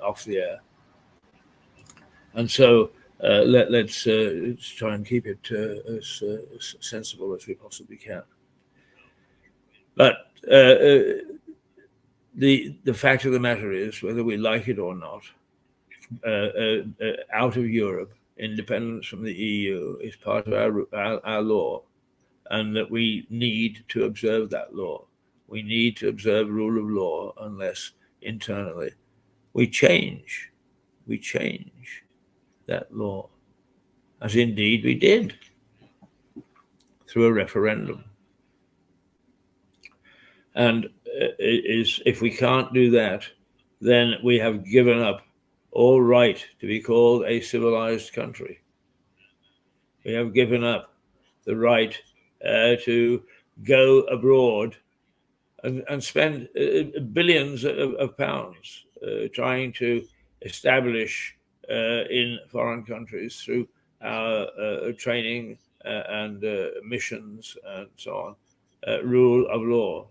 off the air. And so let's try and keep it as sensible as we possibly can. But the fact of the matter is, whether we like it or not, out of Europe, independence from the EU is part of our law, and that we need to observe that law. We need to observe rule of law unless internally we change that law, as indeed we did through a referendum. And if we can't do that, then we have given up all right to be called a civilized country. We have given up the right to go abroad and spend billions of pounds trying to establish in foreign countries through our training and missions and so on, rule of law.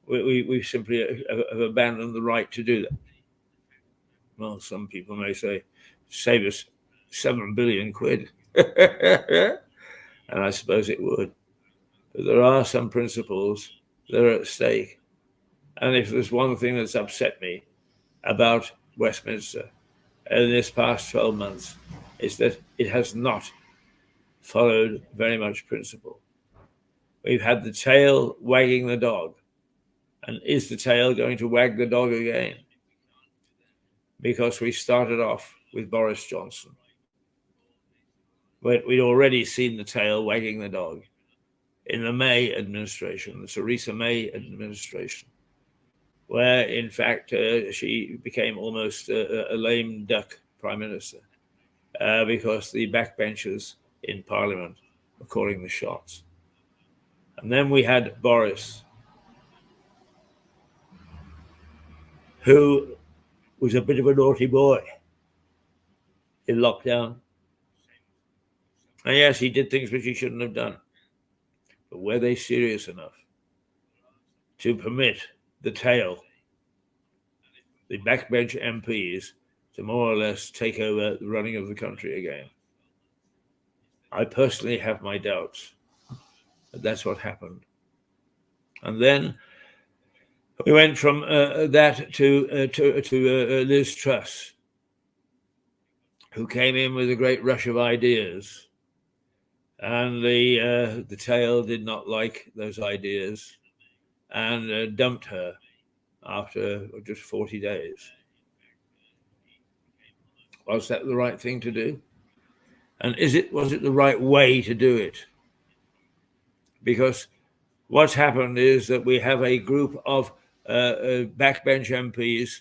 We simply have abandoned the right to do that. Well, some people may say, save us 7 billion quid. And I suppose it would. But there are some principles that are at stake. And if there's one thing that's upset me about Westminster in this past 12 months, is that it has not followed very much principle. We've had the tail wagging the dog. And is the tail going to wag the dog again? because we started off with Boris Johnson. But we'd already seen the tail wagging the dog in the May administration, the Theresa May administration, where, in fact, she became almost a lame duck prime minister because the backbenchers in Parliament were calling the shots. And then we had Boris, who was a bit of a naughty boy in lockdown. And yes, he did things which he shouldn't have done. But were they serious enough to permit the tail, the backbench MPs, to more or less take over the running of the country again? I personally have my doubts that that's what happened. And then we went from that to Liz Truss, who came in with a great rush of ideas, and the tail did not like those ideas and dumped her after just 40 days. Was that the right thing to do? And was it the right way to do it? Because what's happened is that we have a group of backbench MPs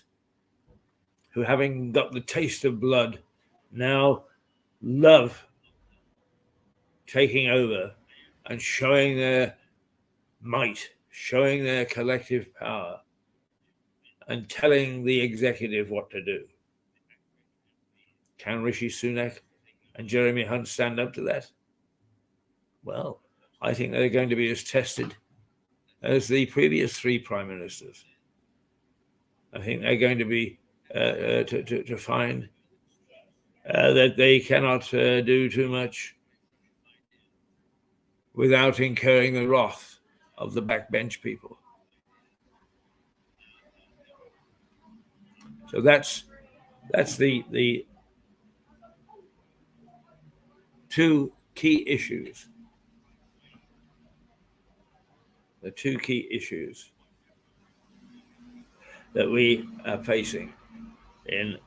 who, having got the taste of blood, now love taking over and showing their might, showing their collective power, and telling the executive what to do. Can Rishi Sunak and Jeremy Hunt stand up to that? Well, I think they're going to be as tested as the previous three prime ministers. I think they're going to be to find that they cannot do too much without incurring the wrath of the backbench people. So that's the two key issues. The two key issues that we are facing in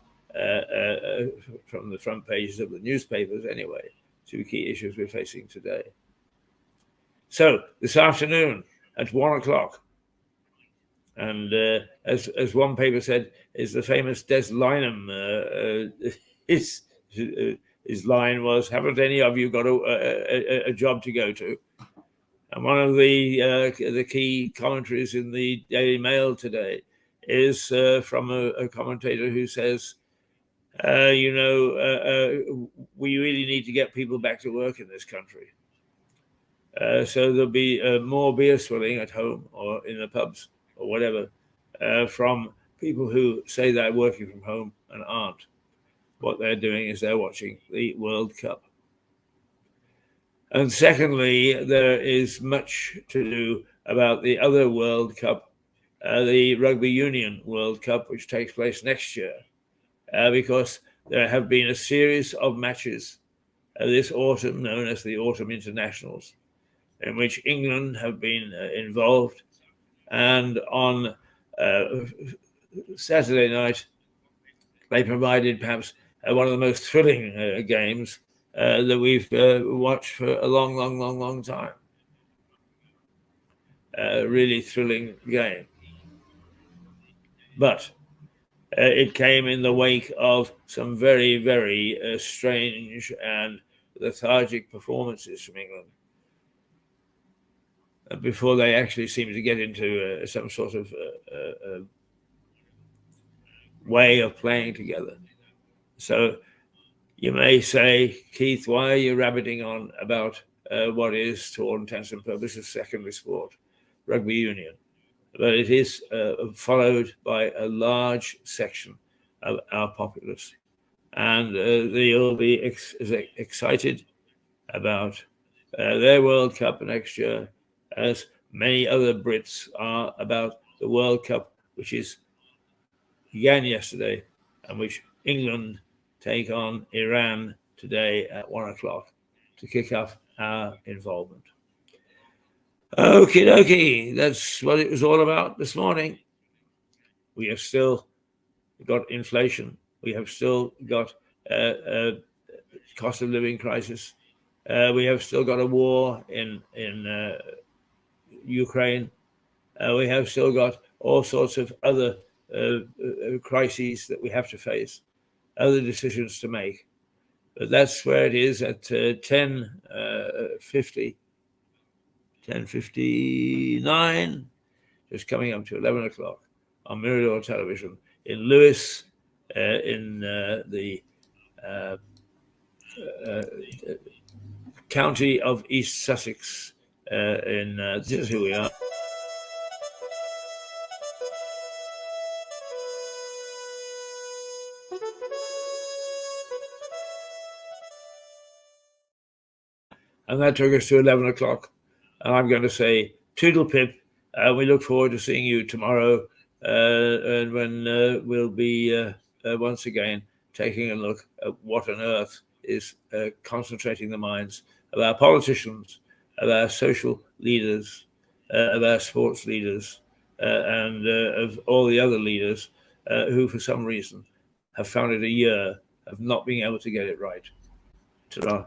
from the front pages of the newspapers anyway. Two key issues we're facing today. So this afternoon at 1:00, and as one paper said, is the famous Des Lynam. His line was, "Haven't any of you got a job to go to?" And one of the key commentaries in the Daily Mail today is from a commentator who says, we really need to get people back to work in this country. So there'll be more beer swilling at home or in the pubs or whatever from people who say they're working from home and aren't. What they're doing is they're watching the World Cup. And secondly, there is much to do about the other World Cup, the Rugby Union World Cup, which takes place next year, because there have been a series of matches this autumn known as the Autumn Internationals, in which England have been involved. And on Saturday night, they provided perhaps one of the most thrilling games that we've watched for a long time. Really thrilling game. But it came in the wake of some very, very strange and lethargic performances from England before they actually seemed to get into some sort of way of playing together. So you may say, Keith, why are you rabbiting on about what is, to all intents and purposes, secondary sport, rugby union? But it is followed by a large section of our populace. And they'll be excited about their World Cup next year, as many other Brits are about the World Cup, which began yesterday, and which England take on Iran today at 1:00 to kick off our involvement. Okie dokie, that's what it was all about this morning. We have still got inflation We have still got a cost of living crisis. We have still got a war in Ukraine. We have still got all sorts of other crises that we have to face, other decisions to make. But that's where it is at 10:59, just coming up to 11 o'clock on Mirador Television in Lewes, in the county of East Sussex. This is who we are. And that took us to 11 o'clock. And I'm going to say toodle pip. We look forward to seeing you tomorrow, and when we'll be once again taking a look at what on earth is concentrating the minds of our politicians, of our social leaders, of our sports leaders, and of all the other leaders who, for some reason, have found it a year of not being able to get it right. Ta-ra.